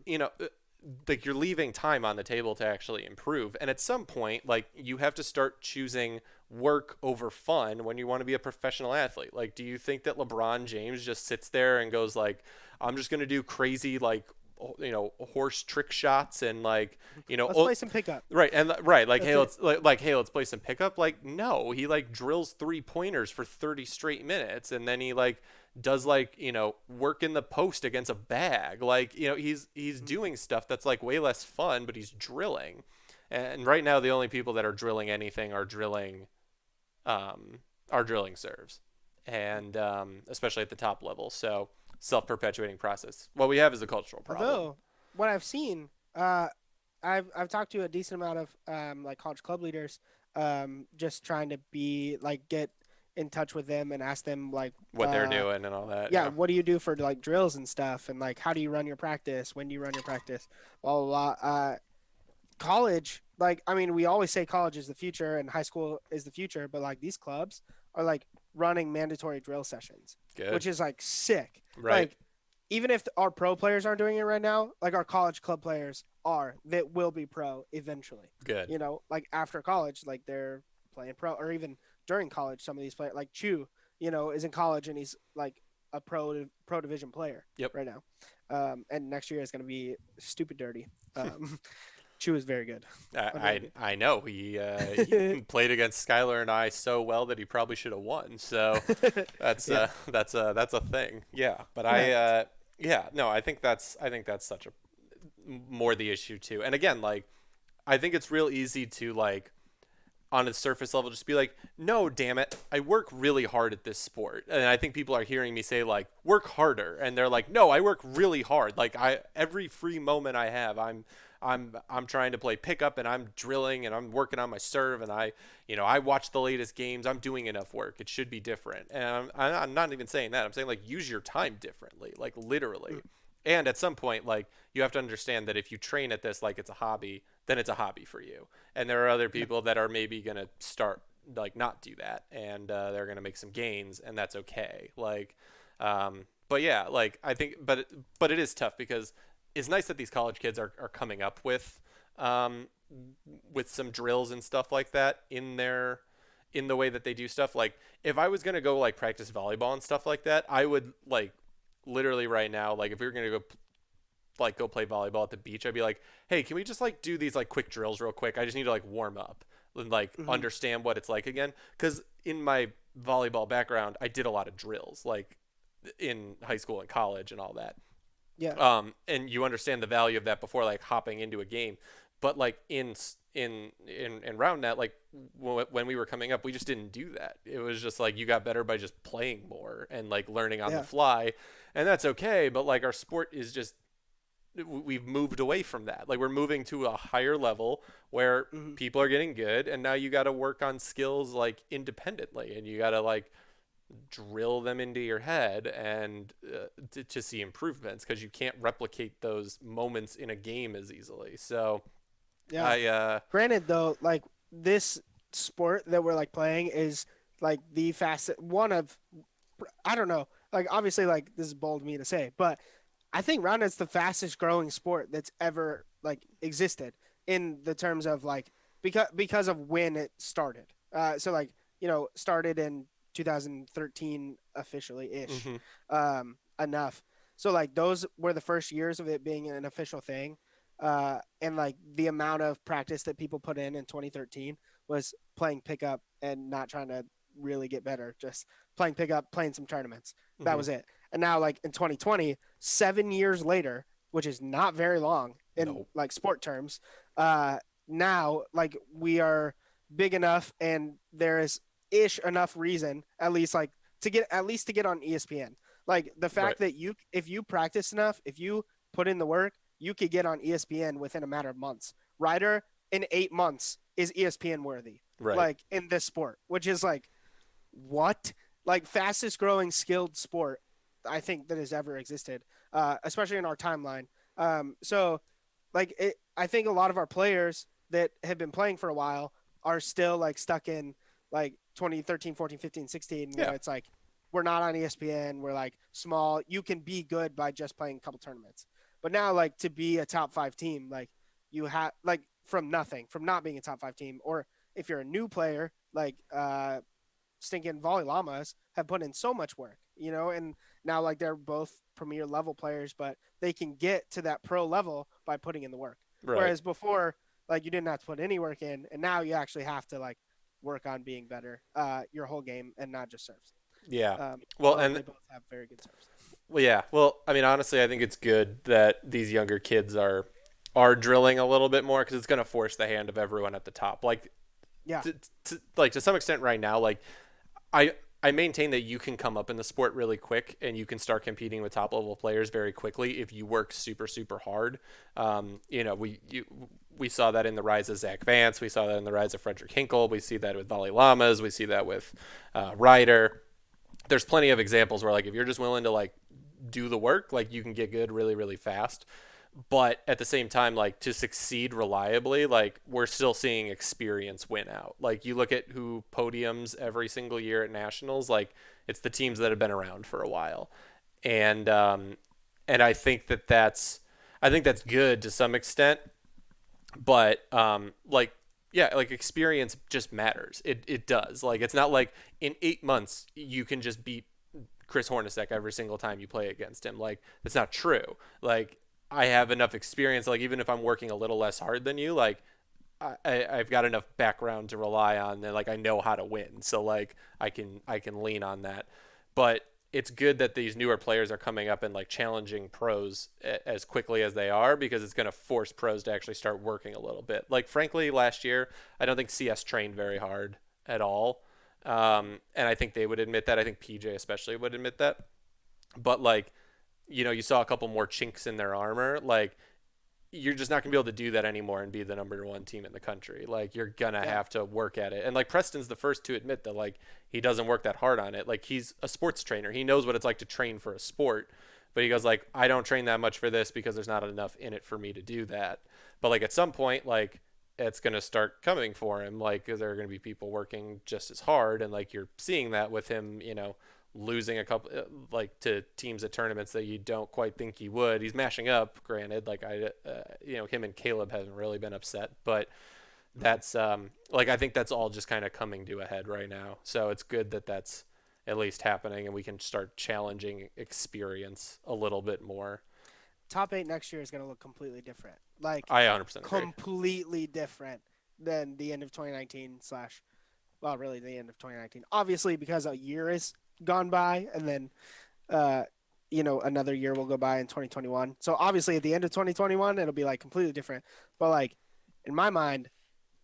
you know, like you're leaving time on the table to actually improve. And at some point, like you have to start choosing work over fun when you want to be a professional athlete. Like, do you think that LeBron James just sits there and goes like, I'm just going to do crazy, like horse trick shots and like Let's play some pickup. right, and right, like That's hey, it. let's play some pickup. Like no, he like drills 3-pointers for 30 straight minutes, and then he like does like work in the post against a bag. Like he's doing stuff that's like way less fun, but he's drilling. And right now, the only people that are drilling anything are drilling serves, and especially at the top level. So self-perpetuating process. What we have is a cultural problem. Although, what I've seen, I've talked to a decent amount of like college club leaders, just trying to be like get in touch with them and ask them like What they're doing and all that. yeah, Yeah. what do you do for like drills and stuff, and like how do you run your practice, when do you run your practice, blah blah blah. College, like I mean, we always say college is the future and high school is the future, but like these clubs are like running mandatory drill sessions, Good. which is like sick. Right. Like even if our pro players aren't doing it right now, like our college club players are that will be pro eventually. Good. Like after college, like they're playing pro, or even during college, some of these players, like Chu, is in college and he's like a pro division player. Yep. Right now, and next year is going to be stupid dirty. Chu is very good. I know he played against Skylar and I so well that he probably should have won. So that's Yeah. that's a thing. Yeah, but I think that's such a more the issue too. And again, like I think it's real easy to like on a surface level just be like, no, damn it, I work really hard at this sport. And I think people are hearing me say like work harder, and they're like, no, I work really hard. Like every free moment I have, I'm trying to play pickup and I'm drilling and I'm working on my serve, and I watch the latest games. I'm doing enough work. It should be different. And I'm not even saying that. I'm saying like use your time differently, like literally. And at some point, like you have to understand that if you train at this like it's a hobby, then it's a hobby for you. And there are other people that are maybe gonna start like not do that, and they're gonna make some gains, and that's okay. Like, but yeah, like I think, but it is tough because it's nice that these college kids are coming up with some drills and stuff like that in the way that they do stuff. Like if I was gonna go like practice volleyball and stuff like that, I would like literally right now, like if we were gonna go play volleyball at the beach, I'd be like, hey, can we just like do these like quick drills real quick? I just need to like warm up and like understand what it's like again. Because in my volleyball background, I did a lot of drills like in high school and college and all that. Yeah. And you understand the value of that before like hopping into a game. But like in Roundnet, like when we were coming up, we just didn't do that. It was just like you got better by just playing more and like learning on the fly, and that's okay. But like our sport is just we've moved away from that. Like we're moving to a higher level where people are getting good, and now you got to work on skills like independently, and you got to like drill them into your head and to see improvements, because you can't replicate those moments in a game as easily. So Yeah. Granted, though, like this sport that we're like playing is like the fastest one of, I don't know, like obviously like this is bold of me to say, but I think Roundnet's the fastest growing sport that's ever like existed in the terms of like because of when it started. So like started in 2013 officially ish, enough. So like those were the first years of it being an official thing. And like the amount of practice that people put in 2013 was playing pickup and not trying to really get better, just playing pickup, playing some tournaments. That was it. And now like in 2020, 7 years later, which is not very long in like sport terms, now like we are big enough and there is enough reason at least to get on ESPN. Like the fact that if you practice enough, if you put in the work, you could get on ESPN within a matter of months. Ryder in 8 months is ESPN worthy, like in this sport, which is like what? Like fastest growing skilled sport I think that has ever existed, especially in our timeline. So like I think a lot of our players that have been playing for a while are still like stuck in like 2013, 14, 15, 16, where it's like we're not on ESPN. We're like small. You can be good by just playing a couple tournaments. But now, like to be a top 5 team, like you have like from nothing, from not being a top 5 team, or if you're a new player, like stinking Volley Llamas have put in so much work, and Now, like they're both premier level players, but they can get to that pro level by putting in the work. Right. Whereas before, like you didn't have to put any work in, and now you actually have to like work on being better your whole game and not just serves. Yeah. Well, Although and they both have very good serves. well, yeah. Well, I mean, honestly, I think it's good that these younger kids are drilling a little bit more because it's going to force the hand of everyone at the top. Like, Yeah, to some extent, right now, like I I maintain that you can come up in the sport really quick and you can start competing with top level players very quickly if you work super hard. We saw that in the rise of Zach Vance. We saw that in the rise of Frederick Hinkle. We see that with Vali Lamas. We see that with Ryder. There's plenty of examples where like if you're just willing to like do the work, like you can get good really fast. But at the same time, like to succeed reliably, like we're still seeing experience win out. Like you look at who podiums every single year at nationals, like it's the teams that have been around for a while, and I think that's good to some extent, but like yeah, like experience just matters. It does. Like it's not like in 8 months you can just beat Chris Hornacek every single time you play against him. Like that's not true. Like I have enough experience. Like even if I'm working a little less hard than you, like I've got enough background to rely on, and like I know how to win. So like I can lean on that. But it's good that these newer players are coming up and like challenging pros as quickly as they are because it's going to force pros to actually start working a little bit. Like frankly, last year I don't think CS trained very hard at all, and I think they would admit that. I think PJ especially would admit that. But like you saw a couple more chinks in their armor. Like you're just not gonna be able to do that anymore and be the number one team in the country. Like you're gonna yeah, have to work at it. And like Preston's the first to admit that like he doesn't work that hard on it. Like he's a sports trainer. He knows what it's like to train for a sport. But he goes like I don't train that much for this because there's not enough in it for me to do that. But like at some point like it's gonna start coming for him. Like there are gonna be people working just as hard, and like you're seeing that with him. Losing a couple like to teams at tournaments that you don't quite think he would. He's mashing up, granted. Like him and Caleb haven't really been upset, but that's like I think that's all just kind of coming to a head right now. So it's good that that's at least happening, and we can start challenging experience a little bit more. top 8 next year is going to look completely different. Like I 100% agree. completely different than the end of 2019 slash well, really the end of 2019. Obviously, because a year is gone by, and then another year will go by in 2021. So obviously, at the end of 2021, it'll be like completely different. But like in my mind,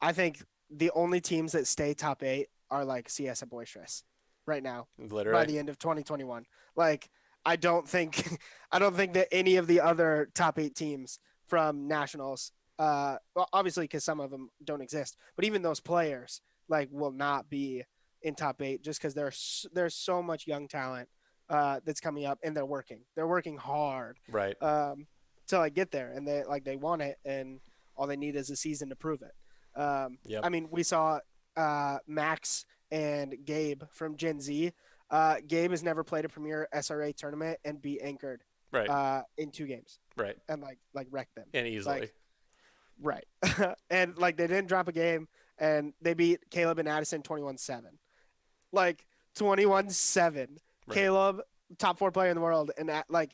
I think the only teams that stay top 8 are like CS and Boisterous right now by Literally. the end of 2021. Like I don't think I don't think that any of the other top 8 teams from nationals well, obviously because some of them don't exist, but even those players like will not be in top 8 just because there's so much young talent that's coming up, and they're working hard Right. to like get there, and they want it, and all they need is a season to prove it. Yep. I mean, we saw Max and Gabe from Gen Z. Gabe has never played a premier SRA tournament and be anchored Right. in 2 games Right. and like wreck them. And easily. Like, right. And like they didn't drop a game, and they beat Caleb and Addison 21-7. Like 21-7. Right. Caleb, top 4 player in the world, and like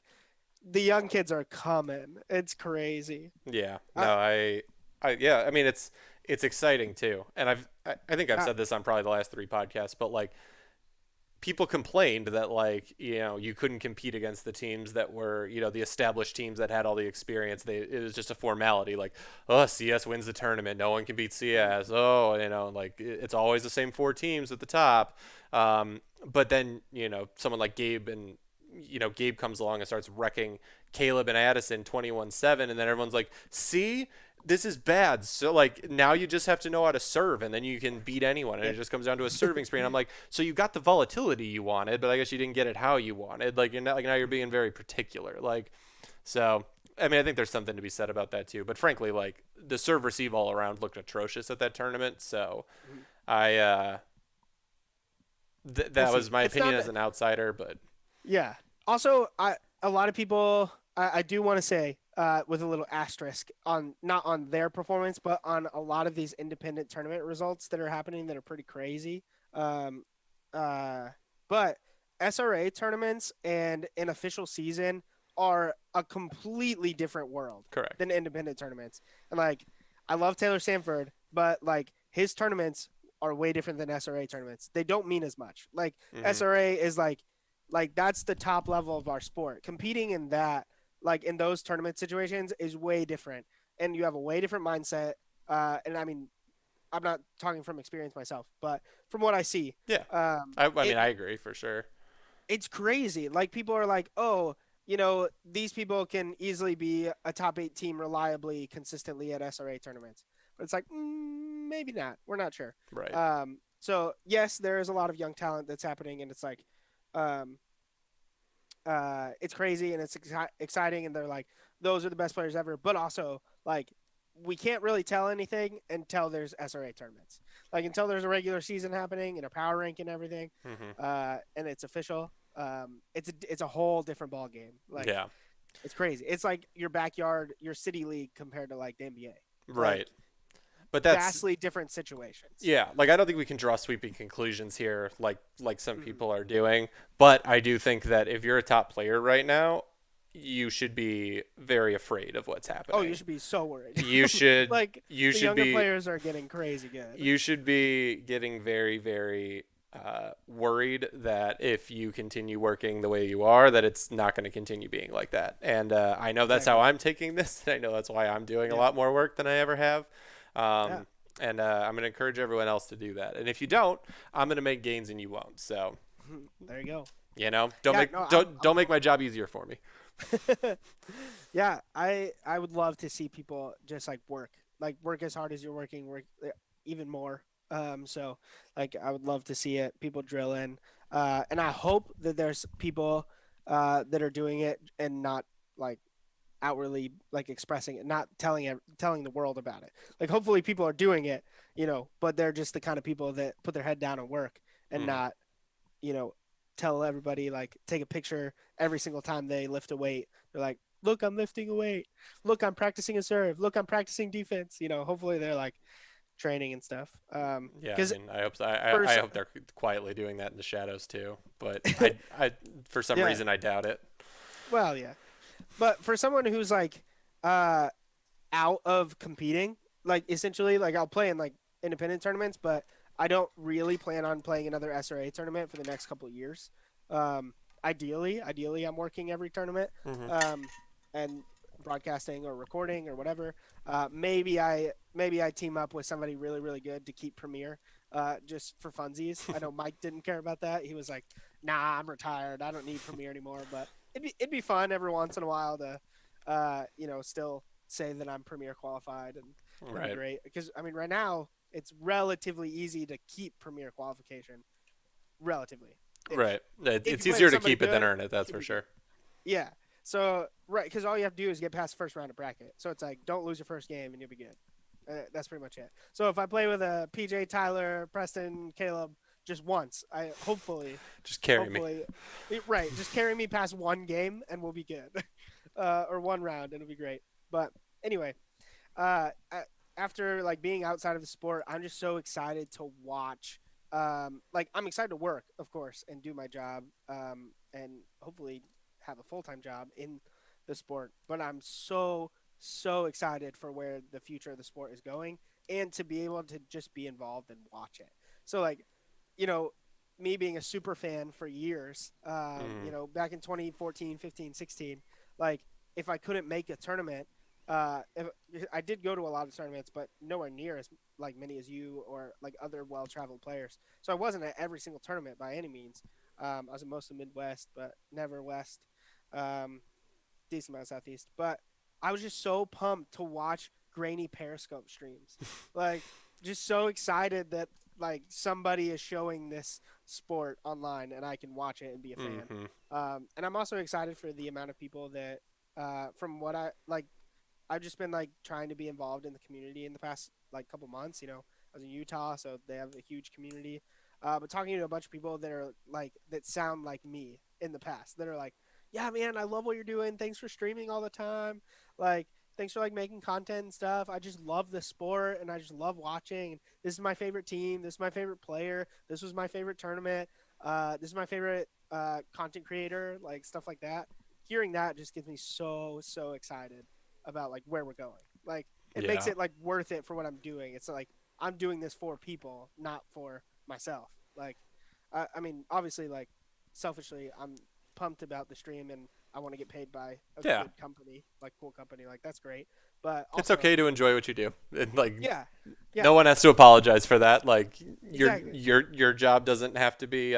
the young kids are coming. It's crazy. Yeah. No, yeah, I mean it's exciting too. And I think I've said this on probably the last 3 podcasts, but like people complained that like you couldn't compete against the teams that were the established teams that had all the experience. It was just a formality, like oh CS wins the tournament, no one can beat CS. Oh like it's always the same 4 teams at the top. But then someone like Gabe and Gabe comes along and starts wrecking Caleb and Addison 21-7, and then everyone's like, see, this is bad. So like now you just have to know how to serve, and then you can beat anyone, and it just comes down to a serving spree. And I'm like, so you got the volatility you wanted, but I guess you didn't get it how you wanted. Like you're not like now you're being very particular. Like so. I mean, I think there's something to be said about that too. But frankly, like the serve receive all around looked atrocious at that tournament. So I that was my opinion as an outsider, but Yeah. Also, a lot of people I do want to say with a little asterisk on not on their performance, but on a lot of these independent tournament results that are happening that are pretty crazy. But SRA tournaments and an official season are a completely different world Correct. than independent tournaments. And like, I love Taylor Sanford, but like his tournaments are way different than SRA tournaments. They don't mean as much. Like Hmm. SRA is like that's the top level of our sport. Competing in that, like in those tournament situations, is way different, and you have a way different mindset. And I mean, I'm not talking from experience myself, but from what I see, Yeah. um, I mean, it I agree for sure. it's crazy. Like people are like, oh, these people can easily be a top 8 team reliably, consistently at SRA tournaments. But it's like, maybe not. We're not sure. Right. So yes, there is a lot of young talent that's happening, and it's like, um, it's crazy and it's exciting, and they're like, those are the best players ever. But also, like, we can't really tell anything until there's SRA tournaments. Like until there's a regular season happening and a power rank and everything, Hmm. and it's official. It's a whole different ball game. Like Yeah. it's crazy. It's like your backyard, your city league compared to like the NBA. Like Right. But that's vastly different situations. yeah. Like I don't think we can draw sweeping conclusions here, like some Hmm. people are doing. But I do think that if you're a top player right now, you should be very afraid of what's Oh, you happening. should be so worried. You should Like you the should younger be players are getting crazy good. you should be getting very, very worried that if you continue working the way you are, that it's not going to continue being like that. And I know that's how Exactly. I'm taking this. I know that's why I'm doing a Yeah. lot more work than I ever have. Yeah. Um, and I'm going to encourage everyone else to do that. And if you don't, I'm going to make gains and you won't. So, There you go. don't Yeah. make No, don't make my job easier for me. yeah, I would love to see people just like work as hard as you're working, work even more. So like I would love to see it. People drill in, and I hope that there's people that are doing it and not like outwardly like expressing it, not telling the world about it. Like hopefully people are doing it, but they're just the kind of people that put their head down and work and Hmm. not you know, tell everybody like take a picture every single time they lift a weight. They're like, look, I'm lifting a weight. Look, I'm practicing a serve. Look, I'm practicing defense. Hopefully they're like training and stuff. Yeah, I Because mean, I hope so. I first, hope they're quietly doing that in the shadows too. But I for some yeah, reason I doubt it. well, yeah. But for someone who's like uh out of competing, like essentially, like I'll play in like independent tournaments, but I don't really plan on playing another SRA tournament for the next couple of years. Um, ideally, I'm working every tournament, Hmm. um, and broadcasting or recording or whatever. Maybe I team up with somebody really really good to keep Premiere, just for funsies. I know Mike didn't care about that. He was like, "Nah, I'm retired. I don't need Premiere anymore." But it'd be fun every once in a while to, still say that I'm Premier qualified, and it'd be Right. great because I mean right now it's relatively easy to keep Premier qualification, relatively ish. Right. If you It's play with easier to somebody keep it than good, earn it. That's should for be good. sure. Yeah. So right, because all you have to do is get past the first round of bracket. So it's like don't lose your first game and you'll be good. That's pretty much it. So if I play with a PJ, Tyler, Preston, Caleb just once, I Just carry me. hopefully, right, just carry me past one game and we'll be good, or one round and it'll be great. But anyway, after like being outside of the sport, I'm just so excited to watch. Like I'm excited to work, of course, and do my job, and hopefully have a full time job in the sport. But I'm so excited for where the future of the sport is going, and to be able to just be involved and watch it. So like, you know, me being a super fan for years, Mm. back in 2014, 15, 16, like if I couldn't make a tournament, if, I did go to a lot of tournaments, but nowhere near as like many as you or like other well-traveled players. So I wasn't at every single tournament by any means. I was in most of the Midwest, but never West. Um, Decent amount of Southeast. But I was just so pumped to watch grainy Periscope streams. Like, just so excited that like somebody is showing this sport online and I can watch it and be a fan. Hmm. And I'm also excited for the amount of people that, from what I like, I've just been like trying to be involved in the community in the past like couple months. I was in Utah, so they have a huge community. But talking to a bunch of people that are like that sound like me in the past, that are like, yeah, man, I love what you're doing. Thanks for streaming all the time. Like, thanks for like making content and stuff. I just love the sport and I just love watching. This is my favorite team. This is my favorite player. This was my favorite tournament. This is my favorite content creator, like stuff like that. Hearing that just gets me so excited about like where we're going. Like it makes Yeah. it like worth it for what I'm doing. It's like I'm doing this for people, not for myself. Like I mean, obviously, like selfishly, I'm pumped about the stream and I want to get paid by a Yeah. good company, like cool company, like that's great. But It's also, okay to enjoy what you do. And like yeah, yeah, no one has to apologize for that. Like exactly. your job doesn't have to be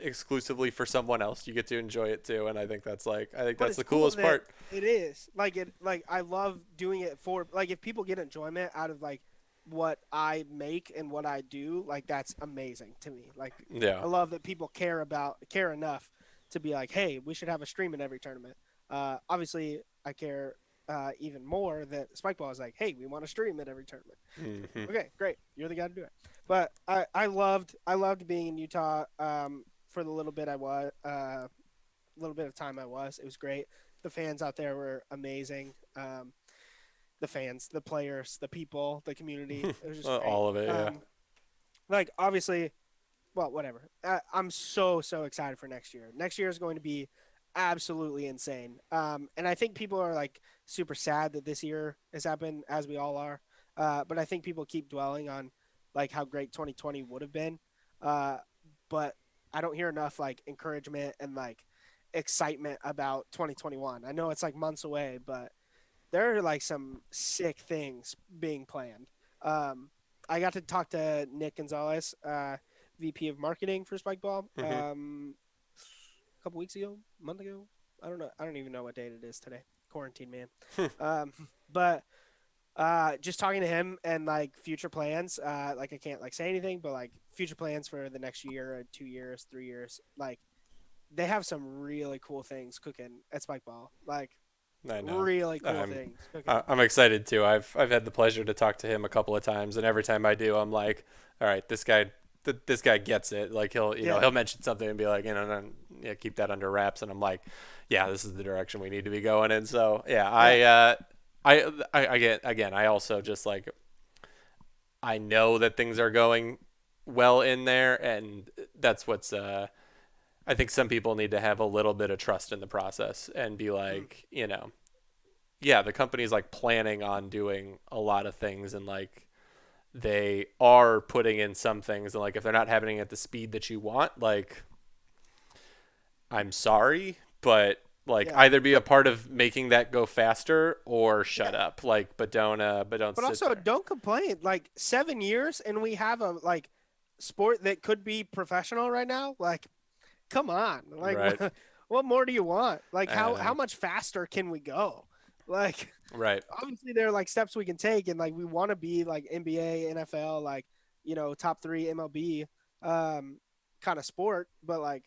exclusively for someone else. You get to enjoy it too, and I think But that's it's the cool coolest that part. it is like it. Like I love doing it for like if people get enjoyment out of like what I make and what I do, like that's amazing to me. Like Yeah. I love that people care enough to be like, hey, we should have a stream in every tournament. Obviously, I care even more that Spikeball is like, hey, we want to stream at every tournament. Hmm. Okay, great, you're the guy to do it. But I loved being in Utah for the little bit I was. Little bit of time I was. It was great. The fans out there were amazing. The fans, the players, the people, the community. It was just great. All of it. Yeah. Like obviously, well, whatever. I'm so excited for next year. Next year is going to be absolutely insane. And I think people are like super sad that this year has happened, as we all are. But I think people keep dwelling on like how great 2020 would have been. Uh, but I don't hear enough like encouragement and like excitement about 2021. I know it's like months away, but there are like some sick things being planned. Um, I got to talk to Nick Gonzalez, VP of marketing for Spikeball, Hmm. a couple weeks ago, a month ago. I don't know. I don't even know what date it is today. Quarantine, man. Hmm. But just talking to him and like future plans. Like I can't like say anything, but like future plans for the next year, 2 years, 3 years. Like they have some really cool things cooking at Spikeball. Like I know. really cool I'm things cooking. I'm excited too. I've had the pleasure to talk to him a couple of times, and every time I do, I'm like, all right, this guy gets it. Like Yeah, he'll mention something and be like, no, yeah, keep that under wraps, and I'm like, yeah, this is the direction we need to be going in. So yeah, yeah, again, I also just like I know that things are going well in there, and that's what's I think some people need to have a little bit of trust in the process and be mm, like, yeah, the company's like planning on doing a lot of things, and like they are putting in some things, and like if they're not happening at the speed that you want, like I'm sorry, but like yeah. either be a part of making that go faster or shut Yeah. up. Like but don't But sit also, there. don't complain. Like 7 years, and we have a like sport that could be professional right now. Like, come on. Like, Right. what more do you want? Like, I how know. much faster can we go? Like, Right. obviously, there are like steps we can take, and like we want to be like NBA, NFL, like top three MLB, kind of sport. But like,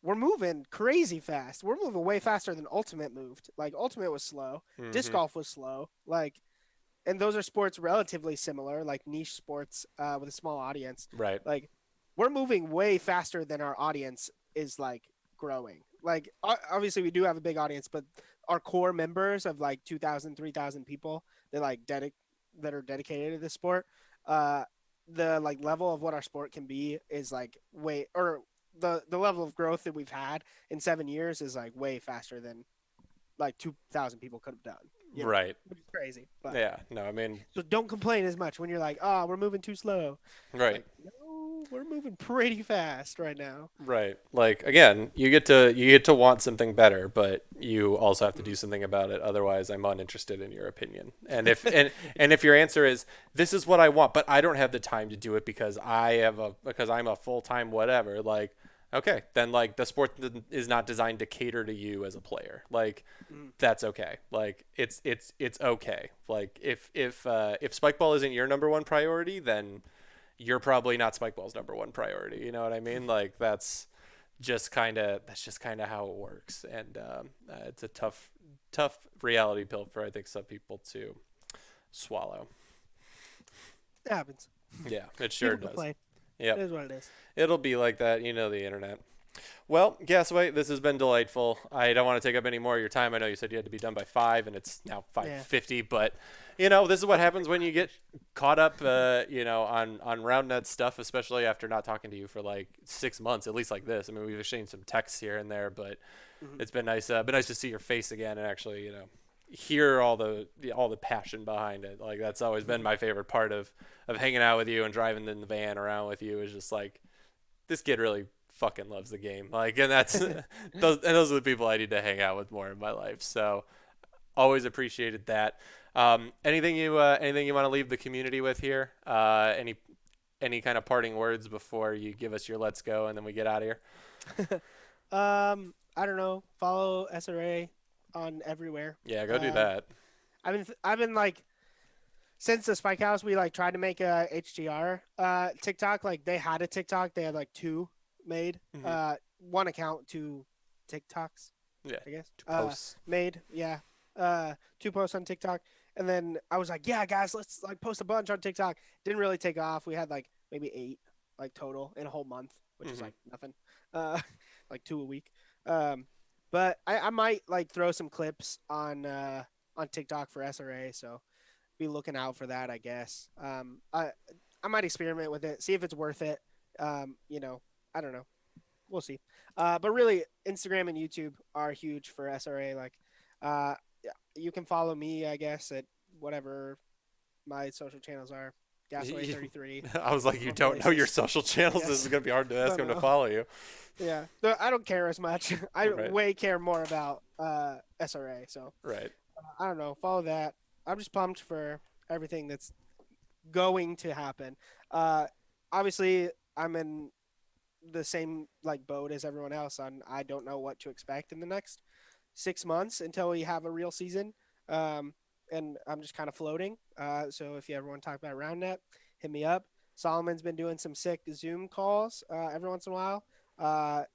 we're moving crazy fast. We're moving way faster than Ultimate moved. Like, Ultimate was slow. Disc Mhm. golf was slow. Like and those are sports relatively similar, like niche sports with a small audience. Right. Like we're moving way faster than our audience is like growing. Like obviously we do have a big audience, but our core members of like 2,000, 3,000 people that are dedicated to this sport, uh, the like level of what our sport can be is like way or the level of growth that we've had in 7 years is like way faster than like 2,000 people could have done. Right. Which is crazy, but Yeah. No, I mean, so don't complain as much when you're like, oh, we're moving too slow. right. Like, no, we're moving pretty fast right now. Right. Like again, you get to want something better, but you also have to do something about it. Otherwise, I'm uninterested in your opinion. And if your answer is this is what I want, but I don't have the time to do it because I'm a full-time whatever, like okay, then like the sport is not designed to cater to you as a player. Like Mm, that's okay. Like it's okay. Like if Spikeball isn't your number one priority, then you're probably not Spikeball's number one priority. You know what I mean? Like that's just kind of how it works, and it's a tough reality pill for I think some people to swallow. it happens. Yeah, it sure People does. complain. It Yep, is what it is. it'll be like that. You know the internet. Well, Gasaway, this has been delightful. I don't want to take up any more of your time. I know you said you had to be done by 5, and it's now Yeah. 5:50, but This is what happens when you get caught up, on Roundnet stuff, especially after not talking to you for like 6 months, at least like this. I mean, we've exchanged some texts here and there, but it's been nice to see your face again and actually, hear all the passion behind it. Like that's always been my favorite part of hanging out with you and driving in the van around with you, is just like, this kid really fucking loves the game. Like, and that's those are the people I need to hang out with more in my life. So always appreciated that. Anything you want to leave the community with here? Any kind of parting words before you give us your let's go and then we get out of here? I don't know. Follow SRA on everywhere. Yeah, go do that. I've been like, since the Spike House, we like tried to make a HGR TikTok. Like they had a TikTok. They had like 2 made. One account, 2 TikToks. Yeah, I guess 2 posts made. Yeah, 2 posts on TikTok. And then I was like, yeah, guys, let's like post a bunch on TikTok. Didn't really take off. We had like maybe 8 like total in a whole month, which is like nothing. Like 2 a week. But I might like throw some clips on TikTok for SRA, so be looking out for that, I guess. I might experiment with it, see if it's worth it. I don't know. We'll see. But really, Instagram and YouTube are huge for SRA. Like, you can follow me, I guess, at whatever my social channels are. Gasaway33. I was like, you don't know your social channels? Yes. This is going to be hard to ask him to follow you. Yeah. I don't care as much. I way care more about SRA. So right. I don't know. Follow that. I'm just pumped for everything that's going to happen. Obviously, I'm in the same like boat as everyone else on I don't know what to expect in the next 6 months until we have a real season. And I'm just kind of floating. So if you ever want to talk about Roundnet, hit me up. Solomon's been doing some sick Zoom calls every once in a while. I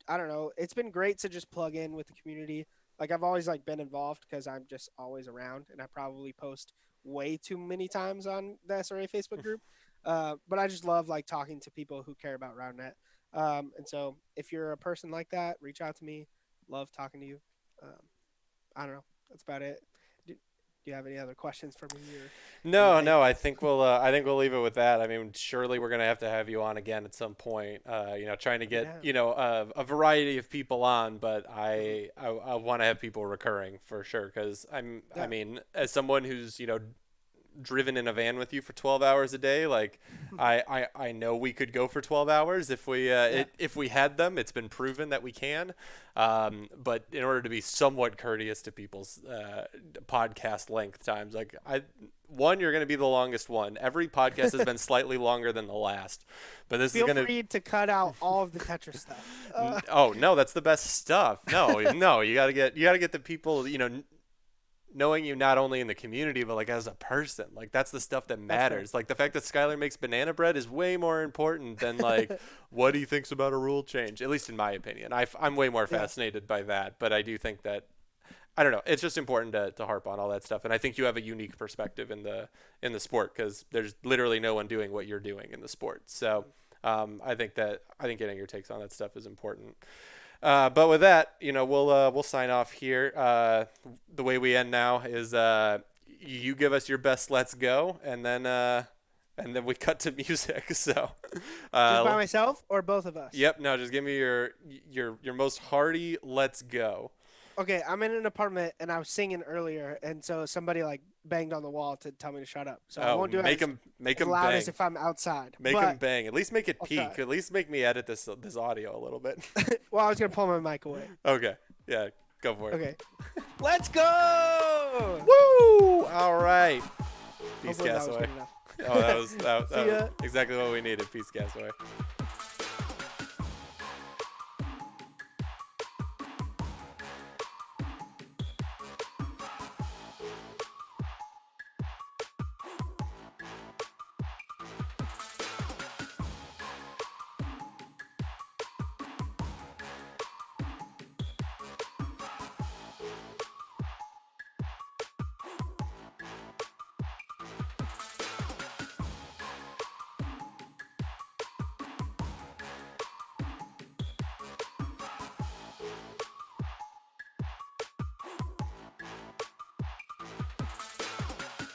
don't know. It's been great to just plug in with the community. Like I've always like been involved because I'm just always around, and I probably post way too many times on the SRA Facebook group. But I just love like talking to people who care about Roundnet. And so if you're a person like that, reach out to me. Love talking to you. I don't know. That's about it. Do you have any other questions for me? No. I think we'll leave it with that. I mean, surely we're gonna have to have you on again at some point. Trying to get a variety of people on, but I want to have people recurring for sure, because I mean, as someone who's driven in a van with you for 12 hours a day, like I know we could go for 12 hours if we if we had them. It's been proven that we can, but in order to be somewhat courteous to people's podcast length times, like you're going to be the longest one. Every podcast has been slightly longer than the last, but this is going to... Feel free to cut out all of the Tetris stuff. Oh no, that's the best stuff. No, you got to get the people, knowing you not only in the community, but like as a person. Like that's the stuff that matters. Like the fact that Skylar makes banana bread is way more important than like what he thinks about a rule change, at least in my opinion. I'm way more fascinated by that, but I do think that, I don't know, it's just important to harp on all that stuff. And I think you have a unique perspective in the sport, because there's literally no one doing what you're doing in the sport. So I think getting your takes on that stuff is important. But with that, we'll sign off here. The way we end now is you give us your best let's go, and then we cut to music. So just by myself or both of us? Yep. No, just give me your most hearty let's go. Okay, I'm in an apartment and I was singing earlier, and so somebody like banged on the wall to tell me to shut up. So I won't do it make as loud bang. as if I'm outside. Make them bang. At least make it peak. Okay. At least make me edit this audio a little bit. Well, I was gonna pull my mic away. Okay. Yeah. Go for it. Okay. Let's go! Woo! All right. Peace, Hopefully that was Gasaway. good enough. Oh, that was exactly what we needed. Peace, Gasaway.